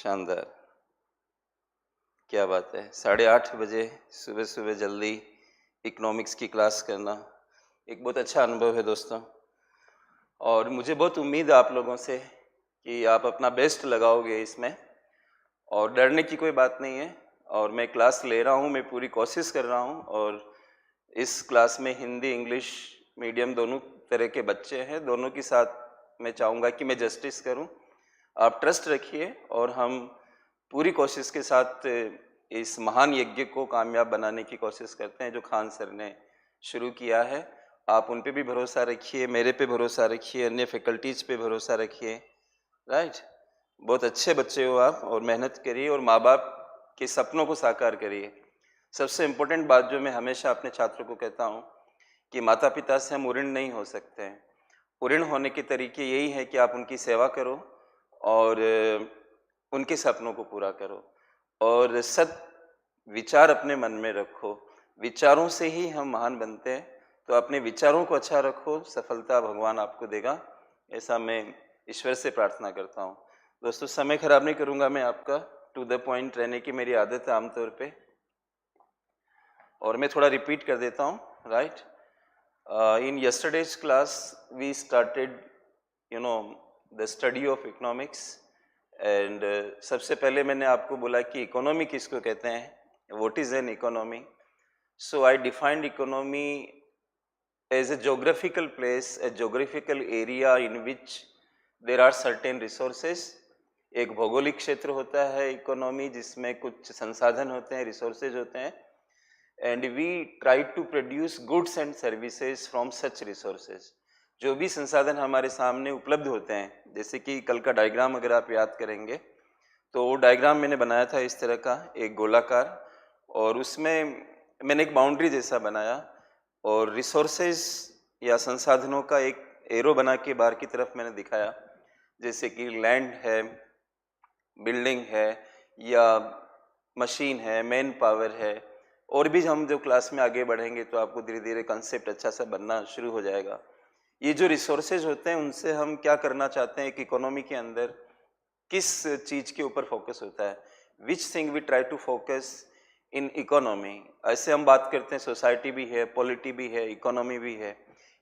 शानदार, क्या बात है। 8:30 बजे सुबह सुबह जल्दी इकोनॉमिक्स की क्लास करना एक बहुत अच्छा अनुभव है दोस्तों। और मुझे बहुत उम्मीद है आप लोगों से कि आप अपना बेस्ट लगाओगे इसमें, और डरने की कोई बात नहीं है। और मैं क्लास ले रहा हूँ, मैं पूरी कोशिश कर रहा हूँ। और इस क्लास में हिंदी इंग्लिश मीडियम दोनों तरह के बच्चे हैं, दोनों के साथ मैं चाहूँगा कि मैं जस्टिस करूँ। आप ट्रस्ट रखिए और हम पूरी कोशिश के साथ इस महान यज्ञ को कामयाब बनाने की कोशिश करते हैं जो खान सर ने शुरू किया है। आप उन पे भी भरोसा रखिए, मेरे पे भरोसा रखिए, अन्य फैकल्टीज पे भरोसा रखिए। राइट, बहुत अच्छे बच्चे हो आप, और मेहनत करिए और माँ बाप के सपनों को साकार करिए। सबसे इम्पोर्टेंट बात जो मैं हमेशा अपने छात्रों को कहता हूँ कि माता पिता से हम ऋणी नहीं हो सकते हैं। ऋण होने के तरीके यही है कि आप उनकी सेवा करो और उनके सपनों को पूरा करो, और सत विचार अपने मन में रखो। विचारों से ही हम महान बनते हैं, तो अपने विचारों को अच्छा रखो, सफलता भगवान आपको देगा, ऐसा मैं ईश्वर से प्रार्थना करता हूँ। दोस्तों, समय खराब नहीं करूँगा मैं आपका, टू द पॉइंट रहने की मेरी आदत है आमतौर पे, और मैं थोड़ा रिपीट कर देता हूँ। Right, in yesterday's class we started the study of economics, and सबसे पहले मैंने आपको बोला कि इकोनॉमी किसको कहते हैं, what is an economy. So I defined economy as a geographical place, a geographical area in which there are certain resources. एक भौगोलिक क्षेत्र होता है इकोनॉमी, जिसमें कुछ संसाधन होते हैं, रिसोर्सेज होते हैं, and we try to produce goods and services from such resources. जो भी संसाधन हमारे सामने उपलब्ध होते हैं, जैसे कि कल का डायग्राम अगर आप याद करेंगे तो वो डायग्राम मैंने बनाया था इस तरह का, एक गोलाकार, और उसमें मैंने एक बाउंड्री जैसा बनाया और रिसोर्सेज या संसाधनों का एक एरो बना के बाहर की तरफ मैंने दिखाया, जैसे कि लैंड है, बिल्डिंग है, या मशीन है, मैन पावर है। और भी हम जो क्लास में आगे बढ़ेंगे तो आपको धीरे धीरे कंसेप्ट अच्छा सा बनना शुरू हो जाएगा। ये जो रिसोर्सेज होते हैं उनसे हम क्या करना चाहते हैं, एक इकोनॉमी के अंदर किस चीज़ के ऊपर फोकस होता है, which thing we try to focus in economy. ऐसे हम बात करते हैं, सोसाइटी भी है, पॉलिटी भी है, इकोनॉमी भी है।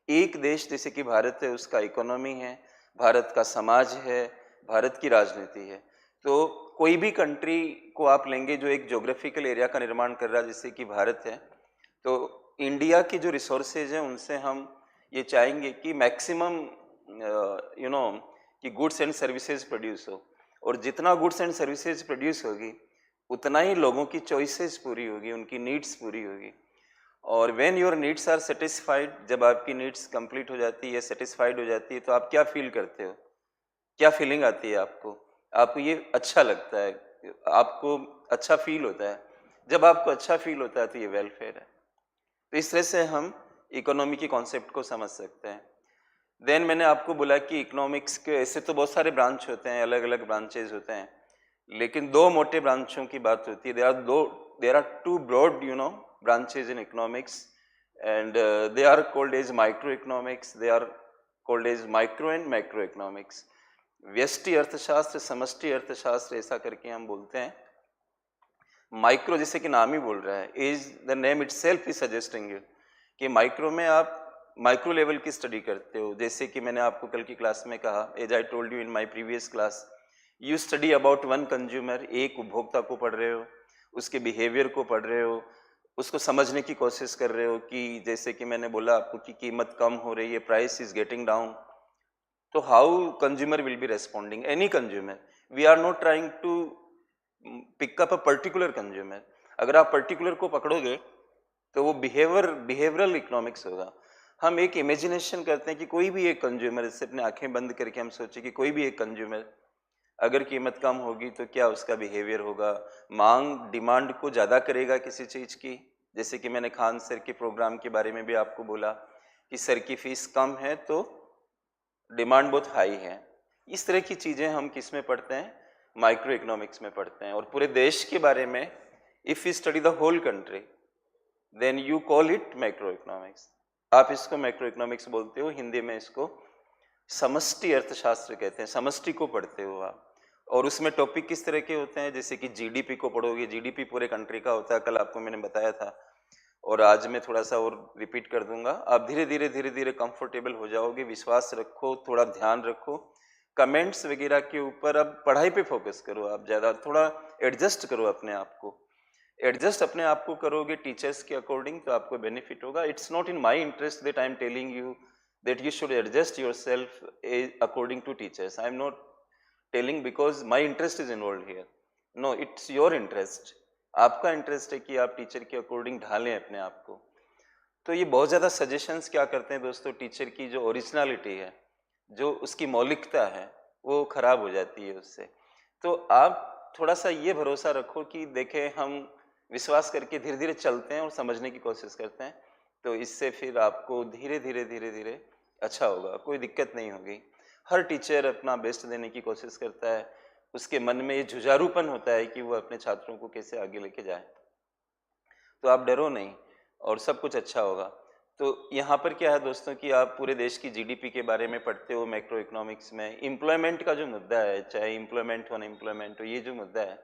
एक देश जैसे कि भारत है, उसका इकोनॉमी है, भारत का समाज है, भारत की राजनीति है। तो कोई भी कंट्री को आप लेंगे जो एक ज्योग्राफिकल एरिया का निर्माण कर रहा है, जैसे कि भारत है, तो इंडिया के जो रिसोर्सेज हैं उनसे हम ये चाहेंगे कि मैक्सिमम कि गुड्स एंड सर्विसेज प्रोड्यूस हो, और जितना गुड्स एंड सर्विसेज प्रोड्यूस होगी उतना ही लोगों की चॉइसेस पूरी होगी, उनकी नीड्स पूरी होगी। और when your needs are satisfied, जब आपकी नीड्स कंप्लीट हो जाती है, सेटिस्फाइड हो जाती है, तो आप क्या फील करते हो, क्या फीलिंग आती है आपको? आपको ये अच्छा लगता है, आपको अच्छा फील होता है। जब आपको अच्छा फील होता है तो ये वेलफेयर है। तो इस तरह से हम इकोनॉमी के कॉन्सेप्ट को समझ सकते हैं। देन मैंने आपको बोला कि इकोनॉमिक्स के ऐसे तो बहुत सारे ब्रांच होते हैं, अलग अलग ब्रांचेज होते हैं, लेकिन दो मोटे ब्रांचों की बात होती है। There are two broad branches in economics, and they are called as micro economics, they are called as micro and macro economics. व्यष्टि अर्थशास्त्र, समष्टि अर्थशास्त्र, ऐसा करके हम बोलते हैं। माइक्रो जैसे कि नाम ही बोल रहा है, is the name it self is suggesting you कि माइक्रो में आप माइक्रो लेवल की स्टडी करते हो। जैसे कि मैंने आपको कल की क्लास में कहा, as I told you in my previous class, you study about one consumer, एक उपभोक्ता को पढ़ रहे हो, उसके बिहेवियर को पढ़ रहे हो, उसको समझने की कोशिश कर रहे हो कि जैसे कि मैंने बोला आपको कि कीमत कम हो रही है, प्राइस इज गेटिंग डाउन, तो how consumer will be responding, any consumer. We are not trying to pick up a particular consumer. अगर आप पर्टिकुलर को पकड़ोगे तो वो बिहेवियरल इकोनॉमिक्स होगा। हम एक इमेजिनेशन करते हैं कि कोई भी एक कंज्यूमर, इससे अपने आंखें बंद करके हम सोचे कि कोई भी एक कंज्यूमर अगर कीमत कम होगी तो क्या उसका बिहेवियर होगा। मांग डिमांड को ज़्यादा करेगा किसी चीज़ की, जैसे कि मैंने खान सर के प्रोग्राम के बारे में भी आपको बोला कि सर की फीस कम है तो डिमांड बहुत हाई है। इस तरह की चीज़ें हम किस में पढ़ते हैं, माइक्रो इकोनॉमिक्स में पढ़ते हैं। और पूरे देश के बारे में if you study the whole country then you call it macro economics. आप इसको मैक्रो इकोनॉमिक्स बोलते हो, हिंदी में इसको समष्टि अर्थशास्त्र कहते हैं, समष्टि को पढ़ते हो आप। और उसमें टॉपिक किस तरह के होते हैं, जैसे कि जीडीपी को पढ़ोगे, जीडीपी पूरे कंट्री का होता है, कल आपको मैंने बताया था, और आज मैं थोड़ा सा और रिपीट कर दूंगा। आप धीरे धीरे कंफर्टेबल हो जाओगे, विश्वास रखो, थोड़ा ध्यान रखो, कमेंट्स वगैरह के ऊपर अब पढ़ाई पे फोकस करो, आप ज़्यादा थोड़ा एडजस्ट करो अपने आप को, एडजस्ट अपने आप को करोगे टीचर्स के अकॉर्डिंग तो आपको बेनिफिट होगा। It's not in my interest that I am telling you that you should adjust yourself according to teachers, I am not telling because my interest is involve here, no, it's your interest, आपका interest है कि आप teacher के according ढालें अपने आप को। तो ये बहुत ज़्यादा सजेशंस क्या करते हैं दोस्तों, टीचर की जो ओरिजिनलिटी है, जो उसकी मौलिकता है, वो खराब हो जाती है उससे। तो आप थोड़ा सा ये भरोसा रखो कि देखें, हम विश्वास करके धीरे धीरे चलते हैं और समझने की कोशिश करते हैं, तो इससे फिर आपको धीरे धीरे अच्छा होगा, कोई दिक्कत नहीं होगी। हर टीचर अपना बेस्ट देने की कोशिश करता है, उसके मन में ये जुझारूपन होता है कि वो अपने छात्रों को कैसे आगे लेके जाए। तो आप डरो नहीं और सब कुछ अच्छा होगा। तो यहाँ पर क्या है दोस्तों कि आप पूरे देश की जीडीपी के बारे में पढ़ते हो, मैक्रो इकोनॉमिक्स में एम्प्लॉयमेंट का जो मुद्दा है, चाहे एम्प्लॉयमेंट हो अनएम्प्लॉयमेंट हो, ये जो मुद्दा है,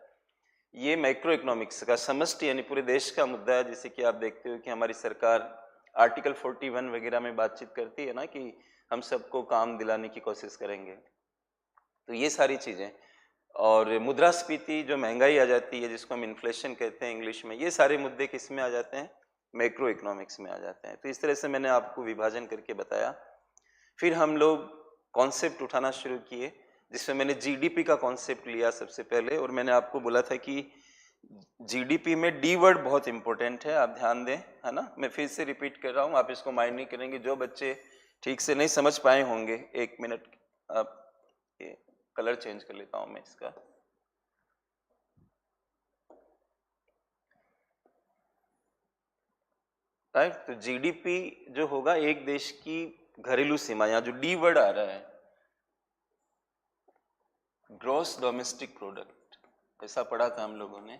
ये मैक्रो इकोनॉमिक्स का समष्टि यानी पूरे देश का मुद्दा है। जैसे कि आप देखते हो कि हमारी सरकार आर्टिकल 41 वगैरह में बातचीत करती है ना कि हम सबको काम दिलाने की कोशिश करेंगे, तो ये सारी चीज़ें, और मुद्रास्फीति जो महंगाई आ जाती है जिसको हम इन्फ्लेशन कहते हैं इंग्लिश में, ये सारे मुद्दे किस में आ जाते हैं, मैक्रो इकोनॉमिक्स में आ जाते हैं। तो इस तरह से मैंने आपको विभाजन करके बताया। फिर हम लोग कॉन्सेप्ट उठाना शुरू किए, जिसमें मैंने जीडीपी का कॉन्सेप्ट लिया सबसे पहले, और मैंने आपको बोला था कि जीडीपी में डी वर्ड बहुत इंपॉर्टेंट है, आप ध्यान दें, है ना। मैं फिर से रिपीट कर रहा हूँ, आप इसको माइंड नहीं करेंगे, जो बच्चे ठीक से नहीं समझ पाए होंगे, एक मिनट, आप ये कलर चेंज कर लेता हूँ मैं इसका। राइट, तो जीडीपी जो होगा एक देश की घरेलू सीमा, यहाँ जो डी वर्ड आ रहा है, ग्रॉस डोमेस्टिक प्रोडक्ट, ऐसा पढ़ा था हम लोगों ने।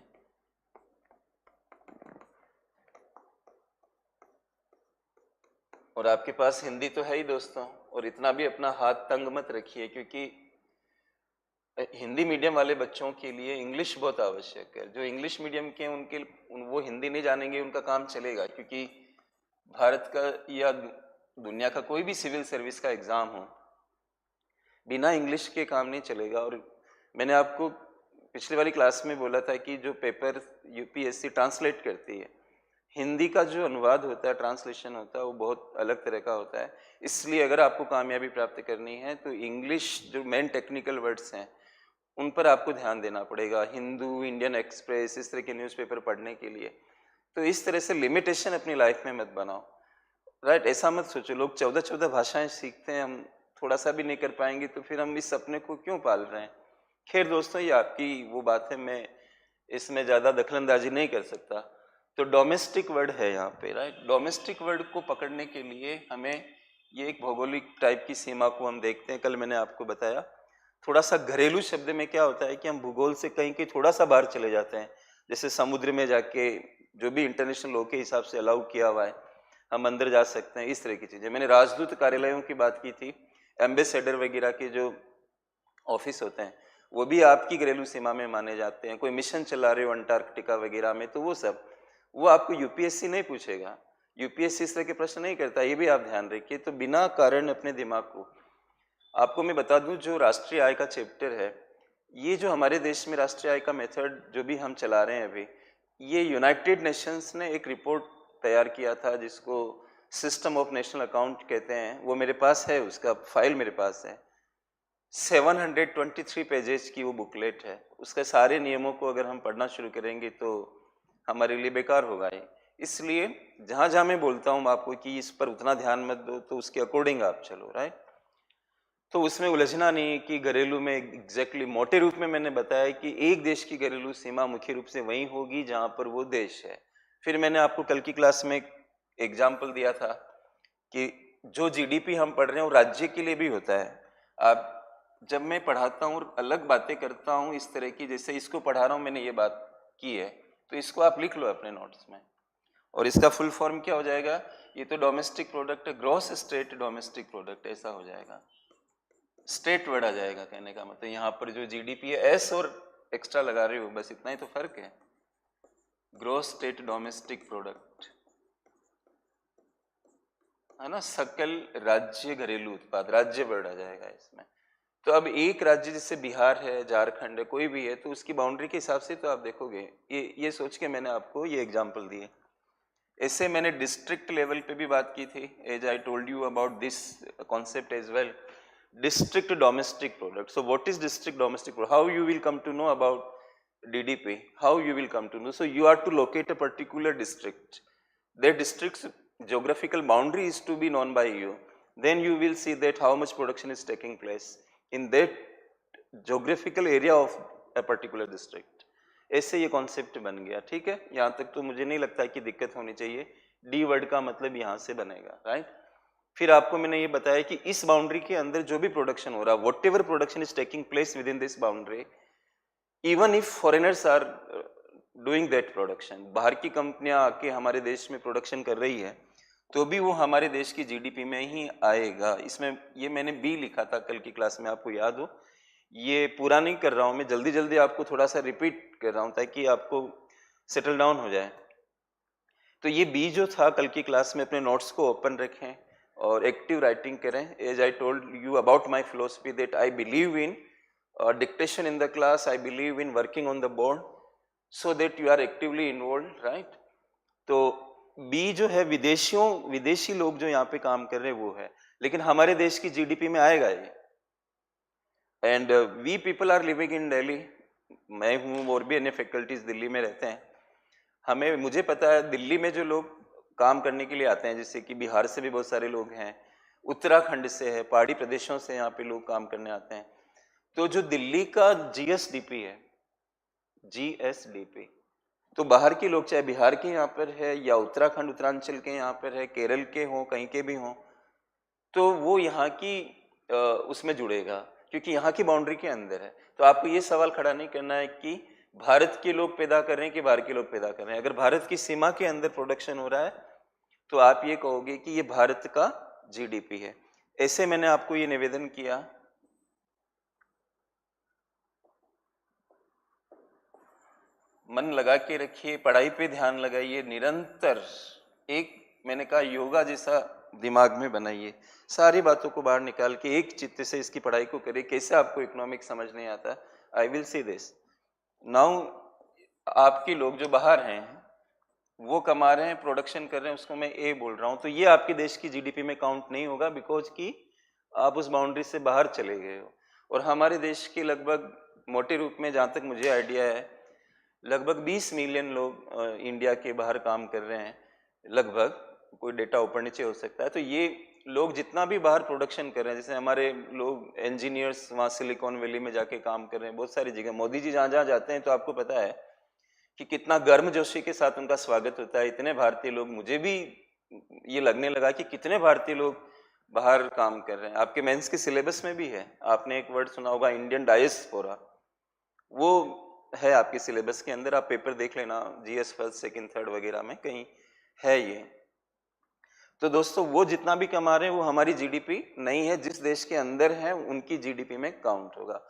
और आपके पास हिंदी तो है ही दोस्तों, और इतना भी अपना हाथ तंग मत रखिए, क्योंकि हिंदी मीडियम वाले बच्चों के लिए इंग्लिश बहुत आवश्यक है। जो इंग्लिश मीडियम के उनके वो हिंदी नहीं जानेंगे, उनका काम चलेगा, क्योंकि भारत का या दुनिया का कोई भी सिविल सर्विस का एग्ज़ाम हो, बिना इंग्लिश के काम नहीं चलेगा। और मैंने आपको पिछली वाली क्लास में बोला था कि जो पेपर यूपीएससी ट्रांसलेट करती है, हिंदी का जो अनुवाद होता है, ट्रांसलेशन होता है, वो बहुत अलग तरह का होता है। इसलिए अगर आपको कामयाबी प्राप्त करनी है तो इंग्लिश जो मेन टेक्निकल वर्ड्स हैं उन पर आपको ध्यान देना पड़ेगा। हिंदू, इंडियन एक्सप्रेस, इस तरह के न्यूज़पेपर पढ़ने के लिए। तो इस तरह से लिमिटेशन अपनी लाइफ में मत बनाओ, राइट। ऐसा मत सोचो लोग 14 भाषाएं सीखते हैं, हम थोड़ा सा भी नहीं कर पाएंगे तो फिर हम इस सपने को क्यों पाल रहे हैं। खैर दोस्तों, ये आपकी वो बात है, मैं इसमें ज़्यादा दखलंदाजी नहीं कर सकता। तो डोमेस्टिक वर्ड है यहाँ पे, राइट। डोमेस्टिक वर्ड को पकड़ने के लिए हमें ये एक भौगोलिक टाइप की सीमा को हम देखते हैं। कल मैंने आपको बताया, थोड़ा सा घरेलू शब्द में क्या होता है कि हम भूगोल से कहीं कहीं थोड़ा सा बाहर चले जाते हैं, जैसे समुद्र में जाके जो भी इंटरनेशनल लॉ के हिसाब से अलाउ किया हुआ है हम अंदर जा सकते हैं, इस तरह की चीज़ें। मैंने राजदूत कार्यालयों की बात की थी, एम्बेसडर वगैरह के जो ऑफिस होते हैं वो भी आपकी घरेलू सीमा में माने जाते हैं। कोई मिशन चला रहे हो अंटार्कटिका वगैरह में, तो वो सब वो आपको यूपीएससी नहीं पूछेगा, यूपीएससी इस तरह के प्रश्न नहीं करता, ये भी आप ध्यान रखिए। तो बिना कारण अपने दिमाग को, आपको मैं बता दूं, जो राष्ट्रीय आय का चैप्टर है, ये जो हमारे देश में राष्ट्रीय आय का मेथड जो भी हम चला रहे हैं अभी, ये यूनाइटेड नेशंस ने एक रिपोर्ट तैयार किया था जिसको सिस्टम ऑफ नेशनल अकाउंट कहते हैं। वो मेरे पास है, उसका फाइल मेरे पास है, 723 पेजेस की वो बुकलेट है। उसके सारे नियमों को अगर हम पढ़ना शुरू करेंगे तो हमारे लिए बेकार होगा ये। इसलिए जहाँ जहाँ मैं बोलता हूँ आपको कि इस पर उतना ध्यान मत दो, तो उसके अकॉर्डिंग आप चलो, राइट। तो उसमें उलझना नहीं कि घरेलू में एग्जैक्टली मोटे रूप में मैंने बताया कि एक देश की घरेलू सीमा मुख्य रूप से वही होगी जहाँ पर वो देश है। फिर मैंने आपको कल की क्लास में एक एग्जाम्पल दिया था कि जो जीडीपी हम पढ़ रहे हैं वो राज्य के लिए भी होता है। आप जब मैं पढ़ाता हूँ और अलग बातें करता हूँ इस तरह की, जैसे इसको पढ़ा रहा हूँ मैंने ये बात की है, तो इसको आप लिख लो अपने नोट्स में। और इसका फुल फॉर्म क्या हो जाएगा, ये तो डोमेस्टिक प्रोडक्ट है, ग्रॉस स्टेट डोमेस्टिक प्रोडक्ट, ऐसा हो जाएगा। स्टेट वर्ड आ जाएगा, कहने का मतलब यहाँ पर जो जीडीपी है एस और एक्स्ट्रा लगा रहे हो, बस इतना ही तो फर्क है। ग्रोस स्टेट डोमेस्टिक प्रोडक्ट है ना, सकल राज्य घरेलू उत्पाद, राज्य वर्ड आ जाएगा इसमें। तो अब एक राज्य जैसे बिहार है, झारखंड है, कोई भी है, तो उसकी बाउंड्री के हिसाब से तो आप देखोगे, ये सोच के मैंने आपको ये एग्जांपल दिए। ऐसे मैंने डिस्ट्रिक्ट लेवल पे भी बात की थी, as I told you about this concept as well, district domestic product. So what is district domestic product? How you will come to know about DDP? How you will come to know? So you are to locate a particular district. Their district's geographical boundary is to be known by you. Then you will see that how much production is taking place in that geographical area of a particular district. ऐसे ये concept बन गया, ठीक है। यहाँ तक तो मुझे नहीं लगता कि दिक्कत होनी चाहिए। डी वर्ड का मतलब यहाँ से बनेगा, राइट। फिर आपको मैंने ये बताया कि इस बाउंड्री के अंदर जो भी प्रोडक्शन हो रहा है, whatever production is taking place within this boundary, even if foreigners are doing that production, बाहर की कंपनियां आके हमारे देश में प्रोडक्शन कर रही है, तो भी वो हमारे देश की जीडीपी में ही आएगा। इसमें ये मैंने बी लिखा था कल की क्लास में, आपको याद हो। ये पूरा नहीं कर रहा हूं मैं, जल्दी जल्दी आपको थोड़ा सा रिपीट कर रहा हूं ताकि आपको सेटल डाउन हो जाए। तो ये बी जो था कल की क्लास में, अपने नोट्स को ओपन रखें और एक्टिव राइटिंग करें। As I told you about my philosophy that I believe in dictation in the class, I believe in working on the board so that you are actively involve, right. तो B जो है विदेशी लोग जो यहाँ पे काम कर रहे हैं वो है, लेकिन हमारे देश की जीडीपी में आएगा ये। And we people are living in Delhi, मैं हूँ और भी अन्य फैकल्टीज दिल्ली में रहते हैं। मुझे पता है दिल्ली में जो लोग काम करने के लिए आते हैं, जैसे कि बिहार से भी बहुत सारे लोग हैं, उत्तराखंड से है, पहाड़ी प्रदेशों से यहाँ पे लोग काम करने आते हैं। तो जो दिल्ली का जीएसडीपी है, जीएसडीपी, तो बाहर के लोग चाहे बिहार के यहाँ पर है या उत्तराखंड उत्तरांचल के यहाँ पर है, केरल के हों, कहीं के भी हों, तो वो यहाँ की उसमें जुड़ेगा क्योंकि यहाँ की बाउंड्री के अंदर है। तो आपको ये सवाल खड़ा नहीं करना है कि भारत के लोग पैदा कर रहे हैं कि बाहर के लोग पैदा कर रहे हैं। अगर भारत की सीमा के अंदर प्रोडक्शन हो रहा है तो आप ये कहोगे कि ये भारत का जीडीपी है। ऐसे मैंने आपको ये निवेदन किया। मन लगा के रखिए, पढ़ाई पे ध्यान लगाइए, निरंतर एक, मैंने कहा योगा जैसा दिमाग में बनाइए, सारी बातों को बाहर निकाल के एक चित्त से इसकी पढ़ाई को करिए। कैसे आपको इकोनॉमिक्स समझ नहीं आता, I will see this now. आपके लोग जो बाहर हैं वो कमा रहे हैं, प्रोडक्शन कर रहे हैं, उसको मैं ए बोल रहा हूं, तो ये आपके देश की जीडीपी में काउंट नहीं होगा बिकॉज कि आप उस बाउंड्री से बाहर चले गए हो। और हमारे देश के लगभग मोटे रूप में जहां तक मुझे आइडिया है, लगभग 20 मिलियन लोग इंडिया के बाहर काम कर रहे हैं, लगभग, कोई डेटा ऊपर नीचे हो सकता है। तो ये लोग जितना भी बाहर प्रोडक्शन कर रहे हैं, जैसे हमारे लोग इंजीनियर्स वहाँ सिलिकॉन वैली में जाके काम कर रहे हैं, बहुत सारी जगह मोदी जी जहाँ जहाँ जाते हैं तो आपको पता है कि कितना गर्मजोशी के साथ उनका स्वागत होता है। इतने भारतीय लोग, मुझे भी ये लगने लगा कि कितने भारतीय लोग बाहर काम कर रहे हैं। आपके मेंस के सिलेबस में भी है, आपने एक वर्ड सुना होगा इंडियन डायस्पोरा, वो है आपके सिलेबस के अंदर, आप पेपर देख लेना, जीएस फर्स्ट सेकंड थर्ड वगैरह में कहीं है ये। तो दोस्तों वो जितना भी कमा रहे हैं वो हमारी जीडीपी नहीं है, जिस देश के अंदर है उनकी जीडीपी में काउंट होगा।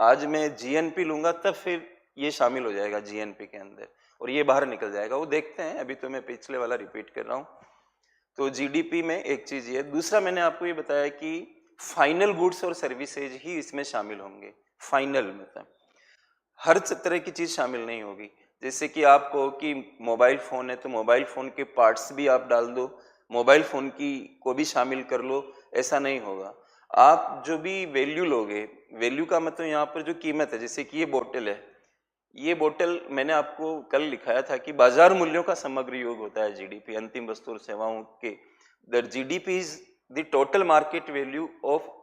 आज मैं जीएनपी लूंगा तब फिर ये शामिल हो जाएगा जीएनपी के अंदर और ये बाहर निकल जाएगा, वो देखते हैं। अभी तो मैं पिछले वाला रिपीट कर रहा हूँ। तो जीडीपी में एक चीज ये, दूसरा मैंने आपको ये बताया कि फाइनल गुड्स और सर्विसेज ही इसमें शामिल होंगे। फाइनल मतलब हर तरह की चीज शामिल नहीं होगी। जैसे कि आप कहो कि मोबाइल फोन है तो मोबाइल फोन के पार्ट्स भी आप डाल दो, मोबाइल फोन की को भी शामिल कर लो, ऐसा नहीं होगा। आप जो भी वैल्यू लोगे, वैल्यू का मतलब यहाँ पर जो कीमत है, जैसे कि ये बोतल है, ये बोतल मैंने आपको कल लिखाया था कि बाजार मूल्यों का समग्र योग होता है जीडीपी, अंतिम वस्तु और सेवाओं के। The GDP is the total market value of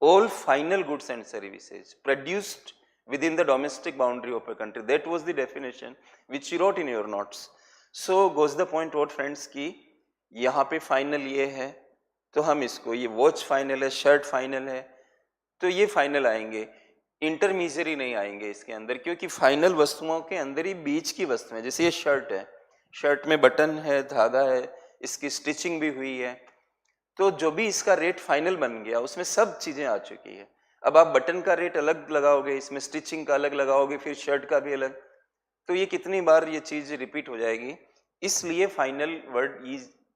all final goods and services produced within the domestic boundary of a country. That was the definition which you wrote in your notes. So goes the point what friends की यहाँ पे final ये है तो हम इसको, ये watch final है, शर्ट फाइनल है, तो ये फाइनल आएंगे, इंटरमीजियरी नहीं आएंगे इसके अंदर, क्योंकि फाइनल वस्तुओं के अंदर ही बीच की वस्तु है। जैसे ये शर्ट है, शर्ट में बटन है, धागा है, इसकी स्टिचिंग भी हुई है, तो जो भी इसका रेट फाइनल बन गया उसमें सब चीजें आ चुकी है। अब आप बटन का रेट अलग लगाओगे, इसमें स्टिचिंग का अलग लगाओगे, फिर शर्ट का भी अलग, तो ये कितनी बार ये चीज रिपीट हो जाएगी। इसलिए फाइनल वर्ड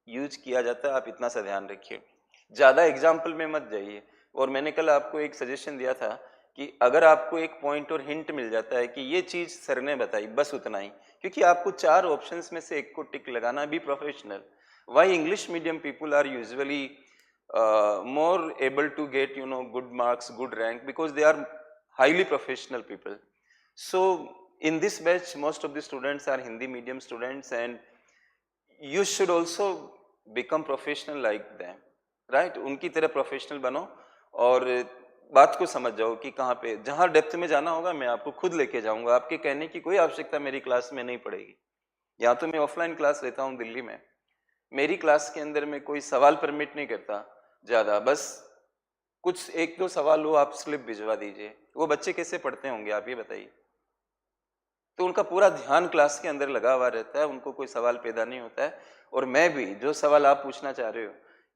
यूज किया जाता है, आप इतना सा ध्यान रखिए, ज्यादा एग्जाम्पल में मत जाइए। और मैंने कल आपको एक सजेशन दिया था कि अगर आपको एक पॉइंट और हिंट मिल जाता है कि ये चीज सर ने बताई, बस उतना ही, क्योंकि आपको 4 ऑप्शंस में से एक को टिक लगाना, be professional. Why English medium people are usually more able to get good marks, good rank, because they are highly professional people. So in this batch most of the students are Hindi medium students, and you should also become professional like them, right? उनकी तरह professional बनो और बात को समझ जाओ कि कहाँ पे, जहाँ डेप्थ में जाना होगा मैं आपको खुद लेके जाऊंगा, आपके कहने की कोई आवश्यकता मेरी क्लास में नहीं पड़ेगी। यहाँ तो मैं ऑफलाइन क्लास लेता हूँ दिल्ली में, मेरी क्लास के अंदर में कोई सवाल परमिट नहीं करता ज्यादा, बस कुछ 1-2 सवाल हो, आप स्लिप भिजवा दीजिए। वो बच्चे कैसे पढ़ते होंगे आप ये बताइए? तो उनका पूरा ध्यान क्लास के अंदर लगा हुआ रहता है, उनको कोई सवाल पैदा नहीं होता है। और मैं भी जो सवाल आप पूछना चाह रहे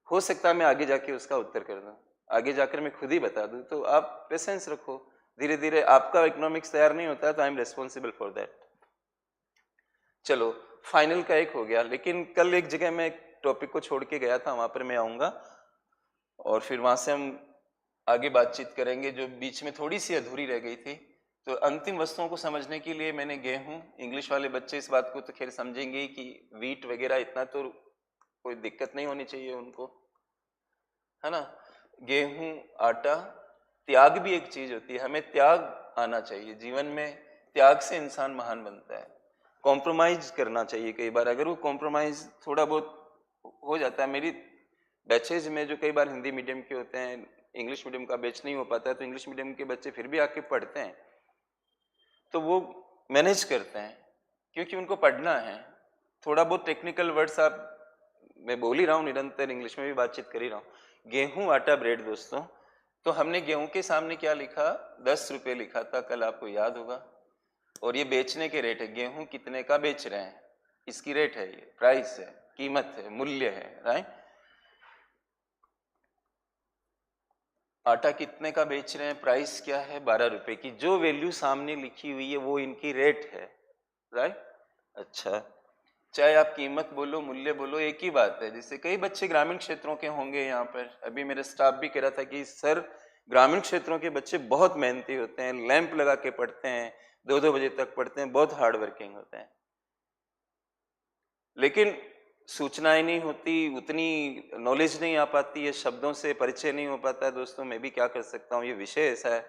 हो सकता है मैं आगे जाके उसका उत्तर कर दूं, आगे जाकर मैं खुद ही बता दूं, तो आप पेशेंस रखो, धीरे धीरे आपका इकोनॉमिक्स तैयार नहीं होता है तो I am responsible for that. चलो फाइनल का एक हो गया, लेकिन कल एक जगह मैं टॉपिक को छोड़ के गया था, वहां पर मैं आऊंगा और फिर वहां से हम आगे बातचीत करेंगे, जो बीच में थोड़ी सी अधूरी रह गई थी। तो अंतिम वस्तुओं को समझने के लिए मैंने गेहूं, इंग्लिश वाले बच्चे इस बात को तो खैर समझेंगे कि वीट वगैरह इतना तो कोई दिक्कत नहीं होनी चाहिए उनको, है ना। गेहूं, आटा, त्याग भी एक चीज होती है, हमें त्याग आना चाहिए जीवन में, त्याग से इंसान महान बनता है। कॉम्प्रोमाइज करना चाहिए कई बार, अगर वो कॉम्प्रोमाइज थोड़ा बहुत हो जाता है। मेरी बैचेज में जो कई बार हिंदी मीडियम के होते हैं, इंग्लिश मीडियम का बैच नहीं हो पाता है, तो इंग्लिश मीडियम के बच्चे फिर भी आके पढ़ते हैं, तो वो मैनेज करते हैं क्योंकि उनको पढ़ना है। थोड़ा बहुत टेक्निकल वर्ड्स आप, मैं बोल ही रहा हूँ, निरंतर इंग्लिश में भी बातचीत कर ही रहा हूँ। गेहूं, आटा, ब्रेड दोस्तों, तो हमने गेहूं के सामने क्या लिखा? 10 रुपये लिखा था, कल आपको याद होगा। और ये बेचने के रेट है, गेहूं कितने का बेच रहे हैं, इसकी रेट है, ये प्राइस है, कीमत है, मूल्य है, राइट। आटा कितने का बेच रहे हैं, प्राइस क्या है, 12 रुपए की, जो वैल्यू सामने लिखी हुई है वो इनकी रेट है, राइट। अच्छा, चाहे आप कीमत बोलो, मूल्य बोलो, एक ही बात है। जैसे कई बच्चे ग्रामीण क्षेत्रों के होंगे यहाँ पर, अभी मेरे स्टाफ भी कह रहा था कि सर ग्रामीण क्षेत्रों के बच्चे बहुत मेहनती होते हैं, लैंप लगा के पढ़ते हैं, 2-2 बजे तक पढ़ते हैं, बहुत हार्ड वर्किंग होते हैं, लेकिन सूचनाएं नहीं होती, उतनी नॉलेज नहीं आ पाती है, शब्दों से परिचय नहीं हो पाता है। दोस्तों मैं भी क्या कर सकता हूँ, ये विषय ऐसा है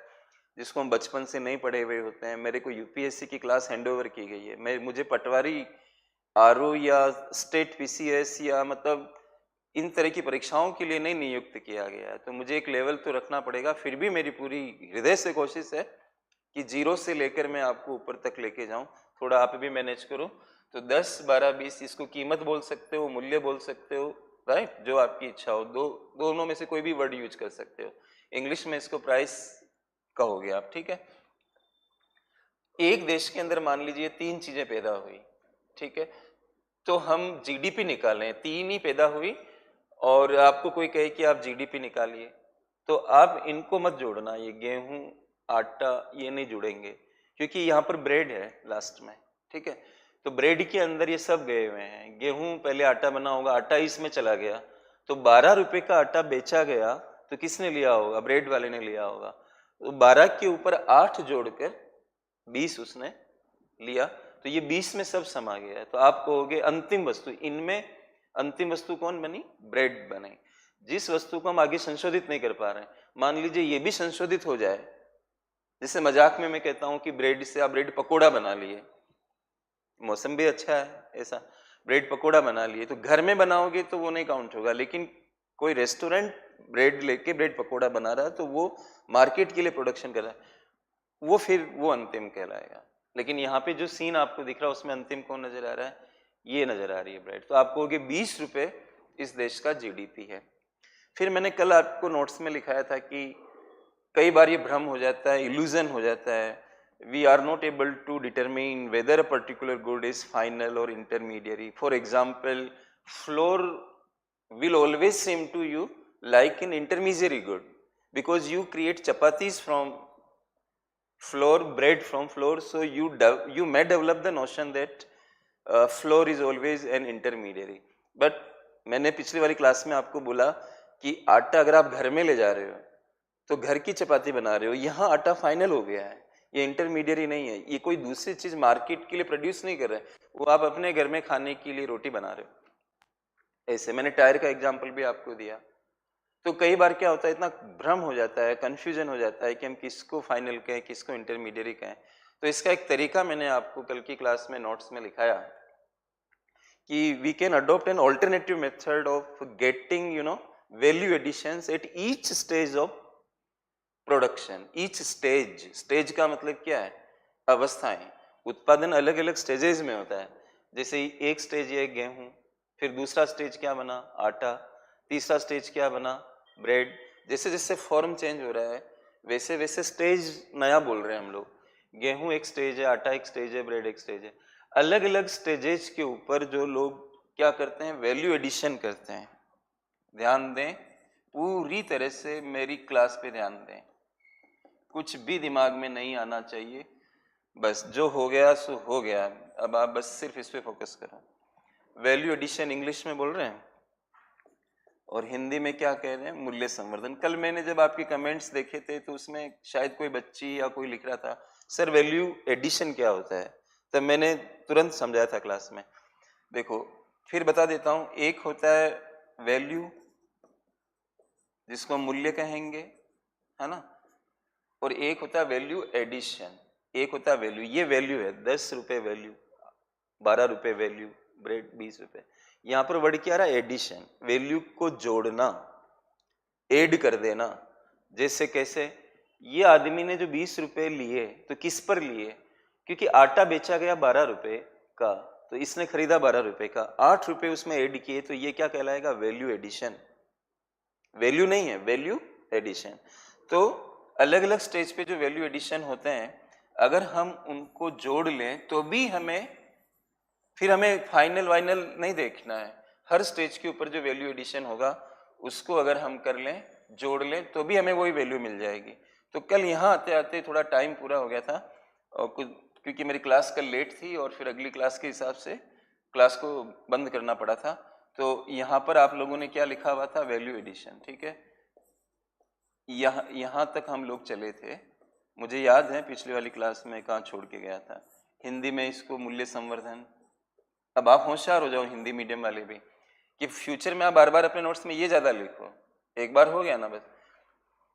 जिसको हम बचपन से नहीं पढ़े हुए होते हैं। मेरे को यूपीएससी की क्लास हैंडओवर की गई है, मुझे पटवारी, आरओ या स्टेट पीसीएस या मतलब इन तरह की परीक्षाओं के लिए नहीं नियुक्त किया गया है, तो मुझे एक लेवल तो रखना पड़ेगा। फिर भी मेरी पूरी हृदय से कोशिश है कि 0 से लेकर मैं आपको ऊपर तक लेके जाऊं। थोड़ा आप भी मैनेज करो, तो 10, 12, 20 इसको कीमत बोल सकते हो, मूल्य बोल सकते हो, राइट, जो आपकी इच्छा हो। दोनों में से कोई भी वर्ड यूज कर सकते हो। इंग्लिश में इसको प्राइस कहोगे आप, ठीक है। एक देश के अंदर मान लीजिए 3 चीजें पैदा हुई, ठीक है, तो हम जीडीपी निकालें, 3 ही पैदा हुई और आपको कोई कहे कि आप जीडीपी निकालिए, तो आप इनको मत जोड़ना, ये गेहूं, आटा, ये नहीं जुड़ेंगे, क्योंकि यहाँ पर ब्रेड है लास्ट में, ठीक है। तो ब्रेड के अंदर ये सब गए हुए हैं, गेहूं पहले आटा बना होगा, आटा इसमें चला गया, तो 12 रुपए का आटा बेचा गया, तो किसने लिया होगा? ब्रेड वाले ने लिया होगा। तो 12 के ऊपर 8 जोड़कर 20 उसने लिया, तो ये 20 में सब समा गया है। तो आप कहोगे अंतिम वस्तु, इनमें अंतिम वस्तु कौन बनी? ब्रेड बने। जिस वस्तु को हम आगे संशोधित नहीं कर पा रहे हैं, मान लीजिए ये भी संशोधित हो जाए, जैसे मजाक में मैं कहता हूं कि ब्रेड से आप ब्रेड पकोड़ा बना लिए, मौसम भी अच्छा है ऐसा, ब्रेड पकोड़ा बना लिए, तो घर में बनाओगे तो वो नहीं काउंट होगा, लेकिन कोई रेस्टोरेंट ब्रेड लेके ब्रेड पकोड़ा बना रहा है तो वो मार्केट के लिए प्रोडक्शन कर रहा है, वो फिर वो अंतिम कहलाएगा। लेकिन यहाँ पे जो सीन आपको दिख रहा है उसमें अंतिम कौन नजर आ रहा है? ये नजर आ रही है ब्रेड। तो आप कहोगे 20 रुपए इस देश का जीडीपी है। फिर मैंने कल आपको नोट्स में लिखाया था कि कई बार ये भ्रम हो जाता है, इल्यूजन हो जाता है, we are not able to determine whether a particular good is final or intermediary. For example, flour will always seem to you like an intermediary good, because you create chapatis from flour, bread from flour, so you may develop the notion that flour is always an intermediary. But मैंने पिछली वाली class में आपको बोला कि आटा अगर आप घर में ले जा रहे हो तो घर की चपाती बना रहे हो, यहाँ आटा फाइनल हो गया है, ये इंटरमीडियरी नहीं है, ये कोई दूसरी चीज मार्केट के लिए प्रोड्यूस नहीं कर रहे, वो आप अपने घर में खाने के लिए रोटी बना रहे हो। ऐसे मैंने टायर का एग्जाम्पल भी आपको दिया। तो कई बार क्या होता है, इतना भ्रम हो जाता है, कंफ्यूजन हो जाता है कि हम किसको फाइनल कहें, किसको इंटरमीडिएट कहें। तो इसका एक तरीका मैंने आपको कल की क्लास में नोट्स में लिखाया कि we can adopt an alternative method of getting value additions at each stage of production. Each stage का मतलब क्या है, अवस्थाएं। उत्पादन अलग अलग स्टेजेस में होता है। जैसे एक स्टेज है गेहूं, फिर दूसरा स्टेज क्या बना, आटा, तीसरा स्टेज क्या बना, ब्रेड। जैसे जैसे फॉर्म चेंज हो रहा है वैसे वैसे स्टेज नया बोल रहे हैं हम लोग। गेहूं एक स्टेज है, आटा एक स्टेज है, ब्रेड एक स्टेज है। अलग अलग स्टेजेस के ऊपर जो लोग क्या करते हैं, वैल्यू एडिशन करते हैं। ध्यान दें, पूरी तरह से मेरी क्लास पे ध्यान दें, कुछ भी दिमाग में नहीं आना चाहिए। बस जो हो गया सो हो गया, अब आप बस सिर्फ इस पे फोकस करो। वैल्यू एडिशन इंग्लिश में बोल रहे हैं और हिंदी में क्या कह रहे हैं, मूल्य संवर्धन। कल मैंने जब आपके कमेंट्स देखे थे तो उसमें शायद कोई बच्ची या कोई लिख रहा था सर वैल्यू एडिशन क्या होता है, तब मैंने तुरंत समझाया था क्लास में। देखो फिर बता देता हूं, एक होता है वैल्यू जिसको मूल्य कहेंगे, है ना, और एक होता है वैल्यू एडिशन। एक होता है वैल्यू, ये वैल्यू है 10 रुपए वैल्यू, 12 रुपए वैल्यू, ब्रेड 20 रुपए। यहां पर वर्ड क्या आ रहा है, एडिशन, वैल्यू को जोड़ना, ऐड कर देना। जैसे कैसे, ये आदमी ने जो 20 रुपए लिए तो किस पर लिए, क्योंकि आटा बेचा गया 12 रुपए का तो इसने खरीदा 12 रुपए का, 8 रुपए उसमें ऐड किए, तो ये क्या कहलाएगा, वैल्यू एडिशन। वैल्यू नहीं है, वैल्यू एडिशन। तो अलग अलग स्टेज पे जो वैल्यू एडिशन होते हैं, अगर हम उनको जोड़ लें तो भी फिर हमें फाइनल वाइनल नहीं देखना है। हर स्टेज के ऊपर जो वैल्यू एडिशन होगा उसको अगर हम कर लें, जोड़ लें, तो भी हमें वही वैल्यू मिल जाएगी। तो कल यहाँ आते आते थोड़ा टाइम पूरा हो गया था और कुछ, क्योंकि मेरी क्लास कल लेट थी और फिर अगली क्लास के हिसाब से क्लास को बंद करना पड़ा था। तो यहाँ पर आप लोगों ने क्या लिखा हुआ था, वैल्यू एडिशन, ठीक है। यहाँ तक हम लोग चले थे। मुझे याद है पिछली वाली क्लास में कहाँ छोड़ के गया था, हिंदी में इसको मूल्य संवर्धन। अब आप होशियार हो जाओ हिंदी मीडियम वाले भी, कि फ्यूचर में आप बार बार अपने नोट्स में ये ज्यादा लिखो, एक बार हो गया ना बस।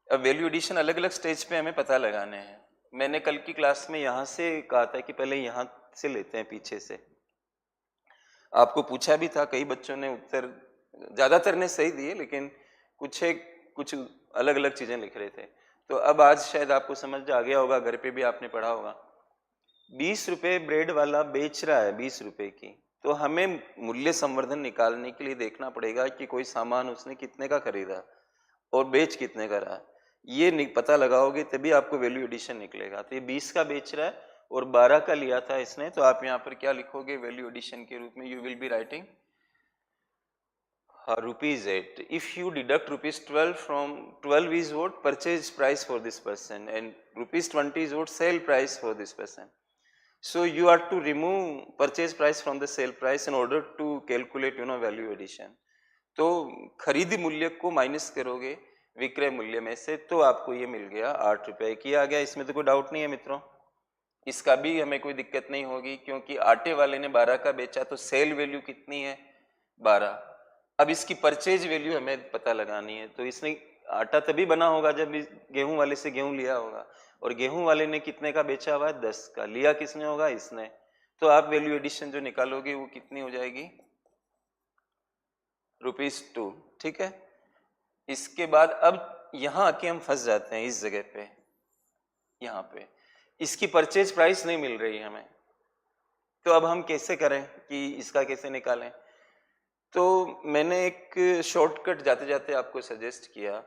अब वैल्यू एडिशन अलग अलग स्टेज पे हमें पता लगाने हैं। मैंने कल की क्लास में यहाँ से कहा था कि पहले यहाँ से लेते हैं, पीछे से। आपको पूछा भी था, कई बच्चों ने उत्तर, ज्यादातर ने सही दिए, लेकिन कुछ अलग अलग चीजें लिख रहे थे। तो अब आज शायद आपको समझ आ गया होगा, घर पे भी आपने पढ़ा होगा। 20 रुपए ब्रेड वाला बेच रहा है 20 रुपए की, तो हमें मूल्य संवर्धन निकालने के लिए देखना पड़ेगा कि कोई सामान उसने कितने का खरीदा और बेच कितने का रहा। ये पता लगाओगे तभी आपको वैल्यू एडिशन निकलेगा। तो ये 20 का बेच रहा है और 12 का लिया था इसने, तो आप यहाँ पर क्या लिखोगे वैल्यू एडिशन के रूप में, you will be writing rupees 8. If you deduct rupees 12 from 12 is what purchase price for this person and rupees 20 is what sale price for this person. So you are to remove purchase price from the sale price in order to calculate value addition. तो खरीदी मूल्य को minus करोगे विक्रय मूल्य में से, तो आपको ये मिल गया 8 रुपए की आ गया। इसमें तो कोई डाउट नहीं है मित्रों, इसका भी हमें कोई दिक्कत नहीं होगी, क्योंकि आटे वाले ने 12 का बेचा तो सेल वैल्यू कितनी है, 12। अब इसकी परचेज वैल्यू हमें पता लगानी है, तो इसने आटा तभी बना होगा जब गेहूं वाले से गेहूं लिया होगा, और गेहूं वाले ने कितने का बेचा हुआ है, 10 का। लिया किसने होगा, इसने। तो आप वैल्यू एडिशन जो निकालोगे वो कितनी हो जाएगी, ₹2। ठीक है। इसके बाद अब यहां आके हम फंस जाते हैं इस जगह पे, यहां पे इसकी परचेज प्राइस नहीं मिल रही हमें, तो अब हम कैसे करें कि इसका कैसे निकालें। तो मैंने एक शॉर्टकट जाते जाते आपको सजेस्ट किया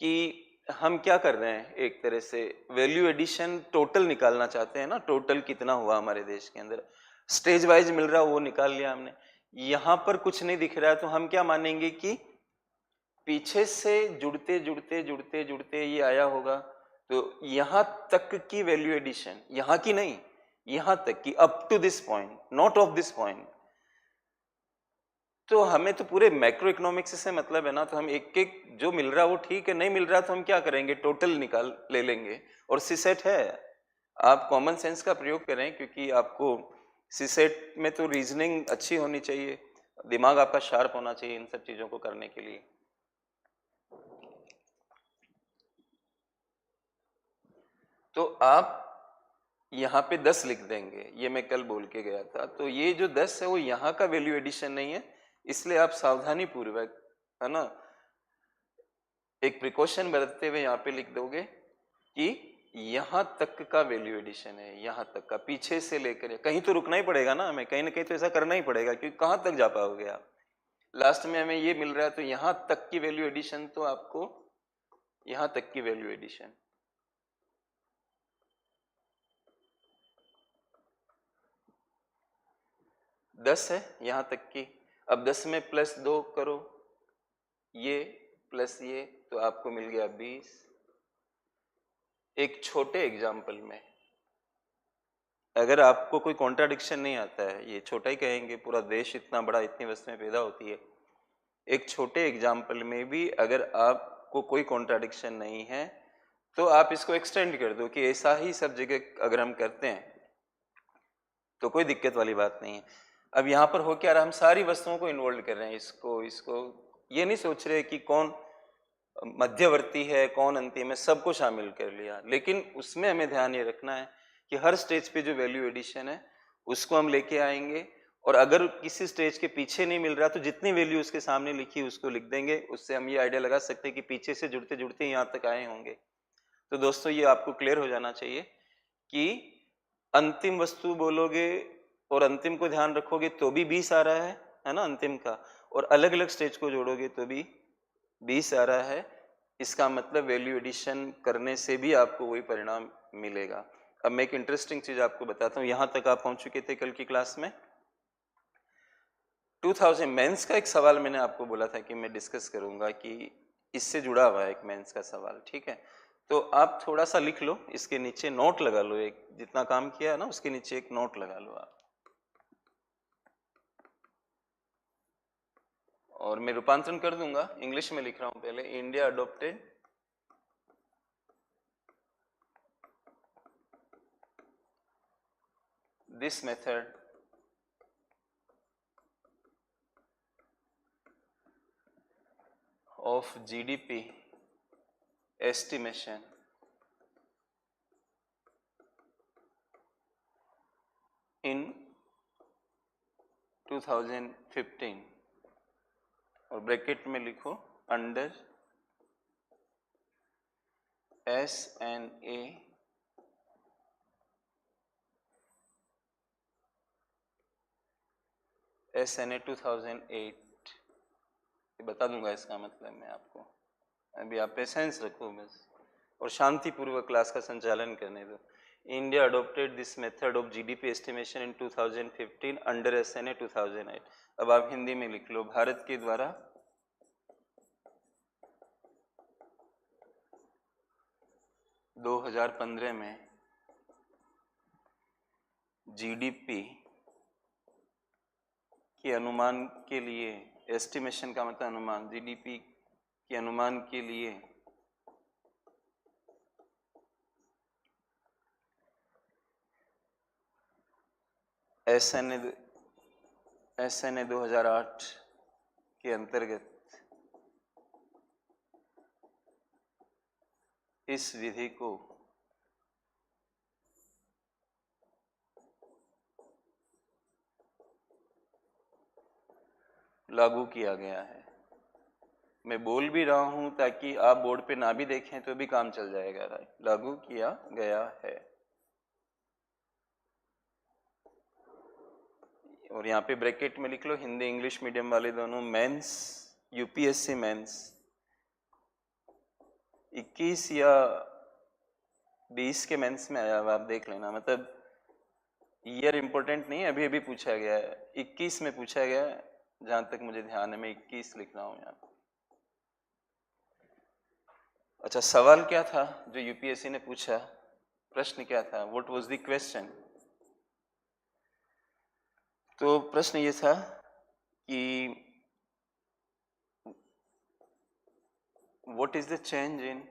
कि हम क्या कर रहे हैं, एक तरह से वैल्यू एडिशन टोटल निकालना चाहते हैं ना, टोटल कितना हुआ हमारे देश के अंदर, स्टेज वाइज मिल रहा वो निकाल लिया हमने। यहां पर कुछ नहीं दिख रहा है तो हम क्या मानेंगे कि पीछे से जुड़ते जुड़ते जुड़ते जुड़ते ये आया होगा, तो यहां तक की वैल्यू एडिशन, यहां की नहीं, यहां तक की, up to this point, not of this point. तो हमें तो पूरे मैक्रो इकोनॉमिक्स से मतलब है ना, तो हम एक एक जो मिल रहा है वो ठीक है, नहीं मिल रहा तो हम क्या करेंगे, टोटल निकाल ले लेंगे। और सीसेट है, आप कॉमन सेंस का प्रयोग करें, क्योंकि आपको सीसेट में तो रीजनिंग अच्छी होनी चाहिए, दिमाग आपका शार्प होना चाहिए इन सब चीजों को करने के लिए। तो आप यहाँ पे 10 लिख देंगे, ये मैं कल बोल के गया था। तो ये जो 10 है वो यहाँ का वैल्यू एडिशन नहीं है, इसलिए आप सावधानी पूर्वक, है ना, एक प्रिकॉशन बरतते हुए यहाँ पे लिख दोगे कि यहाँ तक का वैल्यू एडिशन है, यहाँ तक का, पीछे से लेकर, कहीं तो रुकना ही पड़ेगा ना हमें, कहीं ना कहीं तो ऐसा करना ही पड़ेगा, क्योंकि कहाँ तक जा पाओगे आप। लास्ट में हमें ये मिल रहा है तो यहाँ तक की वैल्यू एडिशन, तो आपको यहाँ तक की वैल्यू एडिशन, दस है यहाँ तक की। अब 10 में +2 करो, ये प्लस ये, तो आपको मिल गया 20। एक छोटे एग्जाम्पल में, अगर आपको कोई कॉन्ट्राडिक्शन नहीं आता है, ये छोटा ही कहेंगे, पूरा देश इतना बड़ा, इतनी वस्तुएं पैदा होती है, एक छोटे एग्जाम्पल में भी अगर आपको कोई कॉन्ट्राडिक्शन नहीं है तो आप इसको एक्सटेंड कर दो कि ऐसा ही सब जगह अगर हम करते हैं तो कोई दिक्कत वाली बात नहीं है। अब यहाँ पर हो क्या रहा, हम सारी वस्तुओं को इन्वॉल्व कर रहे हैं, इसको इसको, ये नहीं सोच रहे कि कौन मध्यवर्ती है कौन अंतिम है, सबको शामिल कर लिया। लेकिन उसमें हमें ध्यान ये रखना है कि हर स्टेज पे जो वैल्यू एडिशन है उसको हम लेके आएंगे, और अगर किसी स्टेज के पीछे नहीं मिल रहा तो जितनी वैल्यू उसके सामने लिखी उसको लिख देंगे। उससे हम ये आइडिया लगा सकते हैं कि पीछे से जुड़ते जुड़ते यहाँ तक आए होंगे। तो दोस्तों ये आपको क्लियर हो जाना चाहिए कि अंतिम वस्तु बोलोगे और अंतिम को ध्यान रखोगे तो भी 20 आ रहा है ना अंतिम का, और अलग अलग स्टेज को जोड़ोगे तो भी 20 आ रहा है। इसका मतलब वैल्यू एडिशन करने से भी आपको वही परिणाम मिलेगा। अब मैं एक इंटरेस्टिंग चीज आपको बताता हूँ, यहां तक आप पहुंच चुके थे कल की क्लास में। 2000 मेंस का एक सवाल मैंने आपको बोला था कि मैं डिस्कस करूंगा, कि इससे जुड़ा हुआ है एक मेंस का सवाल, ठीक है। तो आप थोड़ा सा लिख लो, इसके नीचे नोट लगा लो, एक जितना काम किया है ना उसके नीचे एक नोट लगा लो आप। और मैं रूपांतरण कर दूंगा, इंग्लिश में लिख रहा हूं पहले। India adopted this method of GDP estimation in 2015, और ब्रैकेट में लिखो अंडर SNA SNA 2008। ये बता दूंगा इसका मतलब मैं आपको, अभी आप पेशेंस रखो बस और शांतिपूर्वक क्लास का संचालन करने दो। India adopted this method of GDP estimation in 2015 under SNA 2008। अब आप हिंदी में लिख लो, भारत के द्वारा दो 2015 में जीडीपी के अनुमान के लिए, एस्टिमेशन का मतलब अनुमान, जीडीपी के अनुमान के लिए एसएनए 2008 के अंतर्गत इस विधि को लागू किया गया है। मैं बोल भी रहा हूं ताकि आप बोर्ड पे ना भी देखें तो भी काम चल जाएगा। लागू किया गया है, और यहाँ पे ब्रैकेट में लिख लो, हिंदी इंग्लिश मीडियम वाले दोनों, मेंस यूपीएससी मेंस 21 या 20 के मेंस में आया हुआ, आप देख लेना। मतलब ईयर इंपॉर्टेंट नहीं है, अभी अभी पूछा गया है, 21 में पूछा गया है जहां तक मुझे ध्यान है, मैं 21 लिख रहा हूँ यहाँ। अच्छा, सवाल क्या था जो यूपीएससी ने पूछा? प्रश्न क्या था? What was the question? तो प्रश्न ये था कि what is the change in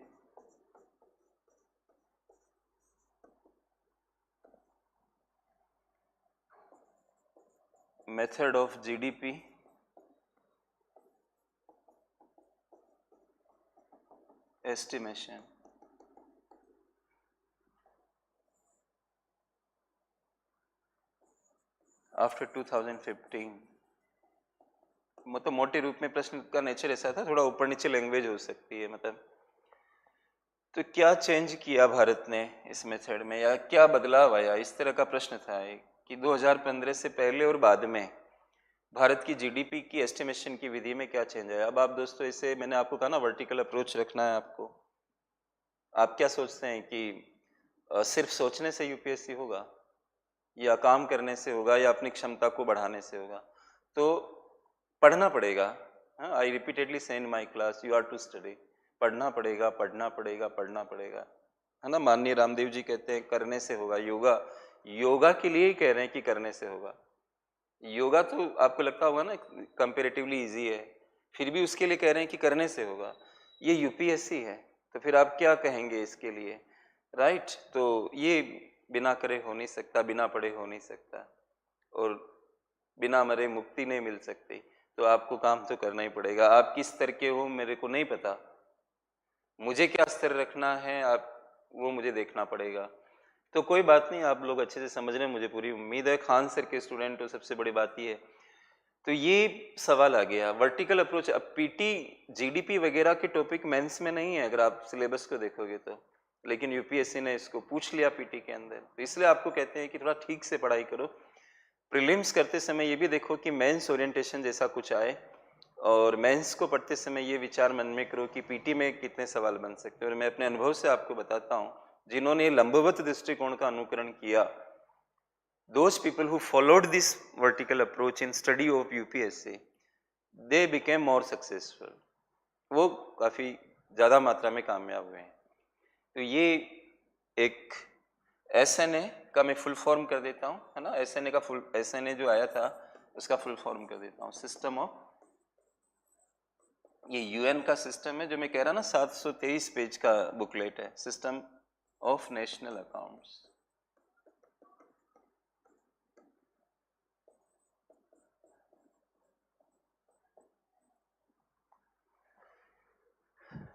method of GDP estimation after 2015। मतलब मोटे रूप में प्रश्न का नेचर ऐसा था, थोड़ा ऊपर नीचे लैंग्वेज हो सकती है, मतलब तो क्या चेंज किया भारत ने इस मेथड में, या क्या बदलाव आया, इस तरह का प्रश्न था एक, कि 2015 से पहले और बाद में भारत की जीडीपी की एस्टिमेशन की विधि में क्या चेंज आया। अब आप दोस्तों, इसे मैंने आपको कहा ना, वर्टिकल अप्रोच रखना है आपको। आप क्या सोचते हैं कि सिर्फ सोचने से यूपीएससी होगा, या काम करने से होगा, या अपनी क्षमता को बढ़ाने से होगा? तो पढ़ना पड़ेगा। I repeatedly say in my class, you are to study. पढ़ना पड़ेगा, पढ़ना पड़ेगा, पढ़ना पड़ेगा, है ना। माननीय रामदेव जी कहते हैं करने से होगा। योगा, योगा के लिए ही कह रहे हैं कि करने से होगा। योगा तो आपको लगता होगा ना कंपेरेटिवली इजी है, फिर भी उसके लिए कह रहे हैं कि करने से होगा। ये यूपीएससी है, तो फिर आप क्या कहेंगे इसके लिए, राइट? तो ये बिना करे हो नहीं सकता, बिना पढ़े हो नहीं सकता, और बिना मरे मुक्ति नहीं मिल सकती। तो आपको काम तो करना ही पड़ेगा। आप किस स्तर के हो मेरे को नहीं पता, मुझे क्या स्तर रखना है आप वो मुझे देखना पड़ेगा। तो कोई बात नहीं, आप लोग अच्छे से समझ रहे हैं, मुझे पूरी उम्मीद है। खान सर के स्टूडेंट हो, सबसे बड़ी बात ये है। तो ये सवाल आ गया वर्टिकल अप्रोच। अब पीटी जीडीपी वगैरह के टॉपिक मेंस में नहीं है अगर आप सिलेबस को देखोगे तो, लेकिन यूपीएससी ने इसको पूछ लिया पीटी के अंदर। तो इसलिए आपको कहते हैं कि थोड़ा ठीक से पढ़ाई करो। प्रीलिम्स करते समय ये भी देखो कि मेंस ओरिएंटेशन जैसा कुछ आए, और मेंस को पढ़ते समय ये विचार मन में करो कि पीटी में कितने सवाल बन सकते हैं। और मैं अपने अनुभव से आपको बताता हूँ, जिन्होंने लंबवत दृष्टिकोण का अनुकरण किया, those people who followed this vertical approach in study of UPSC, they became more successful। वो काफ़ी ज़्यादा मात्रा में कामयाब हुए हैं। तो ये एक SNA का मैं फुल फॉर्म कर देता हूँ, है ना। SNA का फुल, SNA जो आया था उसका फुल फॉर्म कर देता हूँ, सिस्टम ऑफ, ये यूएन का सिस्टम है जो मैं कह रहा ना, 723 पेज का बुकलेट है, सिस्टम ऑफ नेशनल अकाउंट्स।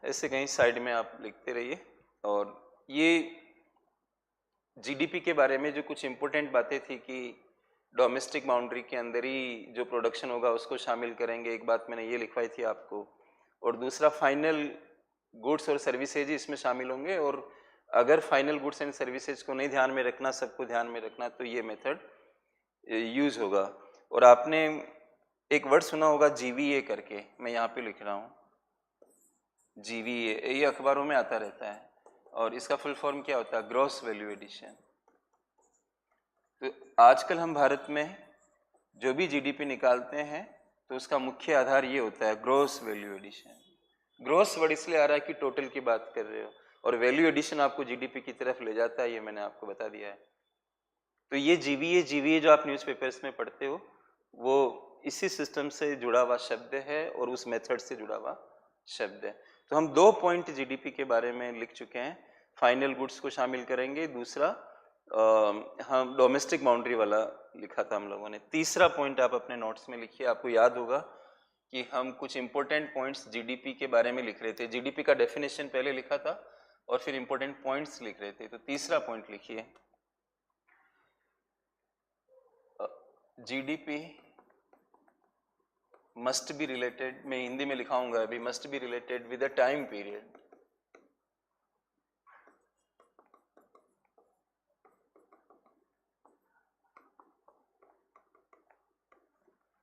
ऐसे कहीं साइड में आप लिखते रहिए। और ये जीडीपी के बारे में जो कुछ इंपॉर्टेंट बातें थी कि डोमेस्टिक बाउंड्री के अंदर ही जो प्रोडक्शन होगा उसको शामिल करेंगे, एक बात मैंने ये लिखवाई थी आपको। और दूसरा, फाइनल गुड्स और सर्विसेज ही इसमें शामिल होंगे, और अगर फाइनल गुड्स एंड सर्विसेज को नहीं ध्यान में रखना, सबको ध्यान में रखना, तो ये मेथड यूज होगा। और आपने एक वर्ड सुना होगा जीवीए करके, मैं यहाँ पे लिख रहा हूँ जीवीए, ये अखबारों में आता रहता है, और इसका फुल फॉर्म क्या होता है? Gross value addition. तो आजकल हम भारत में जो भी जीडीपी निकालते हैं तो उसका मुख्य आधार ये होता है gross value addition. Gross word इसलिए आ रहा है कि टोटल की बात कर रहे हो, और वैल्यू एडिशन आपको जीडीपी की तरफ ले जाता है, ये मैंने आपको बता दिया है। तो ये जीवीए जो आप न्यूज़पेपर्स में पढ़ते हो, वो इसी सिस्टम से जुड़ा हुआ शब्द है और उस मेथड से जुड़ा हुआ शब्द है। तो हम 2 पॉइंट जीडीपी के बारे में लिख चुके हैं। फाइनल गुड्स को शामिल करेंगे, दूसरा हम डोमेस्टिक बाउंड्री वाला लिखा था हम लोगों ने। तीसरा पॉइंट आप अपने नोट्स में लिखिए। आपको याद होगा कि हम कुछ इंपॉर्टेंट पॉइंट्स जीडीपी के बारे में लिख रहे थे। जीडीपी का डेफिनेशन पहले लिखा था और फिर इंपॉर्टेंट पॉइंट्स लिख रहे थे। तो तीसरा पॉइंट लिखिए, जीडीपी मस्ट बी रिलेटेड, मैं हिंदी में लिखाऊंगा अभी, must be related with a time period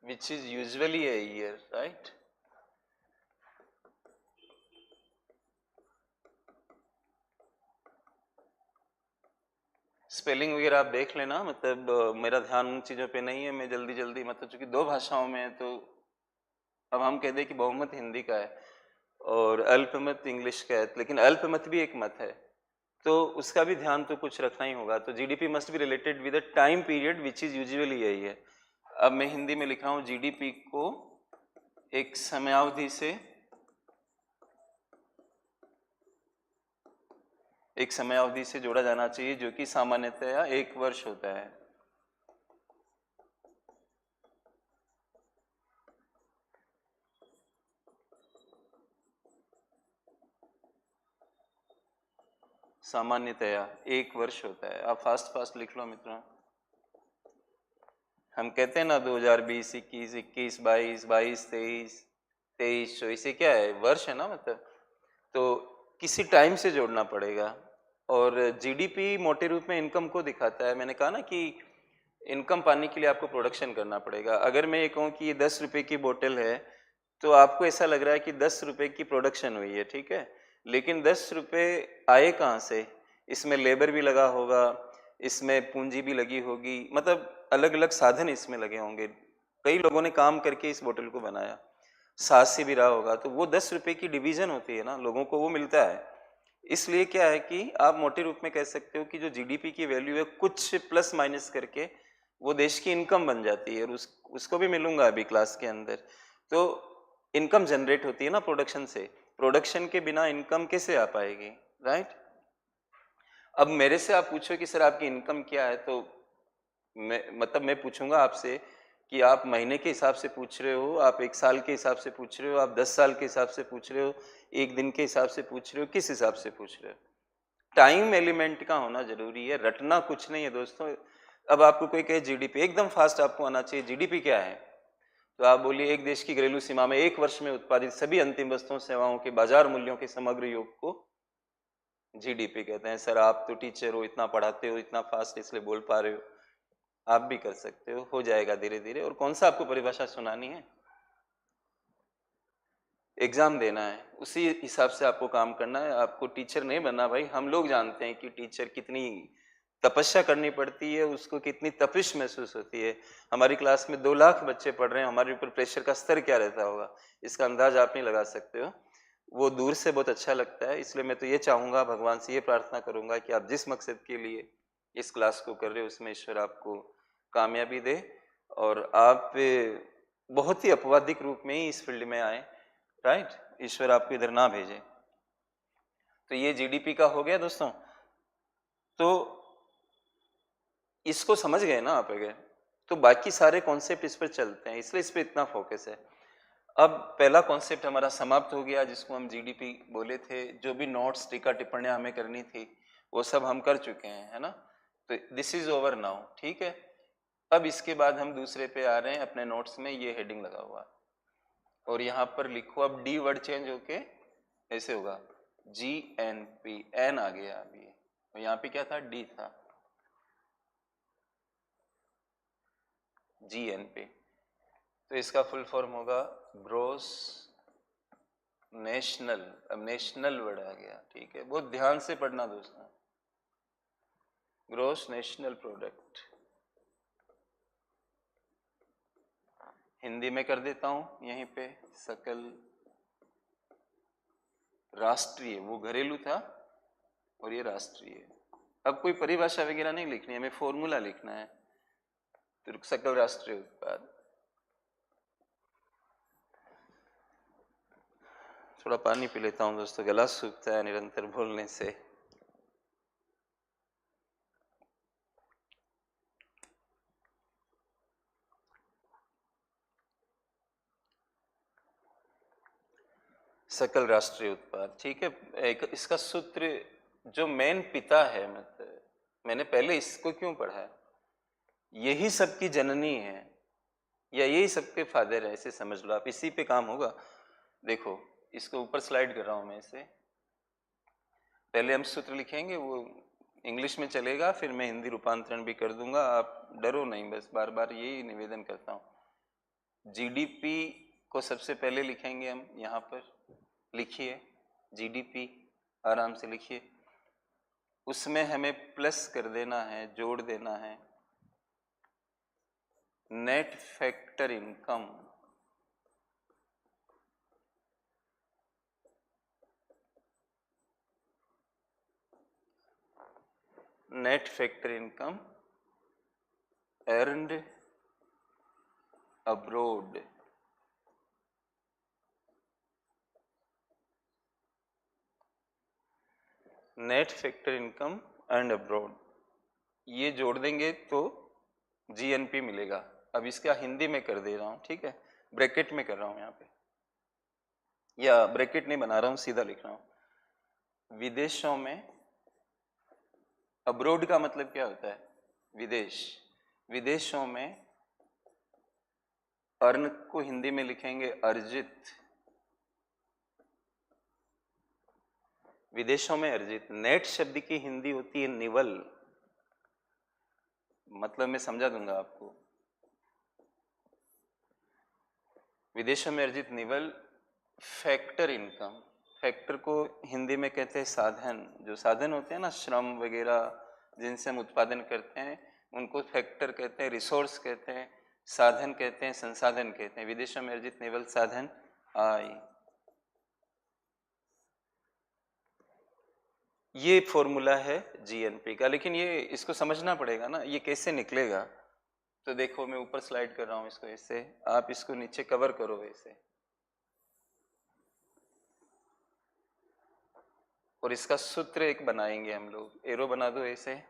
which is usually a year, right? Spelling वगैरह आप देख लेना, मतलब मेरा ध्यान उन चीज़ों पे नहीं है, मैं जल्दी मतलब चूंकि 2 भाषाओं में है, तो अब हम कह दें कि बहुमत हिंदी का है, और अल्पमत इंग्लिश का है, लेकिन अल्पमत भी एक मत है, तो उसका भी ध्यान तो कुछ रखना ही होगा। तो GDP must be related with the time period which is usually यही है। अब मैं हिंदी में लिख रहा हूँ, जीडीपी को एक समयावधि से जोड़ा जाना चाहिए, जो कि सामान्यतया 1 वर्ष होता है। सामान्यतया 1 वर्ष होता है। आप फास्ट लिख लो मित्रों। हम कहते हैं ना 2020, 21, 22, 22, 23, 23, 24, ये क्या है, वर्ष है ना, मतलब तो किसी टाइम से जोड़ना पड़ेगा। और जीडीपी मोटे रूप में इनकम को दिखाता है। मैंने कहा ना कि इनकम पाने के लिए आपको प्रोडक्शन करना पड़ेगा। अगर मैं ये कहूँ कि ये 10 रुपये की बोतल है, तो आपको ऐसा लग रहा है कि 10 रुपये की प्रोडक्शन हुई है, ठीक है, लेकिन 10 रुपये आए कहाँ से? इसमें लेबर भी लगा होगा, इसमें पूंजी भी लगी होगी, मतलब अलग अलग साधन इसमें लगे होंगे, कई लोगों ने काम करके इस बोतल को बनाया, सास से भी रहा होगा, तो वो 10 रुपये की डिवीजन होती है ना, लोगों को वो मिलता है। इसलिए क्या है कि आप मोटे रूप में कह सकते हो कि जो जीडीपी की वैल्यू है, कुछ प्लस माइनस करके वो देश की इनकम बन जाती है। और उसको भी मिलूंगा अभी क्लास के अंदर। तो इनकम जनरेट होती है ना प्रोडक्शन से, प्रोडक्शन के बिना इनकम कैसे आ पाएगी, राइट? अब मेरे से आप पूछो कि सर आपकी इनकम क्या है, तो मैं पूछूंगा आपसे कि आप महीने के हिसाब से पूछ रहे हो, आप 1 साल के हिसाब से पूछ रहे हो, आप 10 साल के हिसाब से पूछ रहे हो, 1 दिन के हिसाब से पूछ रहे हो, किस हिसाब से पूछ रहे हो? टाइम एलिमेंट का होना जरूरी है, रटना कुछ नहीं है दोस्तों। अब आपको कोई कहे जीडीपी, एकदम फास्ट आपको आना चाहिए, जीडीपी क्या है? तो आप बोलिए एक देश की घरेलू सीमा में 1 वर्ष में उत्पादित सभी अंतिम वस्तुओं सेवाओं के बाजार मूल्यों के समग्र योग को जीडीपी कहते हैं। सर आप तो टीचर हो, इतना पढ़ाते हो, इतना फास्ट इसलिए बोल पा रहे हो। आप भी कर सकते हो जाएगा धीरे धीरे। और कौन सा आपको परिभाषा सुनानी है? एग्जाम देना है, उसी हिसाब से आपको काम करना है। आपको टीचर नहीं बनना भाई। हम लोग जानते हैं कि टीचर कितनी तपस्या करनी पड़ती है, उसको कितनी तपिश महसूस होती है। हमारी क्लास में 2 लाख बच्चे पढ़ रहे हैं, हमारे ऊपर प्रेशर का स्तर क्या रहता होगा, इसका अंदाज आप नहीं लगा सकते हो। वो दूर से बहुत अच्छा लगता है। इसलिए मैं तो ये चाहूँगा, भगवान से ये प्रार्थना करूँगा कि आप जिस मकसद के लिए इस क्लास को कर रहे हो, उसमें ईश्वर आपको कामयाबी दे और आप बहुत ही अपवादिक रूप में ही इस फील्ड में आए, राइट? ईश्वर आपको इधर ना भेजे। तो ये जीडीपी का हो गया दोस्तों। तो इसको समझ गए ना आप? अगर तो बाकी सारे कॉन्सेप्ट इस पर चलते हैं, इसलिए इस पर इतना फोकस है। अब पहला कॉन्सेप्ट हमारा समाप्त हो गया, जिसको हम जीडीपी बोले थे। जो भी नोट्स, टीका टिप्पणियां हमें करनी थी, वो सब हम कर चुके हैं, है ना? तो दिस इज ओवर नाउ, ठीक है। अब इसके बाद हम दूसरे पे आ रहे हैं। अपने नोट्स में ये हेडिंग लगा हुआ और यहाँ पर लिखो, अब डी वर्ड चेंज होके ऐसे होगा, जी एन पी, एन आ गया अभी, और यहाँ पे क्या था, डी था, जी एन पी। तो इसका फुल फॉर्म होगा ग्रोस नेशनल। अब नेशनल वर्ड आ गया, ठीक है, बहुत ध्यान से पढ़ना दोस्तों। ग्रोस नेशनल प्रोडक्ट हिंदी में कर देता हूं यहीं पे, सकल राष्ट्रीय, वो घरेलू था और ये राष्ट्रीय। अब कोई परिभाषा वगैरह नहीं लिखनी है, हमें फॉर्मूला लिखना है। तो सकल राष्ट्रीय उत्पाद, थोड़ा पानी पी लेता हूं दोस्तों, गला सूखता है निरंतर बोलने से। सकल राष्ट्रीय उत्पाद, ठीक है। एक इसका सूत्र, जो मेन पिता है, मतलब मैंने पहले इसको क्यों पढ़ा है, यही सबकी जननी है या यही सबके फादर है, ऐसे समझ लो आप, इसी पे काम होगा। देखो इसको ऊपर स्लाइड कर रहा हूं मैं इसे। पहले हम सूत्र लिखेंगे, वो इंग्लिश में चलेगा, फिर मैं हिंदी रूपांतरण भी कर दूंगा, आप डरो नहीं, बस बार बार यही निवेदन करता हूँ। जीडीपी को सबसे पहले लिखेंगे हम, यहाँ पर लिखिए जीडीपी, आराम से लिखिए। उसमें हमें प्लस कर देना है, जोड़ देना है net factor income. Net factor income earned abroad, net factor income and abroad, ये जोड़ देंगे तो जीएनपी मिलेगा। अब इसका हिंदी में कर दे रहा हूँ, ठीक है, ब्रैकेट में कर रहा हूँ यहाँ पे, या ब्रैकेट नहीं बना रहा हूँ, सीधा लिख रहा हूँ। विदेशों में, अब्रोड का मतलब क्या होता है? विदेश। विदेशों में, अर्न को हिंदी में लिखेंगे अर्जित, विदेशों में अर्जित। नेट शब्द की हिंदी होती है निवल, मतलब मैं समझा दूंगा आपको। विदेशों में अर्जित निवल फैक्टर इनकम, फैक्टर को हिंदी में कहते हैं साधन। जो साधन होते हैं ना, श्रम वगैरह जिनसे हम उत्पादन करते हैं, उनको फैक्टर कहते हैं, रिसोर्स कहते हैं, साधन कहते हैं, संसाधन कहते हैं। विदेशों में अर्जित निवल साधन आय, ये फॉर्मूला है जीएनपी का। लेकिन ये इसको समझना पड़ेगा ना, ये कैसे निकलेगा। तो देखो मैं ऊपर स्लाइड कर रहा हूँ इसको ऐसे, आप इसको नीचे कवर करो ऐसे, और इसका सूत्र एक बनाएंगे हम लोग। एरो बना दो ऐसे।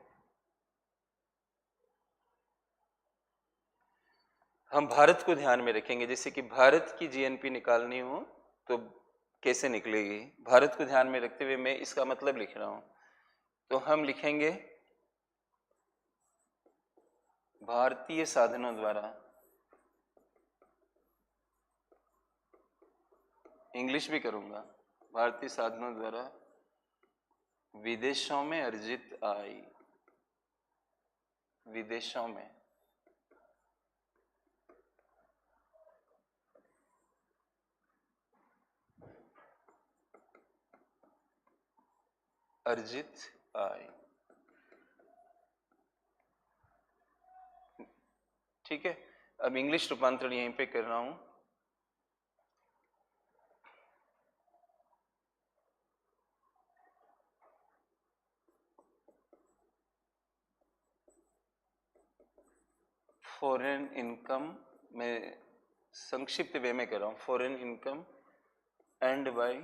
हम भारत को ध्यान में रखेंगे, जैसे कि भारत की जीएनपी निकालनी हो तो कैसे निकलेगी, भारत को ध्यान में रखते हुए मैं इसका मतलब लिख रहा हूं। तो हम लिखेंगे भारतीय साधनों द्वारा, इंग्लिश भी करूंगा, भारतीय साधनों द्वारा विदेशों में अर्जित आय, विदेशों में अर्जित आय, ठीक है। अब इंग्लिश रूपांतरण यहीं पे कर रहा हूं। फॉरेन इनकम, मैं संक्षिप्त वे में कर रहा हूं, foreign income and by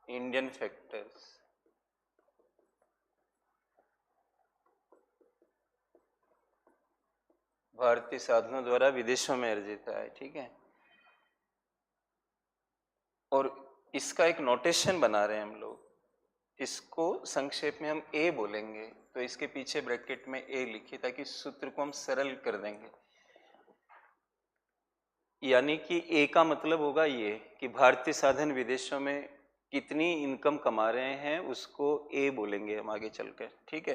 Indian factors, भारतीय साधनों द्वारा विदेशों में अर्जित आय, ठीक है। और इसका एक नोटेशन बना रहे हैं हम लोग, इसको संक्षेप में हम ए बोलेंगे, तो इसके पीछे ब्रैकेट में ए लिखिए ताकि सूत्र को हम सरल कर देंगे। यानी कि ए का मतलब होगा ये कि भारतीय साधन विदेशों में कितनी इनकम कमा रहे हैं, उसको ए बोलेंगे हम आगे चलकर, ठीक है।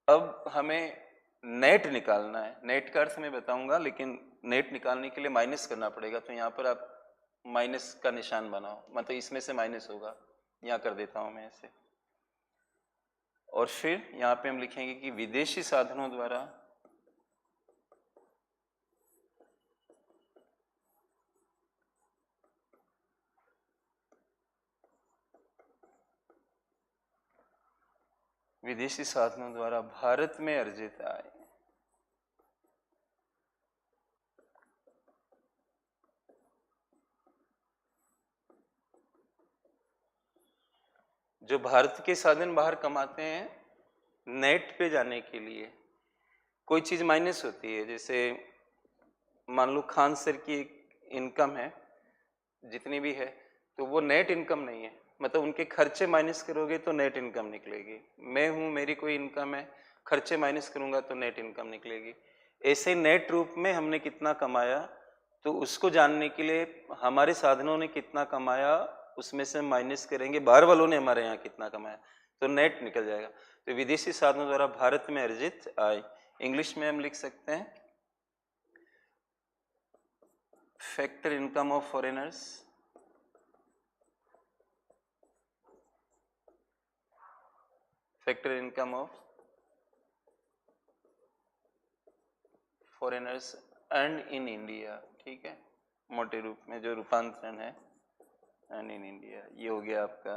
अब हमें नेट निकालना है, नेट का अर्थ मैं बताऊंगा, लेकिन नेट निकालने के लिए माइनस करना पड़ेगा। तो यहाँ पर आप माइनस का निशान बनाओ, मतलब इसमें से माइनस होगा, यहाँ कर देता हूँ मैं ऐसे। और फिर यहाँ पे हम लिखेंगे कि विदेशी साधनों द्वारा विदेशी साधनों द्वारा भारत में अर्जित आय, जो भारत के साधन बाहर कमाते हैं, नेट पे जाने के लिए कोई चीज माइनस होती है। जैसे मान लो खान सर की इनकम है जितनी भी है, तो वो नेट इनकम नहीं है, मतलब उनके खर्चे माइनस करोगे तो नेट इनकम निकलेगी। मैं हूं, मेरी कोई इनकम है, खर्चे माइनस करूंगा तो नेट इनकम निकलेगी। ऐसे नेट रूप में हमने कितना कमाया, तो उसको जानने के लिए हमारे साधनों ने कितना कमाया उसमें से माइनस करेंगे बाहर वालों ने हमारे यहाँ कितना कमाया, तो नेट निकल जाएगा। तो विदेशी साधनों द्वारा भारत में अर्जित आय, इंग्लिश में हम लिख सकते हैं factor income of foreigners, factor income of foreigners and in India, ठीक है, मोटे रूप में जो रूपांतरण है एंड इन इंडिया, ये हो गया आपका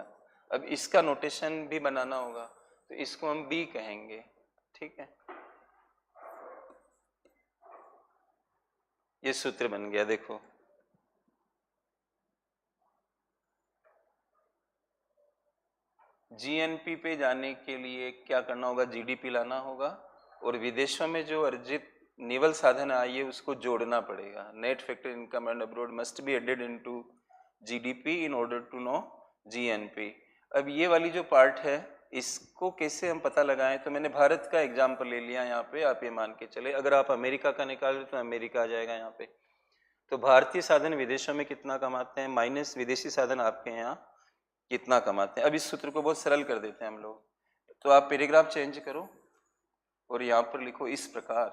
अब इसका नोटेशन भी बनाना होगा, तो इसको हम बी कहेंगे, ठीक है। ये सूत्र बन गया, देखो जीएनपी पे जाने के लिए क्या करना होगा, जीडीपी लाना होगा, और विदेशों में जो अर्जित निवल साधन आई है उसको जोड़ना पड़ेगा। Net factor income and abroad must be added into GDP in order to know GNP. अब ये वाली जो पार्ट है इसको कैसे हम पता लगाएं, तो मैंने भारत का एग्जाम्पल ले लिया यहाँ पे, आप ये मान के चले। अगर आप अमेरिका का निकाल तो अमेरिका आ जाएगा यहाँ पे। तो भारतीय साधन विदेशों में कितना कमाते हैं माइनस विदेशी साधन आपके यहाँ कितना कमाते हैं। अब इस सूत्र को बहुत सरल कर देते हैं हम लोग। तो आप पैराग्राफ चेंज करो और यहाँ पर लिखो इस प्रकार,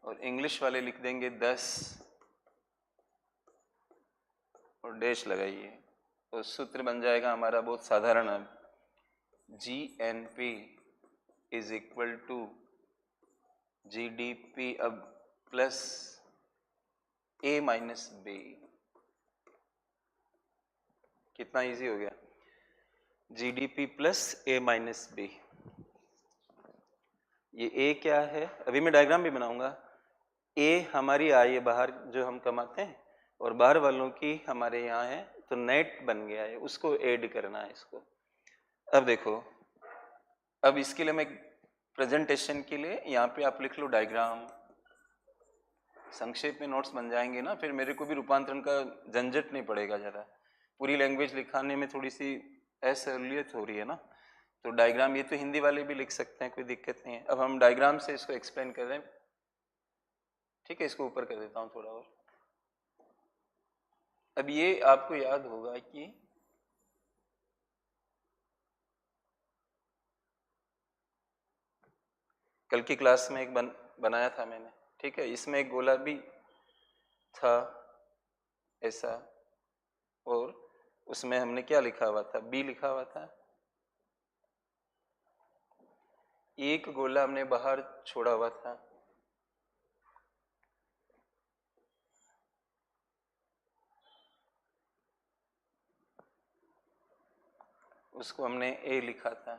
और इंग्लिश वाले लिख देंगे 10 और डैश लगाइए, तो सूत्र बन जाएगा हमारा बहुत साधारण। अब GNP is equal to GDP अब प्लस ए माइनस बी। कितना इजी हो गया, GDP plus A minus B. ये ए क्या है, अभी मैं डायग्राम भी बनाऊंगा। ए हमारी आय है बाहर जो हम कमाते हैं, और बाहर वालों की हमारे यहाँ है, तो नेट बन गया है, उसको ऐड करना है इसको। अब देखो, अब इसके लिए मैं प्रेजेंटेशन के लिए यहाँ पे आप लिख लो डायग्राम, संक्षेप में नोट्स बन जाएंगे ना, फिर मेरे को भी रूपांतरण का झंझट नहीं पड़ेगा ज़्यादा। पूरी लैंग्वेज लिखाने में थोड़ी सी असहूलियत हो रही है ना, तो डायग्राम ये तो हिंदी वाले भी लिख सकते हैं, कोई दिक्कत नहीं है। अब हम डायग्राम से इसको एक्सप्लेन कर रहे हैं, ठीक है। इसको ऊपर कर देता हूँ थोड़ा और। अब ये आपको याद होगा कि कल की क्लास में एक बनाया था मैंने, ठीक है। इसमें एक गोला भी था ऐसा, और उसमें हमने क्या लिखा हुआ था, बी लिखा हुआ था। एक गोला हमने बाहर छोड़ा हुआ था, उसको हमने ए लिखा था,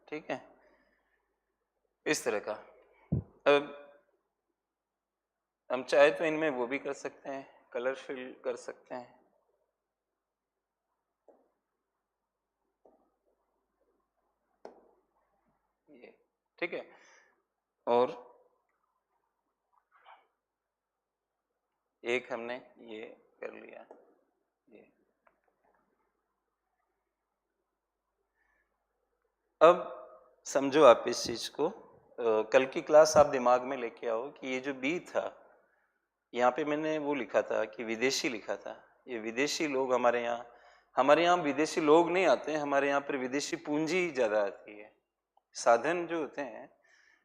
ठीक है, इस तरह का। अब हम चाहे तो इनमें वो भी कर सकते हैं, कलर फिल कर सकते हैं। ये ठीक है, और एक हमने ये कर लिया, ये। अब समझो आप इस चीज को, कल की क्लास आप दिमाग में लेके आओ कि ये जो बी था, यहाँ पे मैंने वो लिखा था कि विदेशी लिखा था। ये विदेशी लोग हमारे यहाँ विदेशी लोग नहीं आते हैं, हमारे यहाँ पर विदेशी पूंजी ज़्यादा आती है। साधन जो होते हैं,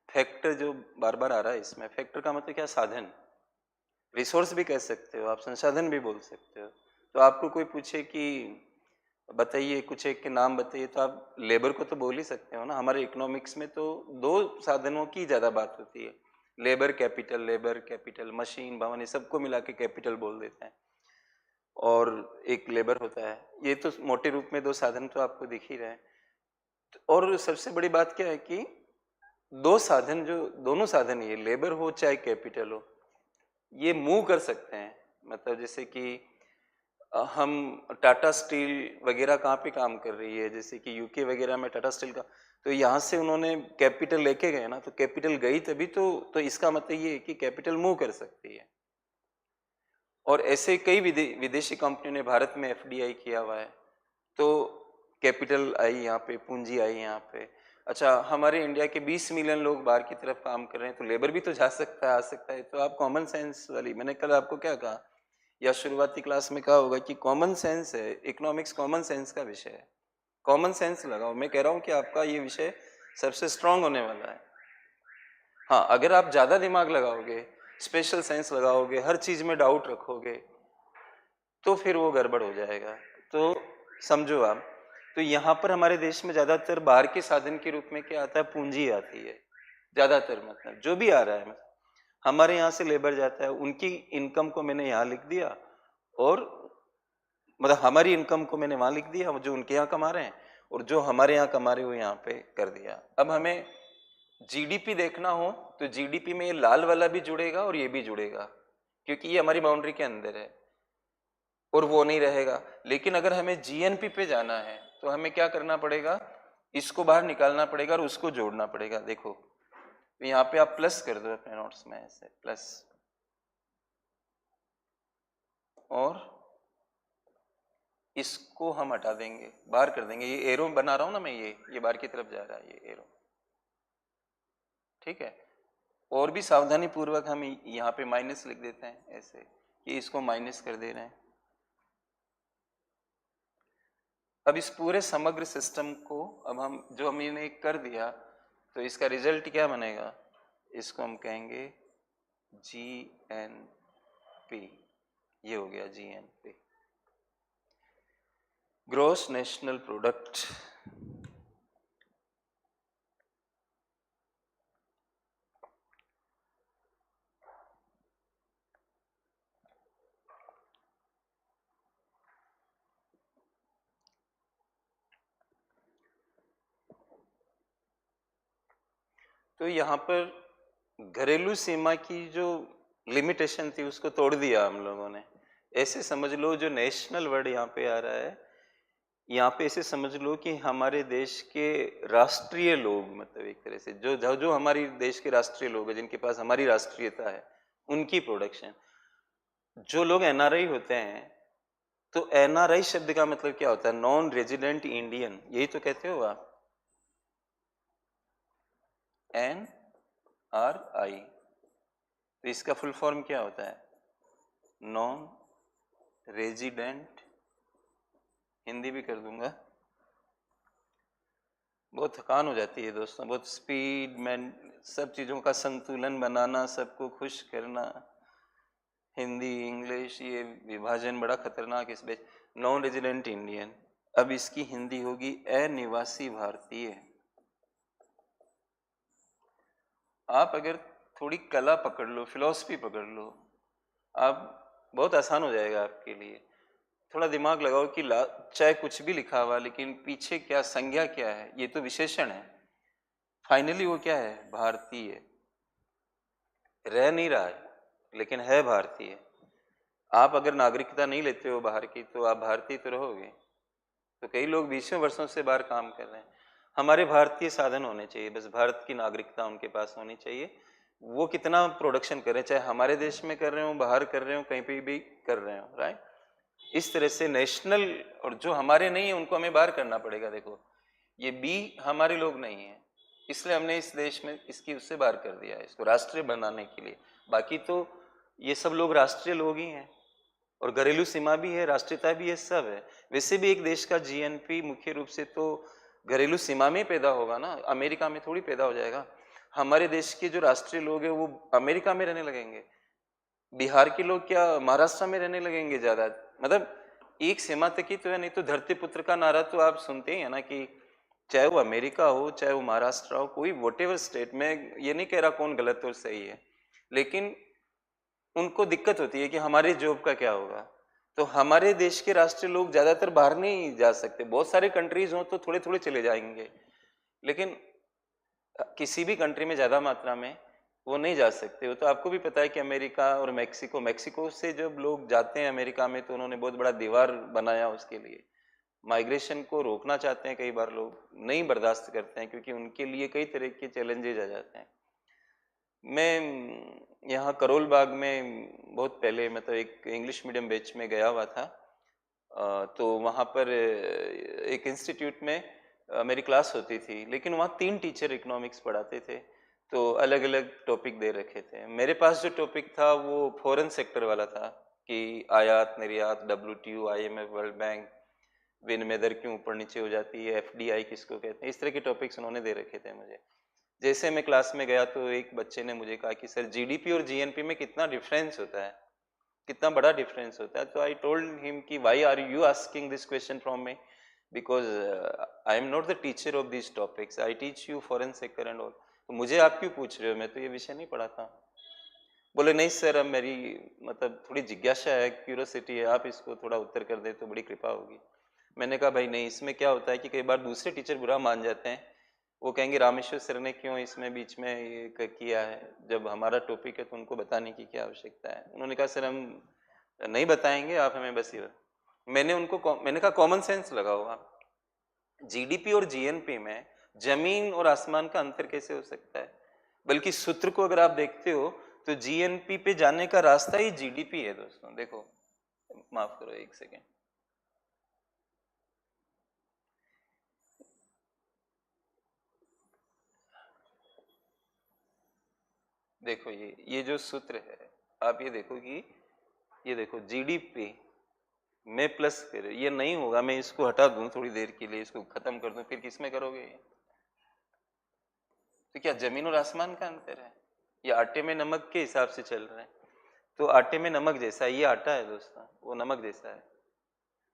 फैक्टर जो बार बार आ रहा है इसमें, फैक्टर का मतलब क्या, साधन, रिसोर्स भी कह सकते हो आप, संसाधन भी बोल सकते हो। तो आपको कोई पूछे कि बताइए कुछ एक के नाम बताइए, तो आप लेबर को तो बोल ही सकते हो ना। हमारे इकोनॉमिक्स में तो दो साधनों की ज़्यादा बात होती है, लेबर कैपिटल, मशीन, भवन, ये सबको मिला के कैपिटल बोल देते हैं, और एक लेबर होता है। ये तो मोटे रूप में दो साधन तो आपको दिख ही रहे हैं। और सबसे बड़ी बात क्या है कि दो साधन, जो दोनों साधन, ये लेबर हो चाहे कैपिटल हो, ये मूव कर सकते हैं। मतलब जैसे कि हम टाटा स्टील वगैरह कहाँ पे काम कर रही है, जैसे कि यूके वगैरह में टाटा स्टील का, तो यहाँ से उन्होंने कैपिटल लेके गए ना, तो कैपिटल गई तभी तो इसका मतलब ये है कि कैपिटल मूव कर सकती है। और ऐसे कई विदेशी कंपनियों ने भारत में एफडीआई किया हुआ है, तो कैपिटल आई यहाँ पे, पूंजी आई यहाँ पे। अच्छा, हमारे इंडिया के 20 मिलियन लोग बाहर की तरफ काम कर रहे हैं, तो लेबर भी तो जा सकता है, आ सकता है। तो आप कॉमन सेंस वाली, मैंने कल आपको क्या कहा, या शुरुआती क्लास में कहा होगा कि कॉमन सेंस है, इकोनॉमिक्स कॉमन सेंस का विषय है। कॉमन सेंस लगाओ, मैं कह रहा हूँ कि आपका ये विषय सबसे स्ट्रांग होने वाला है। हाँ, अगर आप ज़्यादा दिमाग लगाओगे, स्पेशल सेंस लगाओगे, हर चीज़ में डाउट रखोगे, तो फिर वो गड़बड़ हो जाएगा। तो समझो आप, तो यहाँ पर हमारे देश में ज़्यादातर बाहर के साधन के रूप में क्या आता है, पूंजी आती है ज़्यादातर। मतलब जो भी आ रहा है, हमारे यहाँ से लेबर जाता है, उनकी इनकम को मैंने यहाँ लिख दिया, और मतलब हमारी इनकम को मैंने वहाँ लिख दिया, जो उनके यहाँ कमा रहे हैं, और जो हमारे यहाँ कमा रहे हो यहाँ पे कर दिया। अब हमें जीडीपी देखना हो तो जीडीपी में ये लाल वाला भी जुड़ेगा और ये भी जुड़ेगा, क्योंकि ये हमारी बाउंड्री के अंदर है और वो नहीं रहेगा। लेकिन अगर हमें जीएनपी पे जाना है तो हमें क्या करना पड़ेगा, इसको बाहर निकालना पड़ेगा और उसको जोड़ना पड़ेगा। देखो यहाँ पे आप प्लस कर दो अपने नोट्स में, ऐसे प्लस, और इसको हम हटा देंगे, बाहर कर देंगे। ये एरो बना रहा हूं ना मैं, ये बाहर की तरफ जा रहा है ये एरो, ठीक है। और भी सावधानी पूर्वक हम यहाँ पे माइनस लिख देते हैं ऐसे, कि इसको माइनस कर दे रहे हैं। अब इस पूरे समग्र सिस्टम को अब हम जो हमने कर दिया तो इसका रिजल्ट क्या बनेगा, इसको हम कहेंगे जीएनपी। ये हो गया जीएनपी, ग्रॉस नेशनल प्रोडक्ट। तो यहाँ पर घरेलू सीमा की जो लिमिटेशन थी उसको तोड़ दिया हम लोगों ने। ऐसे समझ लो जो नेशनल वर्ड यहाँ पे आ रहा है, यहाँ पे ऐसे समझ लो कि हमारे देश के राष्ट्रीय लोग, मतलब एक तरह से जो जो हमारी देश के राष्ट्रीय लोग हैं, जिनके पास हमारी राष्ट्रीयता है, उनकी प्रोडक्शन। जो लोग एनआरआई होते हैं, तो एनआरआई शब्द का मतलब क्या होता है, नॉन रेजिडेंट इंडियन, यही तो कहते हो आप, NRI। तो इसका फुल फॉर्म क्या होता है, नॉन रेजिडेंट, हिंदी भी कर दूंगा, बहुत थकान हो जाती है दोस्तों, बहुत स्पीड में सब चीज़ों का संतुलन बनाना, सबको खुश करना, हिंदी इंग्लिश ये विभाजन बड़ा खतरनाक इस बीच। नॉन रेजिडेंट इंडियन, अब इसकी हिंदी होगी अनिवासी भारतीय। आप अगर थोड़ी कला पकड़ लो, फिलॉसफी पकड़ लो, आप बहुत आसान हो जाएगा आपके लिए। थोड़ा दिमाग लगाओ कि चाहे कुछ भी लिखा हुआ, लेकिन पीछे क्या संज्ञा क्या है, ये तो विशेषण है। फाइनली वो क्या है, भारतीय। रह नहीं रहा है लेकिन है भारतीय। आप अगर नागरिकता नहीं लेते हो बाहर की, तो आप भारतीय तो रहोगे। तो कई लोग 20 वर्षों से बाहर काम कर रहे हैं। हमारे भारतीय साधन होने चाहिए, बस भारत की नागरिकता उनके पास होनी चाहिए। वो कितना प्रोडक्शन कर रहे हैं, चाहे हमारे देश में कर रहे हो, बाहर कर रहे हो, कहीं पे भी कर रहे हो, राइट। इस तरह से नेशनल, और जो हमारे नहीं है उनको हमें बाहर करना पड़ेगा। देखो ये बी हमारे लोग नहीं है, इसलिए हमने इस देश में इसकी उससे बाहर कर दिया है, इसको राष्ट्रीय बनाने के लिए। बाकी तो ये सब लोग राष्ट्रीय लोग ही हैं, और घरेलू सीमा भी है, राष्ट्रीयता भी है, सब है। वैसे भी एक देश का जीएनपी मुख्य रूप से तो घरेलू सीमा में पैदा होगा ना, अमेरिका में थोड़ी पैदा हो जाएगा। हमारे देश के जो राष्ट्रीय लोग हैं वो अमेरिका में रहने लगेंगे, बिहार के लोग क्या महाराष्ट्र में रहने लगेंगे ज्यादा। मतलब एक सीमा तक ही तो है, नहीं तो धरती पुत्र का नारा तो आप सुनते ही है ना, कि चाहे वो अमेरिका हो, चाहे वो महाराष्ट्र हो, कोई वोट एवर स्टेट में, ये नहीं कह रहा कौन गलत और सही है, लेकिन उनको दिक्कत होती है कि हमारे जॉब का क्या होगा। तो हमारे देश के राष्ट्रीय लोग ज्यादातर बाहर नहीं जा सकते। बहुत सारे कंट्रीज हो तो थोड़े थोड़े चले जाएंगे, लेकिन किसी भी कंट्री में ज्यादा मात्रा में वो नहीं जा सकते हो। तो आपको भी पता है कि अमेरिका और मैक्सिको से जब लोग जाते हैं अमेरिका में, तो उन्होंने बहुत बड़ा दीवार बनाया उसके लिए। माइग्रेशन को रोकना चाहते हैं, कई बार लोग नहीं बर्दाश्त करते हैं, क्योंकि उनके लिए कई तरह के चैलेंजेज आ जाते हैं। मैं यहाँ करोल बाग में बहुत पहले, मतलब एक इंग्लिश मीडियम बैच में गया हुआ था। तो वहाँ पर एक इंस्टीट्यूट में मेरी क्लास होती थी, लेकिन वहाँ 3 टीचर इकोनॉमिक्स पढ़ाते थे, तो अलग अलग टॉपिक दे रखे थे। मेरे पास जो टॉपिक था वो फॉरेन सेक्टर वाला था, कि आयात निर्यात, WTO, IMF, वर्ल्ड बैंक, विनिमय दर क्यों ऊपर नीचे हो जाती है, FDI किसको कहते हैं, इस तरह के टॉपिक्स उन्होंने दे रखे थे मुझे। जैसे मैं क्लास में गया तो एक बच्चे ने मुझे कहा कि सर जीडीपी और जीएनपी में कितना डिफरेंस होता है, कितना बड़ा डिफरेंस होता है। तो आई टोल्ड हिम कि why are you asking this question from me, because I am not the teacher of this topics, I teach you foreign sector and all. तो मुझे आप क्यों पूछ रहे हो, मैं तो ये विषय नहीं पढ़ाता। बोले नहीं सर, अब मेरी मतलब थोड़ी जिज्ञासा है, क्यूरोसिटी है, आप इसको थोड़ा उत्तर कर दें तो बड़ी कृपा होगी। मैंने कहा भाई नहीं, इसमें क्या होता है कि कई बार दूसरे टीचर बुरा मान जाते हैं, वो कहेंगे रामेश्वर सर ने क्यों इसमें बीच में ये किया है, जब हमारा टॉपिक है तो उनको बताने की क्या आवश्यकता है। उन्होंने कहा सर हम नहीं बताएंगे, आप हमें बस ये। मैंने कहा कॉमन सेंस लगाओ आप, जीडीपी और जीएनपी में जमीन और आसमान का अंतर कैसे हो सकता है। बल्कि सूत्र को अगर आप देखते हो तो जीएनपी पे जाने का रास्ता ही जीडीपी है दोस्तों। देखो, माफ करो एक सेकेंड, देखो ये जो सूत्र है, आप ये देखो कि ये देखो जीडीपी में प्लस, फिर ये नहीं होगा, मैं इसको हटा दूं थोड़ी देर के लिए, इसको खत्म कर दूं, फिर किस में करोगे ये? तो क्या जमीन और आसमान का अंतर है? ये आटे में नमक के हिसाब से चल रहे हैं, तो आटे में नमक जैसा है, ये आटा है दोस्तों, वो नमक जैसा है।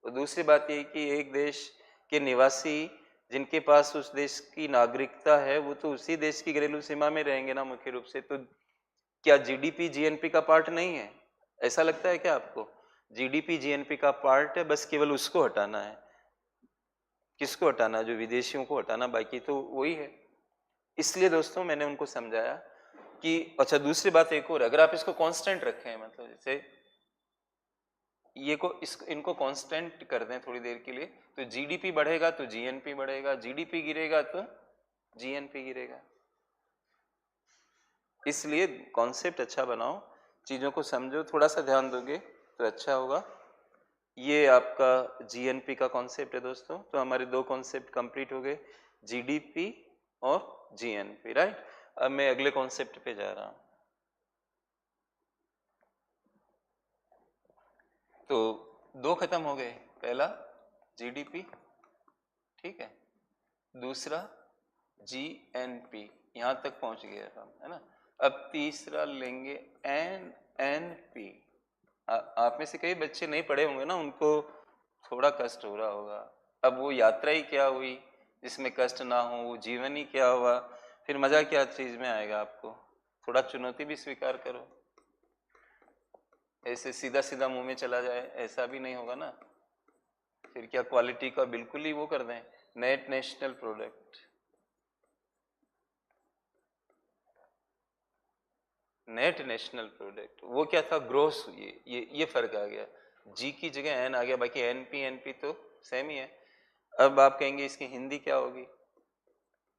और दूसरी बात ये कि एक देश के निवासी जिनके पास उस देश की नागरिकता है, वो तो उसी देश की घरेलू सीमा में रहेंगे ना मुख्य रूप से। तो क्या जीडीपी जीएनपी का पार्ट नहीं है? ऐसा लगता है क्या आपको? जीडीपी जीएनपी का पार्ट है, बस केवल उसको हटाना है। किसको हटाना? जो विदेशियों को हटाना, बाकी तो वही है। इसलिए दोस्तों मैंने उनको समझाया कि अच्छा, दूसरी बात एक और, अगर आप इसको कांस्टेंट रखें, मतलब जैसे ये को इनको कांस्टेंट कर दें थोड़ी देर के लिए, तो जीडीपी बढ़ेगा तो जीएनपी बढ़ेगा, जीडीपी गिरेगा तो जीएनपी गिरेगा। इसलिए कॉन्सेप्ट अच्छा बनाओ, चीज़ों को समझो, थोड़ा सा ध्यान दोगे तो अच्छा होगा। ये आपका जीएनपी का कॉन्सेप्ट है दोस्तों। तो हमारे दो कॉन्सेप्ट कंप्लीट हो गए, जीडीपी और जीएनपी, राइट। अब मैं अगले कॉन्सेप्ट पे जा रहा हूँ। तो दो खत्म हो गए, पहला जीडीपी, ठीक है, दूसरा जीएनपी, यहाँ तक पहुँच गए हम, है ना। अब तीसरा लेंगे एनएनपी। आप में से कई बच्चे नहीं पढ़े होंगे ना, उनको थोड़ा कष्ट हो रहा होगा। अब वो यात्रा ही क्या हुई जिसमें कष्ट ना हो, वो जीवन ही क्या हुआ, फिर मजा क्या चीज में आएगा आपको। थोड़ा चुनौती भी स्वीकार करो, ऐसे सीधा सीधा मुंह में चला जाए ऐसा भी नहीं होगा ना। फिर क्या क्वालिटी का बिल्कुल ही वो कर दें, net national product, net national product, वो क्या था, ग्रोस, ये फर्क आ गया, जी की जगह एन आ गया, बाकी एनपी एनपी तो सेम ही है। अब आप कहेंगे इसकी हिंदी क्या होगी,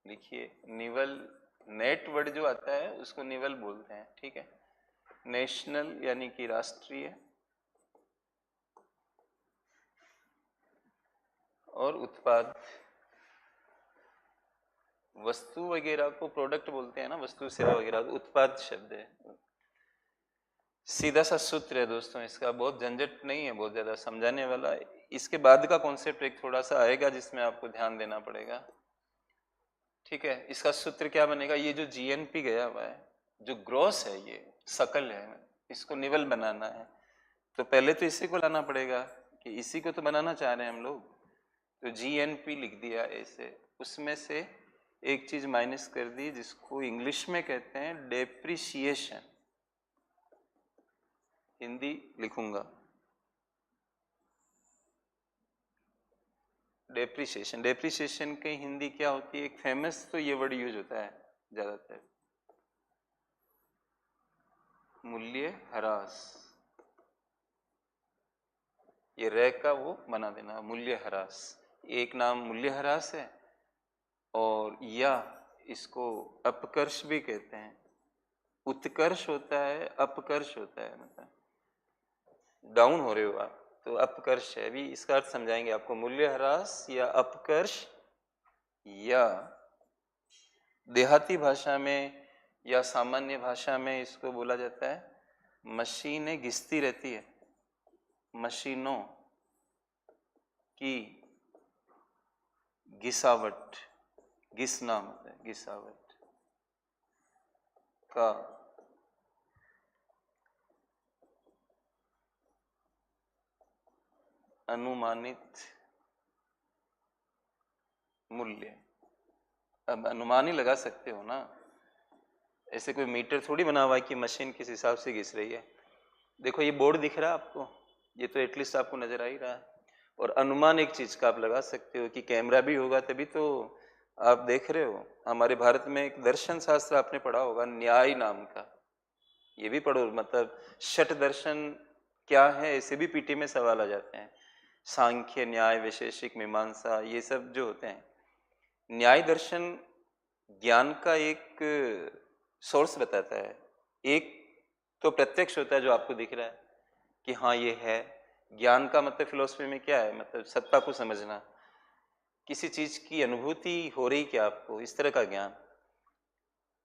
लिखिए निवल, नेट वर्ड जो आता है उसको निवल बोलते हैं, ठीक है। नेशनल यानी कि राष्ट्रीय, और उत्पाद, वस्तु वगैरह को प्रोडक्ट बोलते हैं ना, वस्तु सेवा वगैरह, उत्पाद शब्द है। सीधा सा सूत्र है दोस्तों इसका, बहुत झंझट नहीं है, बहुत ज्यादा समझाने वाला। इसके बाद का कॉन्सेप्ट एक थोड़ा सा आएगा जिसमें आपको ध्यान देना पड़ेगा, ठीक है। इसका सूत्र क्या बनेगा, ये जो जीएनपी गया हुआ है, जो ग्रॉस है, ये सकल है, इसको निवल बनाना है, तो पहले तो इसी को लाना पड़ेगा, कि इसी को तो बनाना चाह रहे हैं हम लोग। तो जीएनपी लिख दिया ऐसे, उसमें से एक चीज माइनस कर दी जिसको इंग्लिश में कहते हैं डेप्रिसिएशन, हिंदी लिखूंगा डेप्रिसिएशन। डेप्रिसिएशन की हिंदी क्या होती है, एक फेमस तो ये वर्ड यूज होता है ज्यादातर, मूल्य ह्रास। ये रे का वो बना देना, मूल्य ह्रास, एक नाम मूल्य ह्रास है, और या इसको अपकर्ष भी कहते हैं। उत्कर्ष होता है, अपकर्ष होता है, मतलब डाउन हो रहे हो आप, तो अपकर्ष है। अभी इसका अर्थ समझाएंगे आपको, मूल्य ह्रास या अपकर्ष, या देहाती भाषा में या सामान्य भाषा में इसको बोला जाता है मशीनें घिसती रहती है, मशीनों की घिसावट, घिसना मतलब घिसावट का अनुमानित मूल्य। अब अनुमान ही लगा सकते हो ना, ऐसे कोई मीटर थोड़ी बना हुआ है कि मशीन किस हिसाब से घिस रही है। देखो ये बोर्ड दिख रहा है आपको, ये तो एटलीस्ट आपको नजर आ ही रहा है। और अनुमान एक चीज का आप लगा सकते हो कि कैमरा भी होगा तभी तो आप देख रहे हो। हमारे भारत में एक दर्शन शास्त्र आपने पढ़ा होगा, न्याय नाम का, ये भी पढ़ो। मतलब षट दर्शन क्या है, ऐसे भी पीटी में सवाल आ जाते हैं। सांख्य, न्याय, वैशेषिक, मीमांसा, ये सब जो होते हैं। न्याय दर्शन ज्ञान का एक सोर्स बताता है। एक तो प्रत्यक्ष होता है जो आपको दिख रहा है कि हाँ ये है। ज्ञान का मतलब फिलोसफी में क्या है, मतलब सत्ता को समझना, किसी चीज की अनुभूति हो रही क्या आपको, इस तरह का ज्ञान।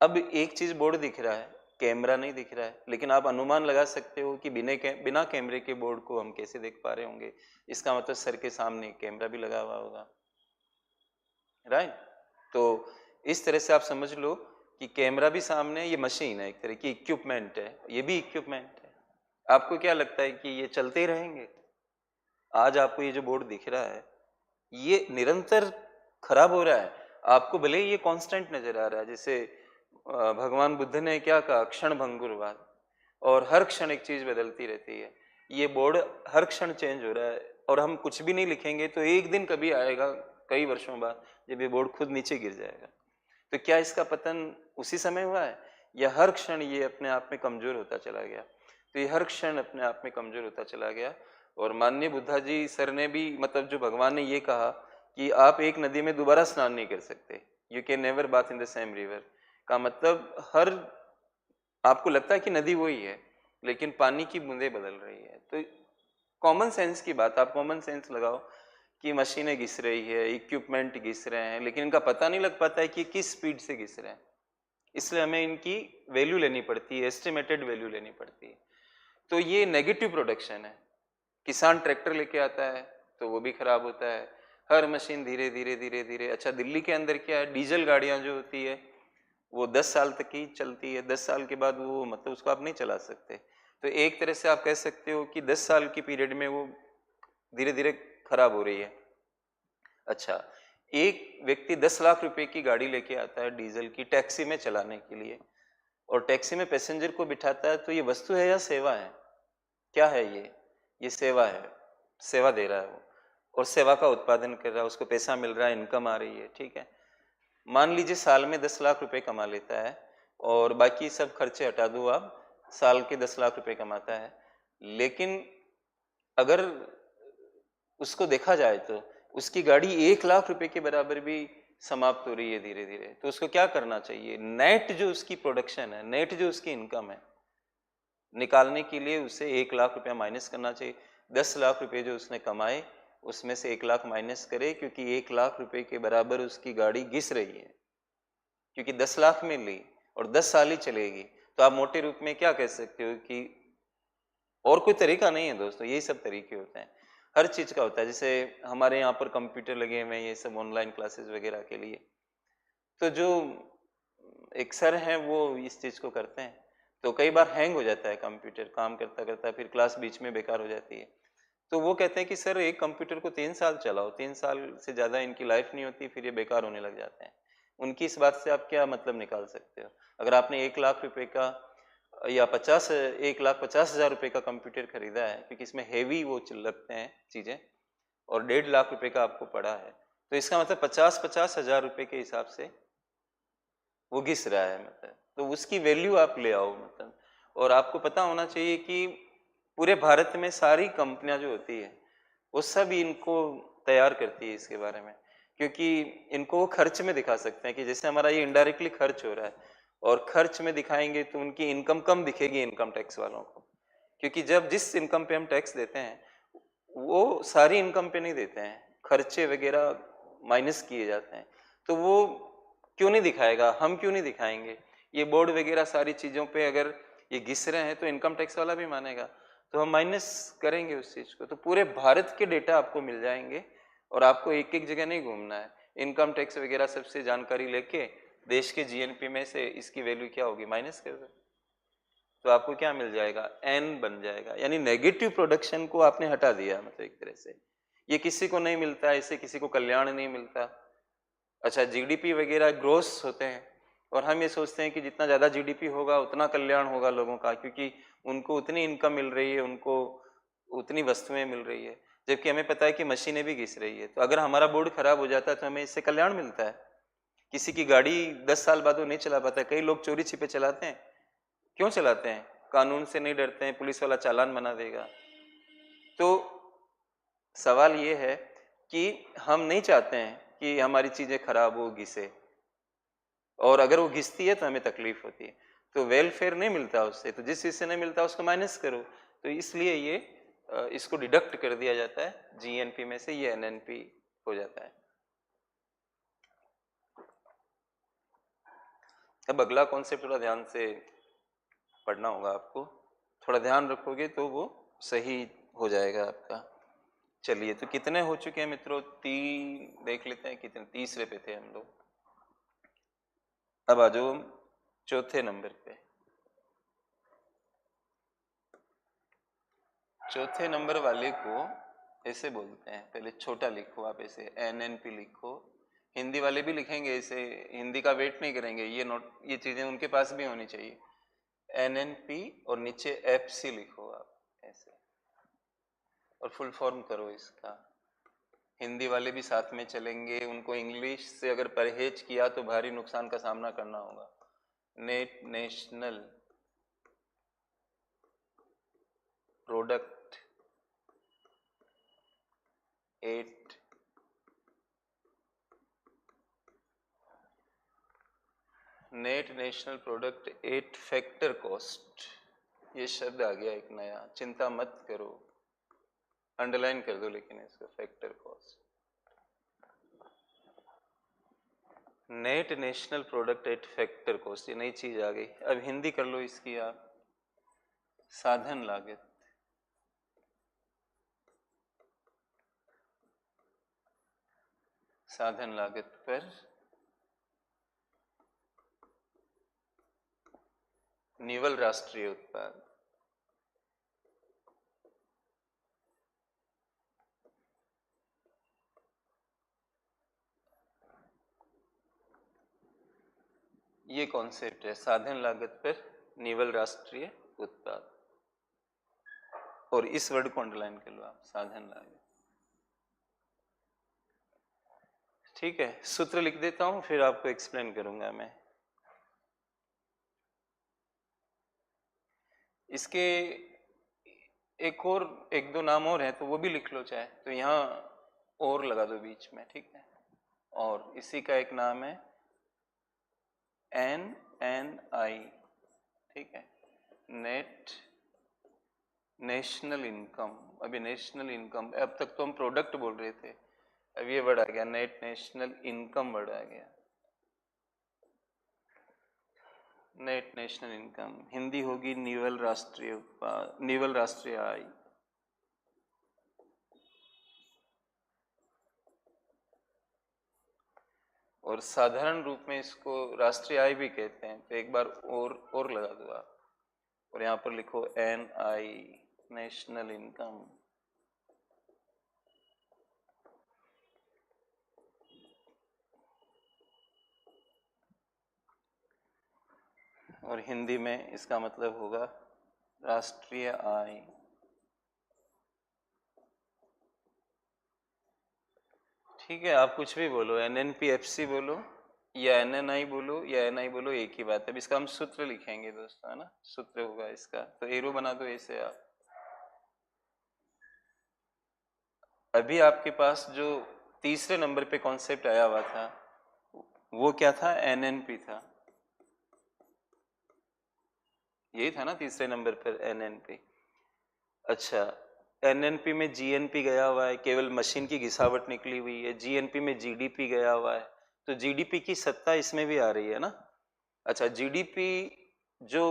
अब एक चीज बोर्ड दिख रहा है, कैमरा नहीं दिख रहा है, लेकिन आप अनुमान लगा सकते हो कि बिना कैमरे के बोर्ड को हम कैसे देख पा रहे होंगे। इसका मतलब सर के सामने कैमरा भी लगा हुआ होगा, राइट। तो इस तरह से आप समझ लो कि कैमरा भी सामने, ये मशीन है, एक तरह की इक्विपमेंट है, ये भी इक्विपमेंट है। आपको क्या लगता है कि ये चलते ही रहेंगे? आज आपको ये जो बोर्ड दिख रहा है ये निरंतर खराब हो रहा है। आपको भले ही ये कांस्टेंट नजर आ रहा है, जैसे भगवान बुद्ध ने क्या कहा, क्षण भंगुरवाद, और हर क्षण एक चीज बदलती रहती है। ये बोर्ड हर क्षण चेंज हो रहा है और हम कुछ भी नहीं लिखेंगे तो एक दिन कभी आएगा कई वर्षों बाद जब ये बोर्ड खुद नीचे गिर जाएगा। तो क्या इसका पतन उसी समय हुआ है, या हर क्षण ये अपने आप में कमजोर होता चला गया? तो ये हर क्षण अपने आप में कमजोर होता चला गया। और माननीय बुद्धा जी सर ने भी, मतलब जो भगवान ने ये कहा कि आप एक नदी में दोबारा स्नान नहीं कर सकते, you can never bath in the same river, का मतलब हर, आपको लगता है कि नदी वही है लेकिन पानी की बूंदें बदल रही है। तो कॉमन सेंस की बात, आप कॉमन सेंस लगाओ कि मशीनें घिस रही है, इक्विपमेंट घिस रहे हैं, लेकिन इनका पता नहीं लग पाता है कि किस स्पीड से घिस रहे हैं। इसलिए हमें इनकी वैल्यू लेनी पड़ती है, एस्टिमेटेड वैल्यू लेनी पड़ती है। तो ये नेगेटिव प्रोडक्शन है। किसान ट्रैक्टर लेके आता है तो वो भी खराब होता है। हर मशीन धीरे धीरे धीरे धीरे, अच्छा दिल्ली के अंदर क्या है, डीजल गाड़ियां जो होती है वो 10 साल तक ही चलती है, 10 साल के बाद वो, मतलब उसको आप नहीं चला सकते। तो एक तरह से आप कह सकते हो कि 10 साल की पीरियड में वो धीरे धीरे खराब हो रही है। अच्छा, एक व्यक्ति 10 लाख रुपए की गाड़ी लेके आता है डीजल की, टैक्सी में चलाने के लिए, और टैक्सी में पैसेंजर को बिठाता है, तो ये वस्तु है या सेवा है? क्या है ये सेवा है, सेवा दे रहा है वो, और सेवा का उत्पादन कर रहा है, उसको पैसा मिल रहा है, इनकम आ रही है, ठीक है। मान लीजिए साल में 10 लाख रुपए कमा लेता है और बाकी सब खर्चे हटा दो आप, साल के 10 लाख रुपए कमाता है, लेकिन अगर उसको देखा जाए तो उसकी गाड़ी 1 लाख रुपए के बराबर भी समाप्त हो रही है धीरे धीरे। तो उसको क्या करना चाहिए, नेट जो उसकी प्रोडक्शन है, नेट जो उसकी इनकम है, निकालने के लिए उसे 1 लाख रुपया माइनस करना चाहिए। 10 लाख रुपए जो उसने कमाए उसमें से 1 लाख माइनस करे, क्योंकि 1 लाख रुपए के बराबर उसकी गाड़ी घिस रही है, क्योंकि 10 लाख में ली और 10 साल ही चलेगी। तो आप मोटे रूप में क्या कह सकते हो कि, और कोई तरीका नहीं है दोस्तों, यही सब तरीके होते हैं, हर चीज का होता है। जैसे हमारे यहाँ पर कंप्यूटर लगे हुए हैं, ये सब ऑनलाइन क्लासेस वगैरह के लिए, तो जो एक सर हैं वो इस चीज को करते हैं, तो कई बार हैंग हो जाता है कंप्यूटर काम करता करता, फिर क्लास बीच में बेकार हो जाती है। तो वो कहते हैं कि सर एक कंप्यूटर को 3 साल चलाओ, 3 साल से ज़्यादा इनकी लाइफ नहीं होती, फिर ये बेकार होने लग जाते हैं। उनकी इस बात से आप क्या मतलब निकाल सकते हो? अगर आपने 1 लाख रुपए का या 1,50,000 रुपए का कंप्यूटर खरीदा है, क्योंकि इसमें हेवी वो लगते हैं चीज़ें, और 1.5 लाख रुपए का आपको पड़ा है, तो इसका मतलब 50-50 हजार रुपए के हिसाब से वो घिस रहा है, मतलब तो उसकी वैल्यू आप ले आओ, मतलब। और आपको पता होना चाहिए कि पूरे भारत में सारी कंपनियां जो होती है वो सब इनको तैयार करती है इसके बारे में, क्योंकि इनको वो खर्च में दिखा सकते हैं कि जैसे हमारा ये इनडायरेक्टली खर्च हो रहा है, और खर्च में दिखाएंगे तो उनकी इनकम कम दिखेगी इनकम टैक्स वालों को, क्योंकि जब जिस इनकम पे हम टैक्स देते हैं वो सारी इनकम पे नहीं देते हैं, खर्चे वगैरह माइनस किए जाते हैं। तो वो क्यों नहीं दिखाएगा, हम क्यों नहीं दिखाएंगे? ये बोर्ड वगैरह सारी चीज़ों पे अगर ये घिस रहे हैं तो इनकम टैक्स वाला भी मानेगा, तो हम माइनस करेंगे उस चीज़ को। तो पूरे भारत के डेटा आपको मिल जाएंगे और आपको एक एक जगह नहीं घूमना है। इनकम टैक्स वगैरह सबसे जानकारी लेके देश के जीएनपी में से इसकी वैल्यू क्या होगी माइनस कर दो, तो आपको क्या मिल जाएगा, एन बन जाएगा। यानी नेगेटिव प्रोडक्शन को आपने हटा दिया, मतलब एक तरह से ये किसी को नहीं मिलता, इससे किसी को कल्याण नहीं मिलता। अच्छा, जीडीपी वगैरह ग्रोस होते हैं, और हम ये सोचते हैं कि जितना ज़्यादा जीडीपी होगा उतना कल्याण होगा लोगों का, क्योंकि उनको उतनी इनकम मिल रही है, उनको उतनी वस्तुएं मिल रही है, जबकि हमें पता है कि मशीनें भी घिस रही है। तो अगर हमारा बोर्ड खराब हो जाता है तो हमें इससे कल्याण मिलता है। किसी की गाड़ी 10 साल बाद वो नहीं चला पाता है। कई लोग चोरी छिपे चलाते हैं। क्यों चलाते हैं? कानून से नहीं डरते हैं, पुलिस वाला चालान बना देगा। तो सवाल ये है कि हम नहीं चाहते हैं कि हमारी चीज़ें खराब हो, घिसे, और अगर वो घिसती है तो हमें तकलीफ होती है। तो वेलफेयर नहीं मिलता उससे, तो जिस चीज़ से नहीं मिलता उसको माइनस करो। तो इसलिए ये इसको डिडक्ट कर दिया जाता है जीएनपी में से, ये एनएनपी हो जाता है। अब अगला कॉन्सेप्ट थोड़ा ध्यान से पढ़ना होगा आपको, थोड़ा ध्यान रखोगे तो वो सही हो जाएगा आपका। चलिए, तो कितने हो चुके हैं मित्रों? 3 देख लेते हैं कितने, तीसरे पे थे हम लोग। अब आ जाओ चौथे नंबर पे। चौथे नंबर वाले को ऐसे बोलते हैं, पहले छोटा लिखो आप, ऐसे एनएनपी लिखो। हिंदी वाले भी लिखेंगे ऐसे, हिंदी का वेट नहीं करेंगे, ये नोट, ये चीजें उनके पास भी होनी चाहिए। एनएनपी और नीचे एफसी लिखो आप ऐसे, और फुल फॉर्म करो इसका। हिंदी वाले भी साथ में चलेंगे, उनको इंग्लिश से अगर परहेज किया तो भारी नुकसान का सामना करना होगा। Net national product 8 net national product 8 factor cost, ये शब्द आ गया एक नया, चिंता मत करो, अंडरलाइन कर दो लेकिन इसको, factor cost. Net national product 8 factor cost, ये नई चीज आ गई। अब हिंदी कर लो इसकी आप, साधन लागत। साधन लागत पर निवल राष्ट्रीय उत्पाद। ये कॉन्सेप्ट है, साधन लागत पर निवल राष्ट्रीय उत्पाद, और इस वर्ड को अंडरलाइन कर लो आप, साधन लागत। ठीक है, सूत्र लिख देता हूं, फिर आपको एक्सप्लेन करूंगा मैं। इसके एक दो नाम और हैं, तो वो भी लिख लो चाहे, तो यहाँ और लगा दो बीच में, ठीक है। और इसी का एक नाम है NNI, ठीक है, नेट नेशनल इनकम। अभी नेशनल इनकम, अब तक तो हम प्रोडक्ट बोल रहे थे, अब ये वर्ड आ गया, नेट नेशनल इनकम वर्ड आ गया। नेट नेशनल इनकम हिंदी होगी निवल राष्ट्रीय उत्पाद, निवल राष्ट्रीय आय। और साधारण रूप में इसको राष्ट्रीय आय भी कहते हैं, तो एक बार और लगा दो आप, और यहाँ पर लिखो NI, नेशनल इनकम। और हिंदी में इसका मतलब होगा राष्ट्रीय आय। ठीक है, आप कुछ भी बोलो, NNPFC बोलो या NNI बोलो या NI बोलो, एक ही बात है। अब इसका हम सूत्र लिखेंगे दोस्तों, है ना, सूत्र होगा इसका, तो एरो बना दो ऐसे आप। अभी आपके पास जो तीसरे नंबर पे कॉन्सेप्ट आया हुआ था वो क्या था? NNP था, यही था ना तीसरे नंबर पर, NNP। अच्छा, NNP में GNP गया हुआ है, केवल मशीन की घिसावट निकली हुई है। GNP में GDP गया हुआ है, तो GDP की सत्ता इसमें भी आ रही है ना। अच्छा, GDP जो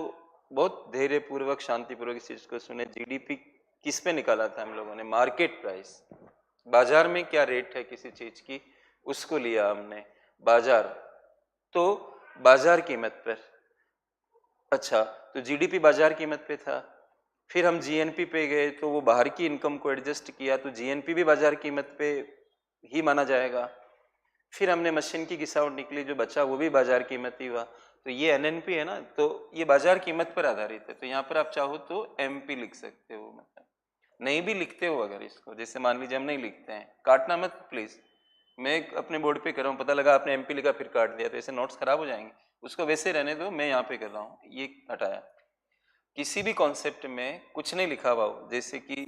बहुत धैर्य पूर्वक शांति पूर्वक इस चीज को सुने, GDP किस पे निकाला था हम लोगों ने? मार्केट प्राइस, बाजार में क्या रेट है किसी चीज की, उसको लिया हमने, बाजार, तो बाजार कीमत पर। अच्छा, तो GDP बाजार कीमत पे था, फिर हम GNP पे गए तो वो बाहर की इनकम को एडजस्ट किया, तो GNP भी बाजार कीमत पे ही माना जाएगा। फिर हमने मशीन की गिसावट निकली, जो बचा वो भी बाजार कीमत ही हुआ। तो ये एनएनपी है ना, तो ये बाजार कीमत पर आधारित है। तो यहाँ पर आप चाहो तो एमपी लिख सकते हो, मतलब नहीं भी लिखते हो अगर इसको, जैसे मान लीजिए हम नहीं लिखते हैं, काटना मत प्लीज। मैं अपने बोर्ड पे कर रहा हूँ, पता लगा आपने एमपी लिखा फिर काट दिया, तो ऐसे नोट्स खराब हो जाएंगे। उसको वैसे रहने दो, मैं यहाँ पे कर रहा हूँ, ये हटाया। किसी भी कॉन्सेप्ट में कुछ नहीं लिखा हुआ हो, जैसे कि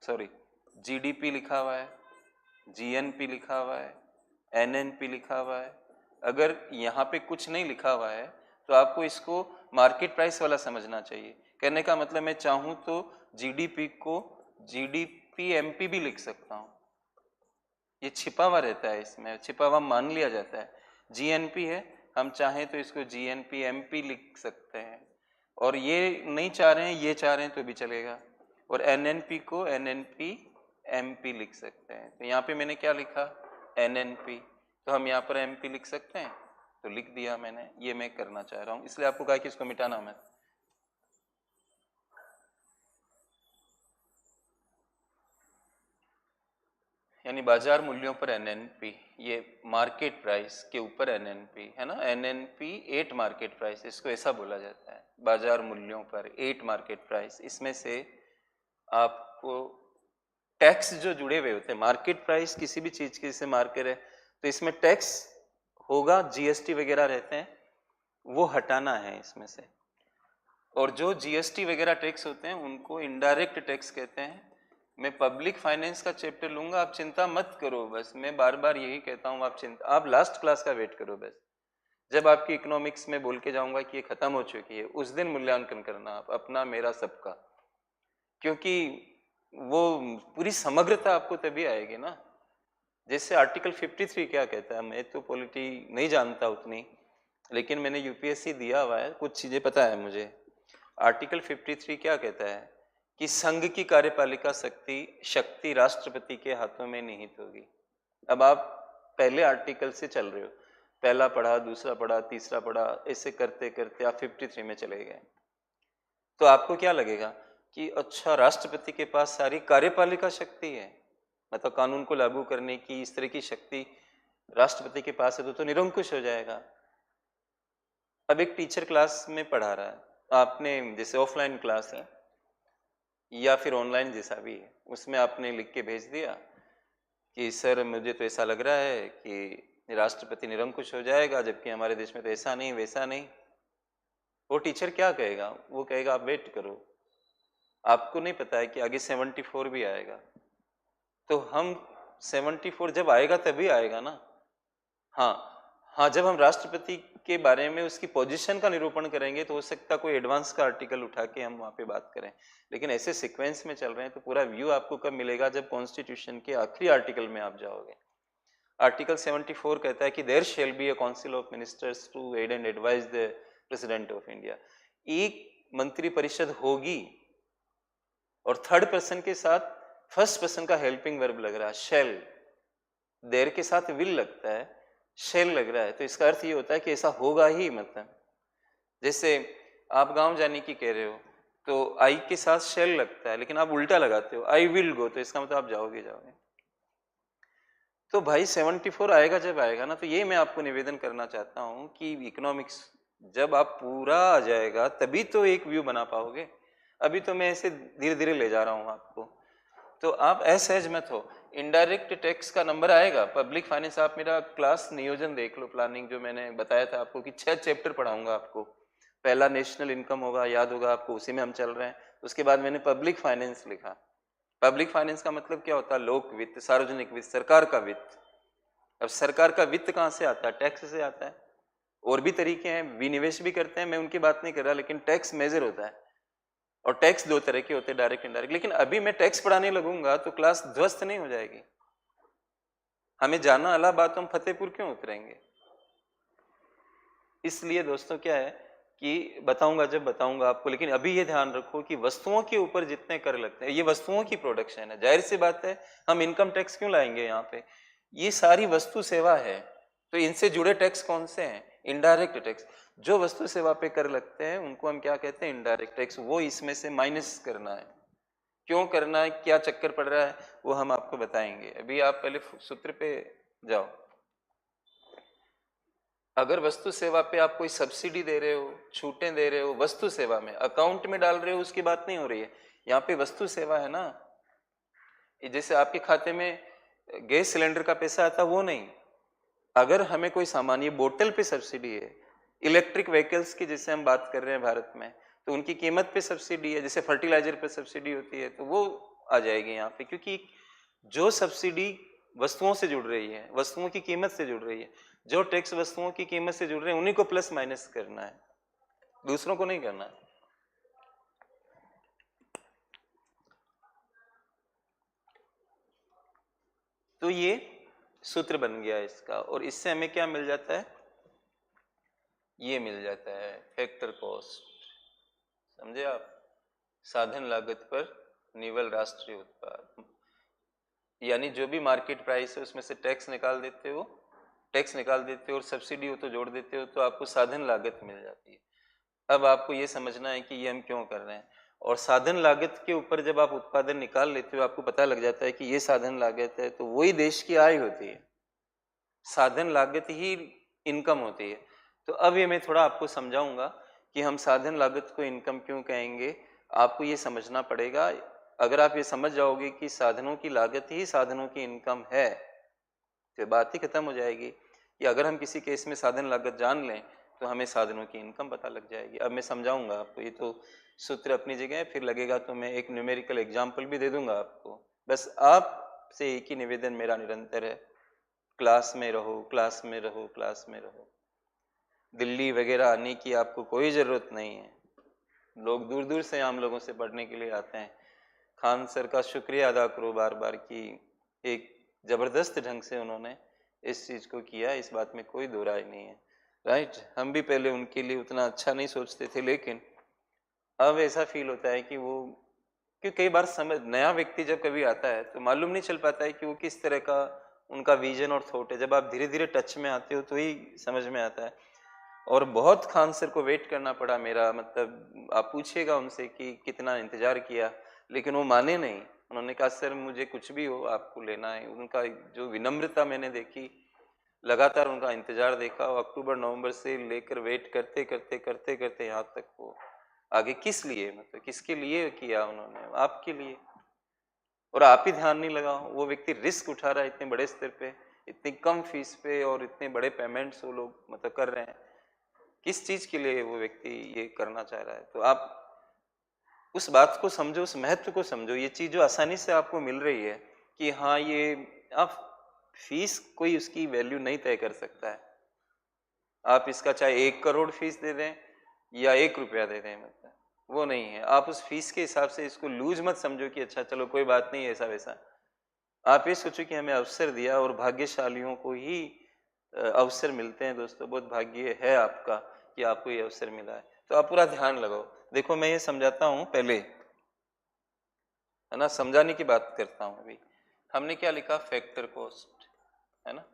सॉरी जीडीपी लिखा हुआ है, जीएनपी लिखा हुआ है, एनएनपी लिखा हुआ है, अगर यहाँ पे कुछ नहीं लिखा हुआ है तो आपको इसको मार्केट प्राइस वाला समझना चाहिए। कहने का मतलब मैं चाहूँ तो जीडीपी को जीडीपी एमपी भी लिख सकता हूँ, ये छिपा हुआ रहता है, इसमें छिपा हुआ मान लिया जाता है। जीएनपी है, हम चाहें तो इसको जीएनपी एमपी लिख सकते हैं, और ये नहीं चाह रहे हैं, ये चाह रहे हैं तो भी चलेगा। और एनएनपी को एनएनपी एमपी लिख सकते हैं। तो यहाँ पे मैंने क्या लिखा, एनएनपी, तो हम यहाँ पर एमपी लिख सकते हैं, तो लिख दिया मैंने। ये मैं करना चाह रहा हूँ, इसलिए आपको कहा कि इसको मिटाना मत। यानी बाजार मूल्यों पर एनएनपी, ये मार्केट प्राइस के ऊपर एनएनपी है ना, एनएनपी एट मार्केट प्राइस, इसको ऐसा बोला जाता है, बाजार मूल्यों पर एट मार्केट प्राइस। इसमें से आपको टैक्स जो जुड़े हुए होते हैं, मार्केट प्राइस किसी भी चीज के, जैसे मार्केट है तो इसमें टैक्स होगा, जीएसटी वगैरह रहते हैं, वो हटाना है इसमें से। और जो जीएसटी वगैरह टैक्स होते हैं उनको इनडायरेक्ट टैक्स कहते हैं। मैं पब्लिक फाइनेंस का चैप्टर लूंगा, आप चिंता मत करो, बस मैं बार बार यही कहता हूँ, आप लास्ट क्लास का वेट करो बस। जब आपकी इकोनॉमिक्स में बोल के जाऊंगा कि ये खत्म हो चुकी है, उस दिन मूल्यांकन करना आप अपना मेरा सबका, क्योंकि वो पूरी समग्रता आपको तभी आएगी ना। जैसे आर्टिकल 53 क्या कहता है, मैं तो पॉलिटी नहीं जानता उतनी, लेकिन मैंने यूपीएससी दिया हुआ है, कुछ चीजें पता है मुझे। आर्टिकल 53 क्या कहता है कि संघ की कार्यपालिका शक्ति राष्ट्रपति के हाथों में निहित होगी। अब आप पहले आर्टिकल से चल रहे हो, पहला पढ़ा, दूसरा पढ़ा, तीसरा पढ़ा, ऐसे करते करते आप 53 में चले गए, तो आपको क्या लगेगा कि अच्छा राष्ट्रपति के पास सारी कार्यपालिका शक्ति है, मतलब कानून को लागू करने की इस तरह की शक्ति राष्ट्रपति के पास है, तो निरंकुश हो जाएगा। अब एक टीचर क्लास में पढ़ा रहा है, आपने जैसे ऑफलाइन क्लास है या फिर ऑनलाइन जैसा भी है, उसमें आपने लिख के भेज दिया कि सर मुझे तो ऐसा लग रहा है कि राष्ट्रपति निरंकुश हो जाएगा, जबकि हमारे देश में तो ऐसा नहीं वैसा नहीं। वो टीचर क्या कहेगा, वो कहेगा आप वेट करो, आपको नहीं पता है कि आगे 74 भी आएगा। तो हम 74 जब आएगा तभी आएगा ना। हाँ हाँ, जब हम राष्ट्रपति के बारे में उसकी पोजीशन का निरूपण करेंगे तो हो सकता कोई एडवांस का आर्टिकल उठा के हम वहाँ पे बात करें, लेकिन ऐसे सीक्वेंस में चल रहे हैं तो पूरा व्यू आपको कब मिलेगा, जब कॉन्स्टिट्यूशन के आखिरी आर्टिकल में आप जाओगे। आर्टिकल 74 कहता है कि there shall be a council of ministers to aid and advise the president of India. एक मंत्री परिषद होगी, और थर्ड पर्सन के साथ फर्स्ट पर्सन का हेल्पिंग वर्ब लग रहा है, शेल, देर के साथ विल लगता है, शेल लग रहा है, तो इसका अर्थ ये होता है कि ऐसा होगा ही। मतलब जैसे आप गांव जाने की कह रहे हो तो आई के साथ शेल लगता है, लेकिन आप उल्टा लगाते हो, आई विल गो, तो इसका मतलब आप जाओगे जाओगे। तो भाई 74 आएगा जब आएगा ना, तो ये मैं आपको निवेदन करना चाहता हूँ कि इकोनॉमिक्स जब आप पूरा आ जाएगा तभी तो एक व्यू बना पाओगे। अभी तो मैं ऐसे धीरे धीरे ले जा रहा हूँ आपको, तो आप असहज मत हो। इनडायरेक्ट टैक्स का नंबर आएगा, पब्लिक फाइनेंस, आप मेरा क्लास नियोजन देख लो, प्लानिंग जो मैंने बताया था आपको कि 6 चैप्टर पढ़ाऊंगा आपको। पहला नेशनल इनकम होगा, याद होगा आपको, उसी में हम चल रहे हैं। उसके बाद मैंने पब्लिक फाइनेंस लिखा। पब्लिक फाइनेंस का मतलब क्या होता है, लोक वित्त, सार्वजनिक वित्त, सरकार का वित्त। अब सरकार का वित्त कहाँ से आता है, टैक्स से आता है। और भी तरीके हैं, विनिवेश भी करते हैं, मैं उनकी बात नहीं कर रहा, लेकिन टैक्स मेजर होता है। और टैक्स दो तरह के होते हैं, डायरेक्ट इनडायरेक्ट। लेकिन अभी मैं टैक्स पढ़ाने लगूंगा तो क्लास ध्वस्त नहीं हो जाएगी। हमें जाना इलाहाबाद तो हम फतेहपुर क्यों उतरेंगे। इसलिए दोस्तों क्या है कि बताऊंगा जब बताऊंगा आपको, लेकिन अभी ये ध्यान रखो कि वस्तुओं के ऊपर जितने कर लगते हैं, ये वस्तुओं की प्रोडक्शन है, जाहिर सी बात है हम इनकम टैक्स क्यों लाएंगे यहाँ पे, ये सारी वस्तु सेवा है, तो इनसे जुड़े टैक्स कौन से हैं, इनडायरेक्ट टैक्स। जो वस्तु सेवा पे कर लगते हैं उनको हम क्या कहते हैं, इनडायरेक्ट टैक्स। वो इसमें से माइनस करना है, क्यों करना है, क्या चक्कर पड़ रहा है, वो हम आपको बताएंगे। अभी आप पहले सूत्र पे जाओ। अगर वस्तु सेवा पे आप कोई सब्सिडी दे रहे हो, छूटें दे रहे हो, वस्तु सेवा में अकाउंट में डाल रहे हो, उसकी बात नहीं हो रही है। यहाँ पे वस्तु सेवा है ना, जैसे आपके खाते में गैस सिलेंडर का पैसा आता, वो नहीं। अगर हमें कोई सामान, ये बोतल पे सब्सिडी है, इलेक्ट्रिक व्हीकल्स की जैसे हम बात कर रहे हैं भारत में, तो उनकी कीमत पे सब्सिडी है, जैसे फर्टिलाइजर पे सब्सिडी होती है, तो वो आ जाएगी यहाँ पे, क्योंकि जो सब्सिडी वस्तुओं से जुड़ रही है, वस्तुओं की कीमत से जुड़ रही है, जो टैक्स वस्तुओं की कीमत से जुड़ रहे हैं, उन्हीं को प्लस माइनस करना है, दूसरों को नहीं करना है। तो ये सूत्र बन गया इसका, और इससे हमें क्या मिल जाता है, ये मिल जाता है फैक्टर कॉस्ट। समझे आप? साधन लागत पर निवल राष्ट्रीय उत्पाद, यानी जो भी मार्केट प्राइस है उसमें से टैक्स निकाल देते हो, और सब्सिडी हो तो जोड़ देते हो, तो आपको साधन लागत मिल जाती है। अब आपको ये समझना है कि ये हम क्यों कर रहे हैं, और साधन लागत के ऊपर जब आप उत्पादन निकाल लेते हो, आपको पता लग जाता है कि ये साधन लागत है, तो वही देश की आय होती है। साधन लागत ही इनकम होती है। तो अब ये मैं थोड़ा आपको समझाऊंगा कि हम साधन लागत को इनकम क्यों कहेंगे। आपको ये समझना पड़ेगा। अगर आप ये समझ जाओगे कि साधनों की लागत ही साधनों की इनकम है, तो बात ही खत्म हो जाएगी कि अगर हम किसी केस में साधन लागत जान लें तो हमें साधनों की इनकम पता लग जाएगी। अब मैं समझाऊंगा आपको। ये तो सूत्र अपनी जगह है, फिर लगेगा तो मैं एक न्यूमेरिकल एग्जाम्पल भी दे दूंगा आपको। बस आपसे एक ही निवेदन मेरा निरंतर है, क्लास में रहो, क्लास में रहो, क्लास में रहो। दिल्ली वगैरह आने की आपको कोई ज़रूरत नहीं है। लोग दूर दूर से आम लोगों से पढ़ने के लिए आते हैं। खान सर का शुक्रिया अदा करो बार बार कि एक ज़बरदस्त ढंग से उन्होंने इस चीज़ को किया, इस बात में कोई दो राय नहीं है। राइट? हम भी पहले उनके लिए उतना अच्छा नहीं सोचते थे, लेकिन अब ऐसा फील होता है कि वो, क्योंकि कई बार समझ, नया व्यक्ति जब कभी आता है तो मालूम नहीं चल पाता है कि वो किस तरह का उनका विजन और थॉट है। जब आप धीरे धीरे टच में आते हो तो ही समझ में आता है। और बहुत खान सर को वेट करना पड़ा मेरा, मतलब आप पूछिएगा उनसे कि कितना इंतजार किया, लेकिन वो माने नहीं। उन्होंने कहा सर मुझे कुछ भी हो आपको लेना है। उनका जो विनम्रता मैंने देखी, लगातार उनका इंतजार देखा, और अक्टूबर नवंबर से लेकर वेट करते करते करते करते यहाँ तक वो आगे किस लिए, मतलब किसके लिए किया उन्होंने? आपके लिए। और आप ही ध्यान नहीं लगा। वो व्यक्ति रिस्क उठा रहा है इतने बड़े स्तर पे, इतनी कम फीस पे, और इतने बड़े पेमेंट्स वो लोग मतलब कर रहे हैं। किस चीज के लिए वो व्यक्ति ये करना चाह रहा है? तो आप उस बात को समझो, उस महत्व को समझो। ये चीज जो आसानी से आपको मिल रही है कि हाँ ये, आप फीस कोई उसकी वैल्यू नहीं तय कर सकता है। आप इसका चाहे 1 करोड़ फीस दे दें या 1 रुपया दे दें, मतलब वो नहीं है। आप उस फीस के हिसाब से इसको लूज मत समझो कि अच्छा चलो कोई बात नहीं ऐसा वैसा। आप ये सोचो कि हमें अवसर दिया, और भाग्यशालियों को ही अवसर मिलते हैं दोस्तों। बहुत भाग्य है आपका कि आपको ये अवसर मिला है। तो आप पूरा ध्यान लगाओ। देखो मैं ये समझाता हूँ पहले, है ना, समझाने की बात करता हूँ। अभी हमने क्या लिखा, फैक्टर कॉस्ट, है ना।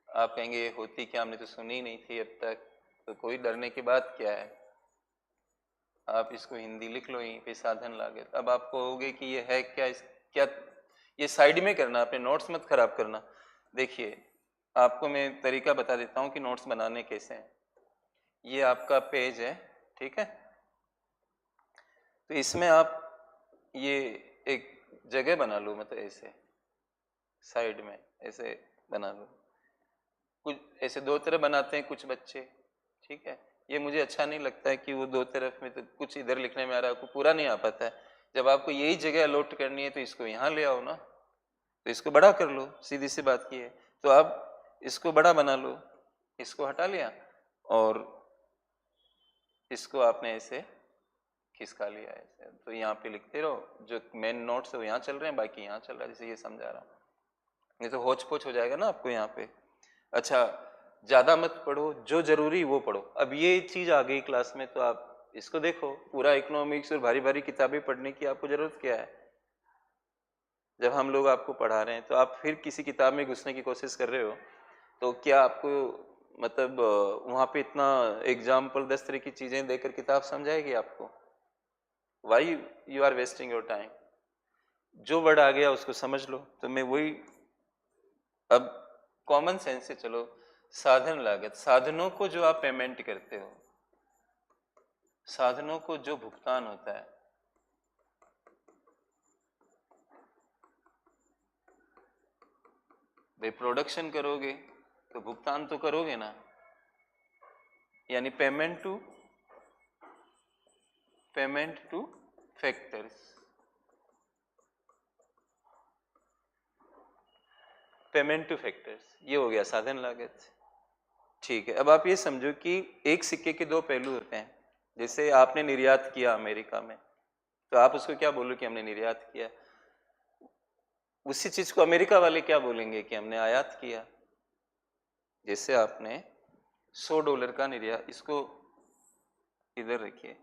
आप कहेंगे ये होती क्या, हमने तो सुनी ही नहीं थी अब तक। तो कोई डरने की बात क्या है, आप इसको हिंदी लिख लो यहीं पे, साधन लागत। अब आप कहोगे कि ये है क्या, क्या, ये साइड में करना, अपने नोट्स मत खराब करना। देखिए आपको मैं तरीका बता देता हूँ कि नोट्स बनाने कैसे हैं। ये आपका पेज है, ठीक है। तो इसमें आप ये एक जगह बना लो, मतलब ऐसे साइड में ऐसे बना लो। कुछ ऐसे दो तरफ बनाते हैं कुछ बच्चे, ठीक है। ये मुझे अच्छा नहीं लगता है कि वो दो तरफ में, तो कुछ इधर लिखने में आ रहा है, आपको पूरा नहीं आ पाता है। जब आपको यही जगह अलॉट करनी है तो इसको यहाँ ले आओ ना, तो इसको बड़ा कर लो, सीधी सी बात की है। तो आप इसको बड़ा बना लो, इसको हटा लिया, और इसको आपने ऐसे खिसका लिया ऐसे। तो यहाँ पे लिखते रहो, जो मेन नोट्स है वो यहाँ चल रहे हैं, बाकी यहाँ चल रहा है, जैसे ये समझा रहा हूँ। नहीं तो होच पोच हो जाएगा ना आपको यहाँ पे। अच्छा, ज्यादा मत पढ़ो, जो जरूरी वो पढ़ो। अब ये चीज आ गई क्लास में, तो आप इसको देखो। पूरा इकोनॉमिक्स और भारी भारी किताबें पढ़ने की आपको जरूरत क्या है? जब हम लोग आपको पढ़ा रहे हैं तो आप फिर किसी किताब में घुसने की कोशिश कर रहे हो, तो क्या आपको मतलब वहाँ पे इतना एग्जाम्पल 10 तरह की चीजें देकर किताब समझाएगी आपको? Why you are wasting your time? जो वर्ड आ गया उसको समझ लो। तो मैं वही, अब कॉमन सेंस से चलो। साधन लागत, साधनों को जो आप पेमेंट करते हो, साधनों को जो भुगतान होता है, भाई प्रोडक्शन करोगे तो भुगतान तो करोगे ना, यानी payment two factors, payment two factors, ये हो गया साधन लागत। ठीक है, अब आप ये समझो कि एक सिक्के के दो पहलू होते हैं। जैसे आपने निर्यात किया अमेरिका में, तो आप उसको क्या बोलो कि हमने निर्यात किया, उसी चीज को अमेरिका वाले क्या बोलेंगे कि हमने आयात किया। जैसे आपने $100 का निर्यात, इसको इधर रखिए,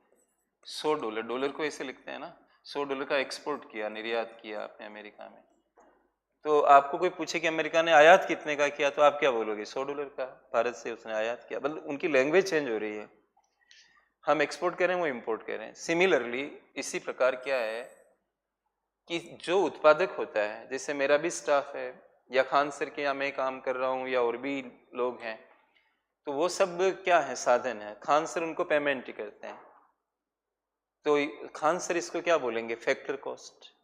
$100, डॉलर को ऐसे लिखते हैं ना, $100 का एक्सपोर्ट किया, निर्यात किया आपने अमेरिका में, तो आपको कोई पूछे कि अमेरिका ने आयात कितने का किया, तो आप क्या बोलोगे, $100 का भारत से उसने आयात किया। मतलब उनकी लैंग्वेज चेंज हो रही है, हम एक्सपोर्ट कर रहे हैं, वो इम्पोर्ट कर रहे हैं। सिमिलरली इसी प्रकार क्या है कि जो उत्पादक होता है, जैसे मेरा भी स्टाफ है, या खान सर के यहाँ मैं काम कर रहा हूँ, या और भी लोग हैं, तो वो सब क्या है, साधन है। खान सर उनको पेमेंट करते हैं, तो खान सर इसको क्या बोलेंगे, फैक्टर कॉस्ट।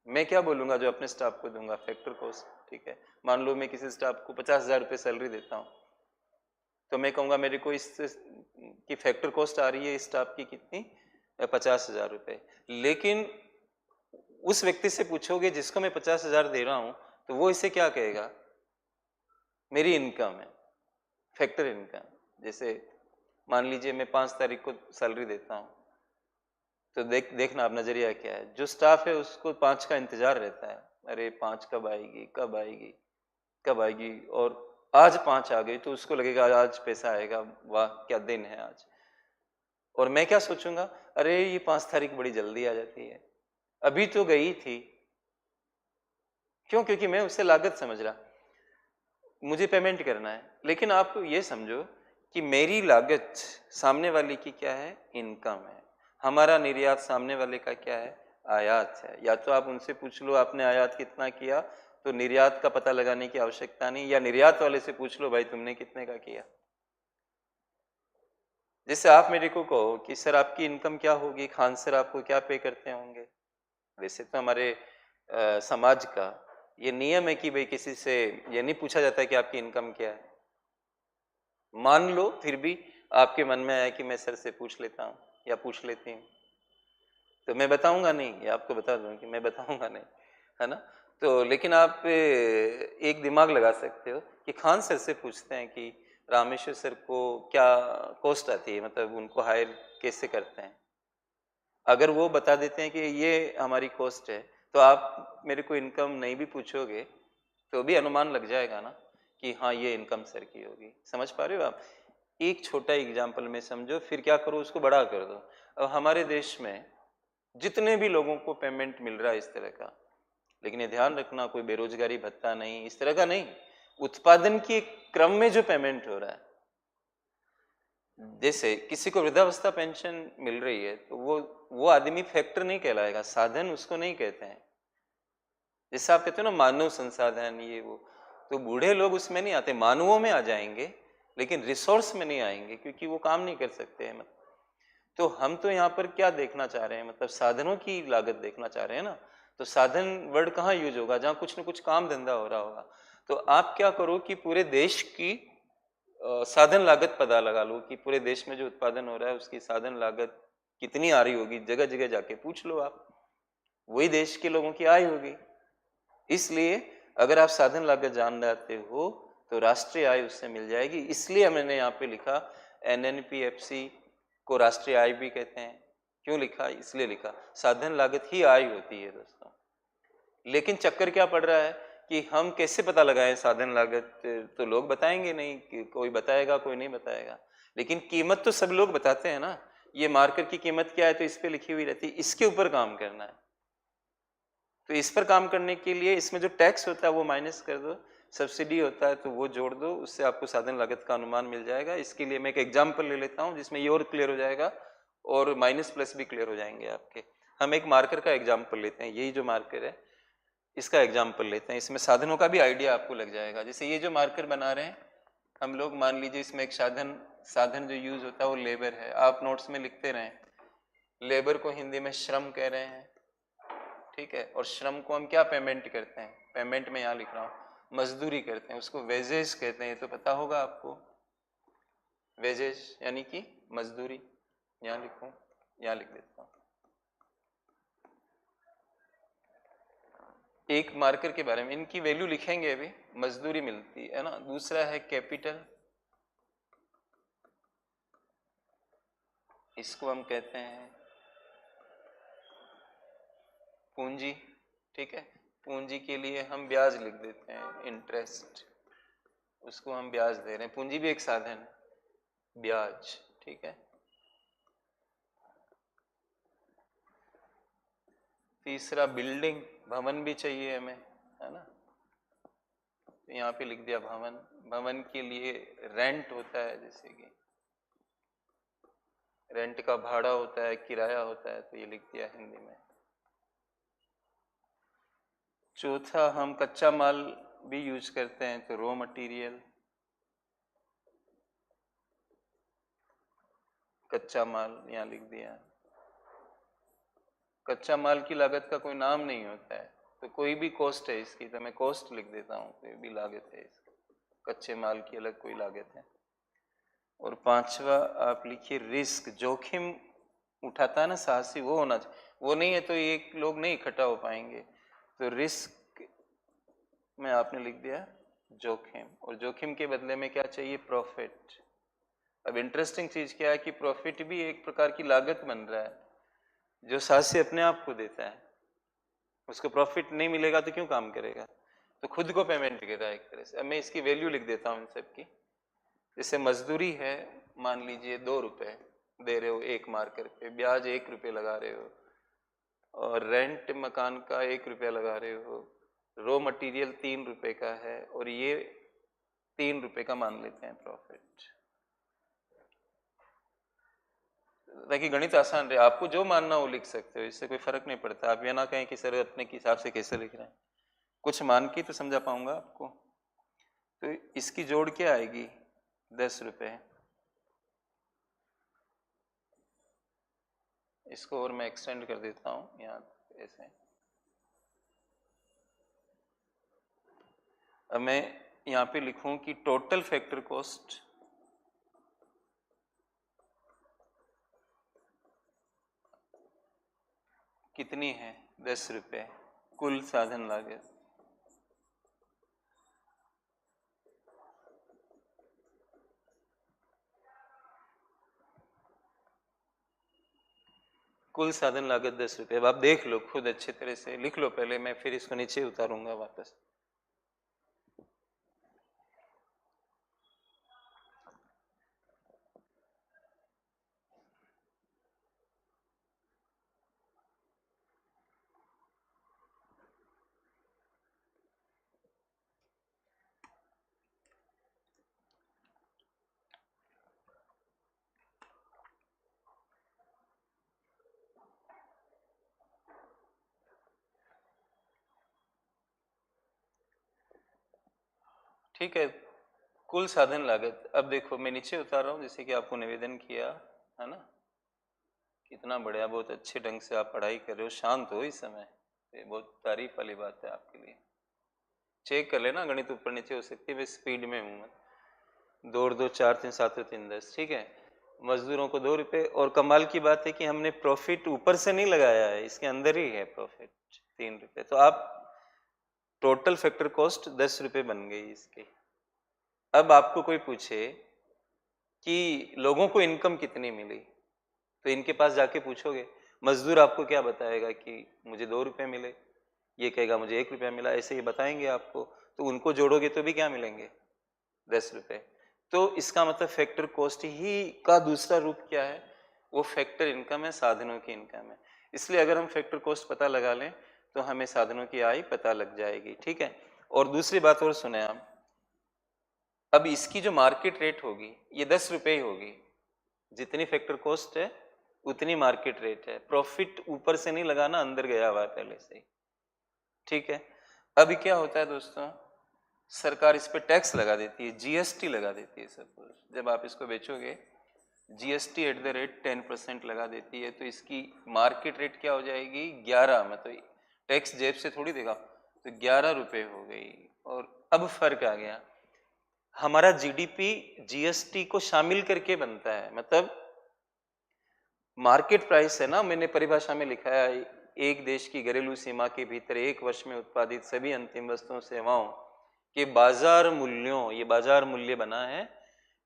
मैं क्या बोलूँगा जो अपने स्टाफ को दूंगा, फैक्टर कॉस्ट। ठीक है, मान लो मैं किसी स्टाफ को 50,000 रुपये सैलरी देता हूँ, तो मैं कहूँगा मेरे को इस की फैक्टर कॉस्ट आ रही है इस स्टाफ की कितनी, 50,000 रुपये। लेकिन उस व्यक्ति से पूछोगे जिसको मैं 50,000 दे रहा हूँ, तो वो इसे क्या कहेगा, मेरी इनकम है, फैक्टर इनकम। जैसे मान लीजिए मैं 5 तारीख को सैलरी देता हूँ, तो देखना आप नजरिया क्या है। जो स्टाफ है उसको 5 का इंतजार रहता है, अरे 5 कब आएगी, कब आएगी, कब आएगी, और आज 5 आ गई तो उसको लगेगा आज पैसा आएगा, वाह क्या दिन है आज। और मैं क्या सोचूंगा, अरे ये 5 तारीख बड़ी जल्दी आ जाती है, अभी तो गई थी। क्यों, क्योंकि मैं उससे लागत समझ रहा, मुझे पेमेंट करना है। लेकिन आप ये समझो कि मेरी लागत सामने वाले की क्या है, इनकम है। हमारा निर्यात सामने वाले का क्या है, आयात है। या तो आप उनसे पूछ लो आपने आयात कितना किया, तो निर्यात का पता लगाने की आवश्यकता नहीं, या निर्यात वाले से पूछ लो भाई तुमने कितने का किया। जैसे आप मेरे को कहो कि सर आपकी इनकम क्या होगी, खान सर आपको क्या पे करते होंगे। वैसे तो हमारे समाज का ये नियम है कि भाई किसी से ये नहीं पूछा जाता है कि आपकी इनकम क्या है। मान लो फिर भी आपके मन में आया कि मैं सर से पूछ लेता हूँ या पूछ लेती हूँ, तो मैं बताऊंगा नहीं, ये आपको बता दूं कि मैं बताऊंगा नहीं, है ना। तो लेकिन आप एक दिमाग लगा सकते हो कि खान सर से पूछते हैं कि रामेश्वर सर को क्या कॉस्ट आती है, मतलब उनको हायर कैसे करते हैं। अगर वो बता देते हैं कि ये हमारी कॉस्ट है, तो आप मेरे को इनकम नहीं भी पूछोगे तो भी अनुमान लग जाएगा ना कि हाँ ये इनकम सर की होगी। समझ पा रहे हो आप। एक छोटा एग्जाम्पल में समझो, फिर क्या करो उसको बड़ा कर दो। अब हमारे देश में जितने भी लोगों को पेमेंट मिल रहा है इस तरह का, लेकिन ये ध्यान रखना कोई बेरोजगारी भत्ता नहीं, इस तरह का नहीं, उत्पादन के क्रम में जो पेमेंट हो रहा है। जैसे किसी को वृद्धावस्था पेंशन मिल रही है, तो वो आदमी फैक्टर नहीं कहलाएगा, साधन उसको नहीं कहते हैं। जैसे आप कहते हो ना मानव संसाधन ये वो, तो बूढ़े लोग उसमें नहीं आते, मानवों में आ जाएंगे, लेकिन रिसोर्स में नहीं आएंगे क्योंकि वो काम नहीं कर सकते हैं। तो हम तो यहाँ पर क्या देखना चाह रहे हैं, मतलब साधनों की लागत देखना चाह रहे हैं ना। तो साधन वर्ड कहाँ यूज होगा, जहाँ कुछ न कुछ काम धंधा हो रहा होगा। तो आप क्या करो कि पूरे देश की साधन लागत पता लगा लो कि पूरे देश में जो उत्पादन हो रहा है उसकी साधन लागत कितनी आ रही होगी। जगह जगह जाके पूछ लो आप, वही देश के लोगों की आय होगी। इसलिए अगर आप साधन लागत जान जाते हो तो राष्ट्रीय आय उससे मिल जाएगी। इसलिए मैंने यहाँ पे लिखा एनएनपीएफसी को राष्ट्रीय आय भी कहते हैं। क्यों लिखा, इसलिए लिखा साधन लागत ही आय होती है दोस्तों। लेकिन चक्कर क्या पड़ रहा है कि हम कैसे पता लगाएं साधन लागत, तो लोग बताएंगे नहीं, कि कोई बताएगा कोई नहीं बताएगा। लेकिन कीमत तो सब लोग बताते हैं ना, ये मार्कर की कीमत क्या है तो इस पे लिखी हुई रहती है, इसके ऊपर काम करना है। तो इस पर काम करने के लिए इसमें जो टैक्स होता है वो माइनस कर दो, सब्सिडी होता है तो वो जोड़ दो, उससे आपको साधन लागत का अनुमान मिल जाएगा। इसके लिए मैं एक एग्जाम्पल ले लेता हूँ जिसमें ये और क्लियर हो जाएगा और माइनस प्लस भी क्लियर हो जाएंगे आपके। हम एक मार्कर का एग्जाम्पल लेते हैं, यही जो मार्कर है इसका एग्जाम्पल लेते हैं, इसमें साधनों का भी आइडिया आपको लग जाएगा। जैसे ये जो मार्कर बना रहे हैं हम लोग मान लीजिए इसमें एक साधन जो यूज होता है वो लेबर है, आप नोट्स में लिखते रहें, लेबर को हिंदी में श्रम कह रहे हैं, ठीक है, और श्रम को हम क्या पेमेंट करते हैं, पेमेंट में यहाँ लिख रहा हूँ मजदूरी करते हैं, उसको वेजेस कहते हैं, तो पता होगा आपको, वेजेस यानी कि मजदूरी। यहाँ लिखूं, यहाँ लिख देता हूँ। एक मार्कर के बारे में, इनकी वैल्यू लिखेंगे अभी, मजदूरी मिलती है ना। दूसरा है कैपिटल, इसको हम कहते हैं पूंजी, ठीक है, पूंजी के लिए हम ब्याज लिख देते हैं, इंटरेस्ट, उसको हम ब्याज दे रहे हैं, पूंजी भी एक साधन है, ब्याज, ठीक है। तीसरा बिल्डिंग, भवन भी चाहिए हमें, है ना, तो यहाँ पे लिख दिया भवन। भवन के लिए रेंट होता है, जैसे कि रेंट का भाड़ा होता है, किराया होता है, तो ये लिख दिया हिंदी में। चौथा हम कच्चा माल भी यूज करते हैं, तो रॉ मटेरियल, कच्चा माल यहाँ लिख दिया। कच्चा माल की लागत का कोई नाम नहीं होता है, तो कोई भी कॉस्ट है इसकी, तो मैं कॉस्ट लिख देता हूँ, कोई भी लागत है इसकी, कच्चे माल की अलग कोई लागत है। और पांचवा आप लिखिए रिस्क, जोखिम उठाता है ना साहसी, वो होना चाहिए, वो नहीं है तो एक लोग नहीं इकट्ठा हो पाएंगे, तो रिस्क में आपने लिख दिया जोखिम, और जोखिम के बदले में क्या चाहिए, प्रॉफिट। अब इंटरेस्टिंग चीज क्या है कि प्रॉफिट भी एक प्रकार की लागत बन रहा है, जो साहसी अपने आप को देता है, उसको प्रॉफिट नहीं मिलेगा तो क्यों काम करेगा, तो खुद को पेमेंट कर रहा है एक तरह से। अब मैं इसकी वैल्यू लिख देता हूँ इन सब की, जैसे मजदूरी है, मान लीजिए 2 रुपए दे रहे हो एक मार्कर पे, ब्याज 1 रुपये लगा रहे हो, और रेंट मकान का 1 रुपया लगा रहे हो, रॉ मटेरियल 3 रुपए का है, और ये 3 रुपए का मान लेते हैं प्रॉफिट, ताकि गणित आसान रहे। आपको जो मानना वो लिख सकते हो, इससे कोई फर्क नहीं पड़ता। आप ये ना कहें कि सर अपने हिसाब से कैसे लिख रहे हैं, कुछ मान के तो समझा पाऊंगा आपको। तो इसकी जोड़ क्या आएगी, 10 रुपये। इसको और मैं एक्सटेंड कर देता हूँ यहाँ ऐसे। अब मैं यहाँ पे लिखूं कि टोटल फैक्टर कॉस्ट कितनी है, 10 रुपये, कुल साधन लागत, कुल साधन लागत 10 रुपये। अब आप देख लो खुद अच्छे तरह से लिख लो पहले, मैं फिर इसको नीचे उतारूंगा वापस। ठीक है, कुल साधन लागत। अब देखो मैं नीचे उतार रहा हूँ, जैसे कि आपको निवेदन किया है ना, कितना बढ़िया, बहुत अच्छे ढंग से आप पढ़ाई कर रहे हो, शांत हो इस समय, ये बहुत तारीफ वाली बात है आपके लिए। चेक कर लेना, गणित ऊपर नीचे हो सकती है, मैं स्पीड में हूँ, 2 और 2 4 3 7 और 3 10, ठीक है। मजदूरों को 2 रुपये, और कमाल की बात है कि हमने प्रॉफिट ऊपर से नहीं लगाया है, इसके अंदर ही है प्रॉफिट 3 रुपये, तो आप टोटल फैक्टर कॉस्ट 10 रुपये बन गई इसकी। अब आपको कोई पूछे कि लोगों को इनकम कितनी मिली, तो इनके पास जाके पूछोगे, मजदूर आपको क्या बताएगा कि मुझे 2 रुपये मिले, ये कहेगा मुझे 1 रुपया मिला, ऐसे ही बताएंगे आपको, तो उनको जोड़ोगे तो भी क्या मिलेंगे, 10 रुपये। तो इसका मतलब फैक्टर कॉस्ट ही का दूसरा रूप क्या है, वो फैक्टर इनकम है, साधनों की इनकम है। इसलिए अगर हम फैक्टर कॉस्ट पता लगा लें तो हमें साधनों की आय पता लग जाएगी, ठीक है। और दूसरी बात और सुने आप, अब इसकी जो मार्केट रेट होगी ये 10 रुपये ही होगी, जितनी फैक्टर कॉस्ट है उतनी मार्केट रेट है, प्रॉफिट ऊपर से नहीं लगाना, अंदर गया हुआ है पहले से ही, ठीक है। अभी क्या होता है दोस्तों, सरकार इस पे टैक्स लगा देती है, जीएसटी लगा देती है। सपोज जब आप इसको बेचोगे जीएसटी एट द रेट 10% लगा देती है, तो इसकी मार्केट रेट क्या हो जाएगी 11, मतलब टैक्स जेब से थोड़ी देगा, तो 11 रुपये हो गई। और अब फर्क आ गया, हमारा जीडीपी जीएसटी को शामिल करके बनता है, मतलब मार्केट प्राइस है ना, मैंने परिभाषा में लिखा है एक देश की घरेलू सीमा के भीतर एक वर्ष में उत्पादित सभी अंतिम वस्तुओं सेवाओं के बाजार मूल्यों, ये बाजार मूल्य बना है।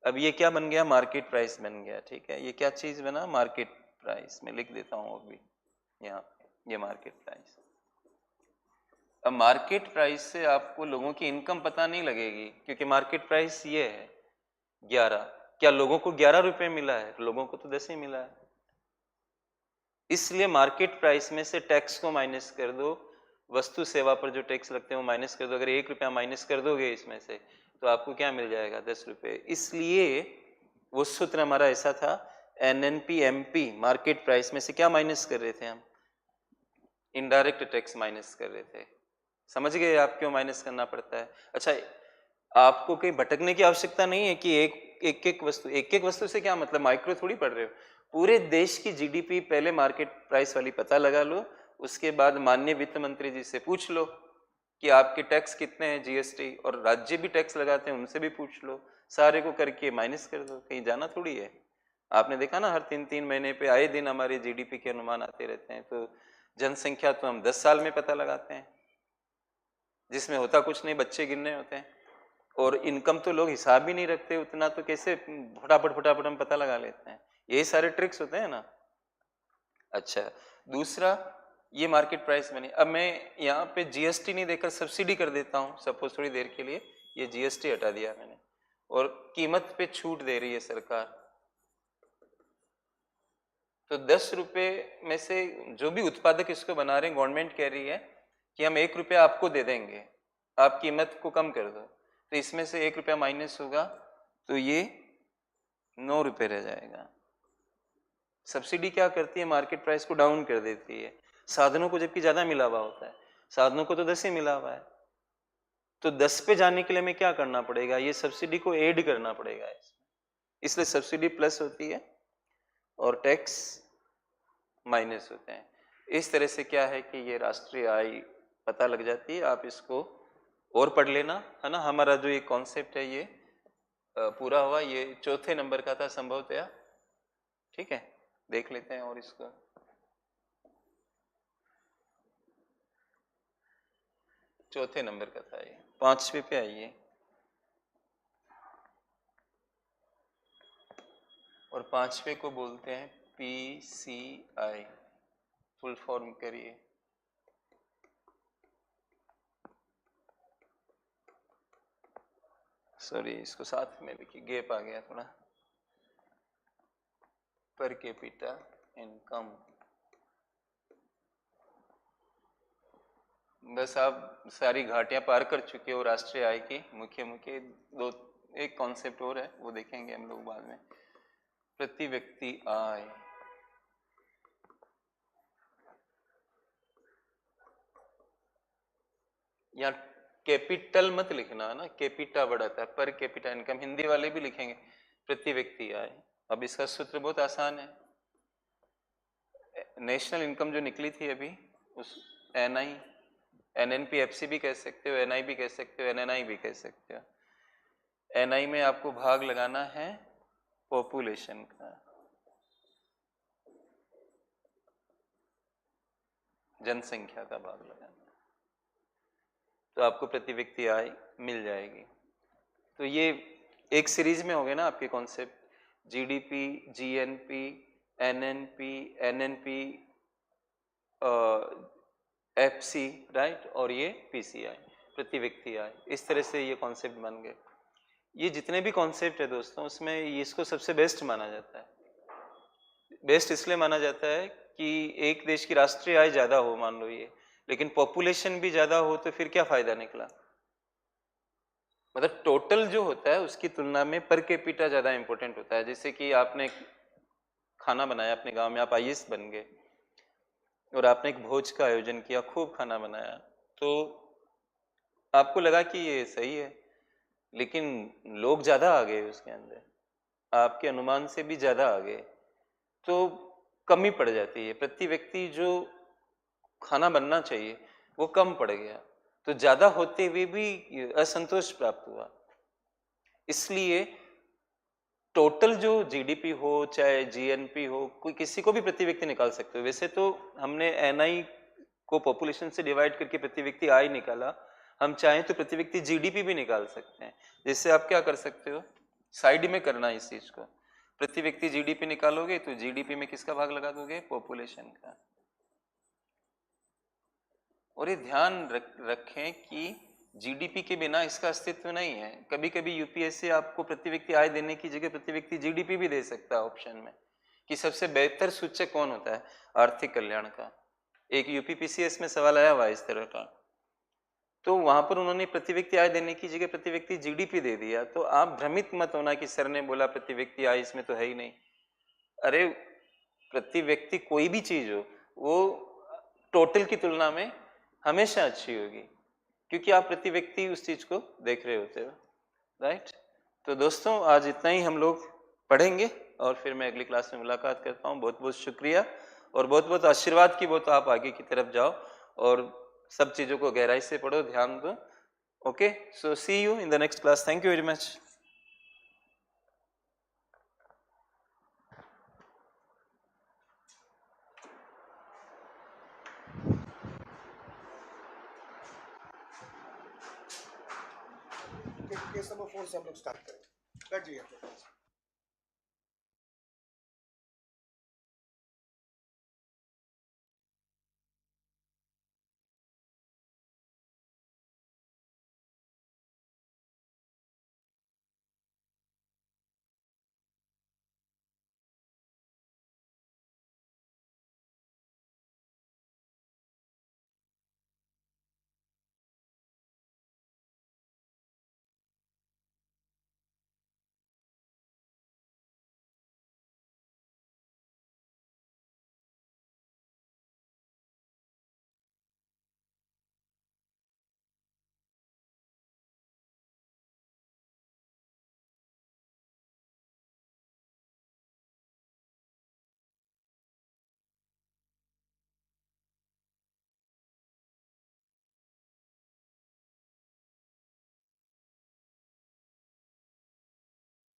अब ये क्या बन गया, मार्केट प्राइस बन गया। ठीक है, ये क्या चीज बना, मार्केट प्राइस। मैं लिख देता हूँ अभी यहाँ, ये मार्केट प्राइस। अब मार्केट प्राइस से आपको लोगों की इनकम पता नहीं लगेगी, क्योंकि मार्केट प्राइस ये है 11। क्या लोगों को 11 रुपए मिला है? लोगों को तो 10 ही मिला है। इसलिए मार्केट प्राइस में से टैक्स को माइनस कर दो, वस्तु सेवा पर जो टैक्स लगते हैं वो माइनस कर दो। अगर 1 रुपया माइनस कर दोगे इसमें से, तो आपको क्या मिल जाएगा, 10 रुपये। इसलिए वो सूत्र हमारा ऐसा था, एनएनपी एमपी मार्केट प्राइस में से क्या माइनस कर रहे थे हम, इनडायरेक्ट टैक्स माइनस कर रहे थे। समझ गए आप क्यों माइनस करना पड़ता है? अच्छा, आपको कहीं भटकने की आवश्यकता नहीं है कि एक एक वस्तु से क्या मतलब, माइक्रो थोड़ी पढ़ रहे हो। पूरे देश की जीडीपी पहले मार्केट प्राइस वाली पता लगा लो, उसके बाद माननीय वित्त मंत्री जी से पूछ लो कि आपके टैक्स कितने हैं जीएसटी, और राज्य भी टैक्स लगाते हैं उनसे भी पूछ लो, सारे को करके माइनस कर दो। कहीं जाना थोड़ी है। आपने देखा ना, हर 3-3 महीने पे आए दिन हमारे जीडीपी के अनुमान आते रहते हैं। तो जनसंख्या तो हम 10 साल में पता लगाते हैं, जिसमें होता कुछ नहीं, बच्चे गिनने होते हैं। और इनकम तो लोग हिसाब भी नहीं रखते उतना, तो कैसे फटाफट हम पता लगा लेते हैं। यही सारे ट्रिक्स होते हैं ना। अच्छा, दूसरा ये मार्केट प्राइस बनी। अब मैं यहाँ पे जीएसटी नहीं देकर सब्सिडी कर देता हूँ, सपोज थोड़ी देर के लिए ये जीएसटी हटा दिया मैंने, और कीमत पे छूट दे रही है सरकार। तो 10 रुपये में से जो भी उत्पादक इसको बना रहे हैं, गवर्नमेंट कह रही है कि हम 1 रुपया आपको दे देंगे, आप कीमत को कम कर दो। तो इसमें से 1 रुपया माइनस होगा, तो ये 9 रुपये रह जाएगा। सब्सिडी क्या करती है, मार्केट प्राइस को डाउन कर देती है। साधनों को जबकि ज्यादा मिला हुआ होता है, साधनों को तो 10 ही मिला हुआ है। तो 10 पे जाने के लिए हमें क्या करना पड़ेगा, ये सब्सिडी को ऐड करना पड़ेगा इसमें। इसलिए सब्सिडी प्लस होती है और टैक्स माइनस होते हैं। इस तरह से क्या है कि ये राष्ट्रीय आय पता लग जाती है। आप इसको और पढ़ लेना, है ना। हमारा जो ये कॉन्सेप्ट है ये पूरा हुआ। ये चौथे नंबर का था संभवतया। ठीक है, देख लेते हैं और इसको। चौथे नंबर का था ये, 5वें पे आइए। और 5वें को बोलते हैं पीसीआई। फुल फॉर्म करिए। सॉरी, इसको साथ में लिखिए, गैप आ गया थोड़ा। Per capita income. बस आप सारी घाटियां पार कर चुके हो राष्ट्रीय आय की। मुख्य दो एक कॉन्सेप्ट और है, वो देखेंगे हम लोग बाद में। प्रति व्यक्ति आय। यहाँ कैपिटल मत लिखना, ना कैपिटा बढ़ाता है, पर कैपिटा इनकम हिंदी वाले भी लिखेंगे प्रति व्यक्ति आय। अब इसका सूत्र बहुत आसान है। नेशनल इनकम जो निकली थी अभी, उस एनआई, एनएनपीएफसी भी कह सकते हो, एनआई भी कह सकते हो, एनएनआई भी कह सकते हो। एनआई में आपको भाग लगाना है पॉपुलेशन का, जनसंख्या का भाग लगाना, तो आपको प्रति व्यक्ति आय मिल जाएगी। तो ये एक सीरीज में हो गए ना आपके concept, GDP, GNP, NNP, NNP, FC, right, और ये पीसीआई, प्रति व्यक्ति आय। इस तरह से ये कॉन्सेप्ट बन गए। ये जितने भी कॉन्सेप्ट है दोस्तों, उसमें इसको सबसे बेस्ट माना जाता है। बेस्ट इसलिए माना जाता है कि एक देश की राष्ट्रीय आय ज्यादा हो, मान लो ये, लेकिन पॉपुलेशन भी ज्यादा हो, तो फिर क्या फायदा निकला। मतलब टोटल जो होता है उसकी तुलना में पर कैपिटा ज्यादा इंपॉर्टेंट होता है। जैसे कि आपने खाना बनाया अपने गांव में, आप आईएएस बन गए और आपने एक भोज का आयोजन किया, खूब खाना बनाया, तो आपको लगा कि ये सही है, लेकिन लोग ज़्यादा आ गए उसके अंदर, आपके अनुमान से भी ज़्यादा आ गए, तो कमी पड़ जाती है। प्रति व्यक्ति जो खाना बनना चाहिए, वो कम पड़ गया, तो ज़्यादा होते हुए भी असंतोष प्राप्त हुआ। इसलिए टोटल जो जीडीपी हो चाहे जीएनपी हो, कोई किसी को भी प्रति व्यक्ति निकाल सकते हो। वैसे तो हमने एनआई को पॉपुलेशन से डिवाइड करके प्रति व्यक्ति आय निकाला, हम चाहें तो प्रति व्यक्ति जीडीपी भी निकाल सकते हैं। जैसे आप क्या कर सकते हो, साइड में करना इस चीज को, प्रति व्यक्ति जीडीपी निकालोगे तो जीडीपी में किसका भाग लगा दोगे, पॉपुलेशन का। और ये ध्यान रखें कि जीडीपी के बिना इसका अस्तित्व नहीं है। कभी कभी यूपीएससी आपको प्रति व्यक्ति आय देने की जगह प्रति व्यक्ति जीडीपी भी दे सकता है ऑप्शन में, कि सबसे बेहतर सूचक कौन होता है आर्थिक कल्याण का। एक यूपीपीसीएस में सवाल आया हुआ इस तरह का, तो वहां पर उन्होंने प्रति व्यक्ति आय देने की जगह प्रति व्यक्ति जीडीपी दे दिया। तो आप भ्रमित मत होना कि सर ने बोला प्रति व्यक्ति आय, इसमें तो है ही नहीं। अरे प्रति व्यक्ति कोई भी चीज हो, वो टोटल की तुलना में हमेशा अच्छी होगी, क्योंकि आप प्रति व्यक्ति उस चीज को देख रहे होते हो, राइट। तो दोस्तों आज इतना ही हम लोग पढ़ेंगे और फिर मैं अगली क्लास में मुलाकात करता हूँ। बहुत बहुत शुक्रिया और बहुत बहुत आशीर्वाद की बहुत आप आगे की तरफ जाओ और सब चीज़ों को गहराई से पढ़ो, ध्यान दो। Okay, so see you in the next class. Thank you very much. Case number 4 से हम लोग स्टार्ट करें। बैठ जाइए।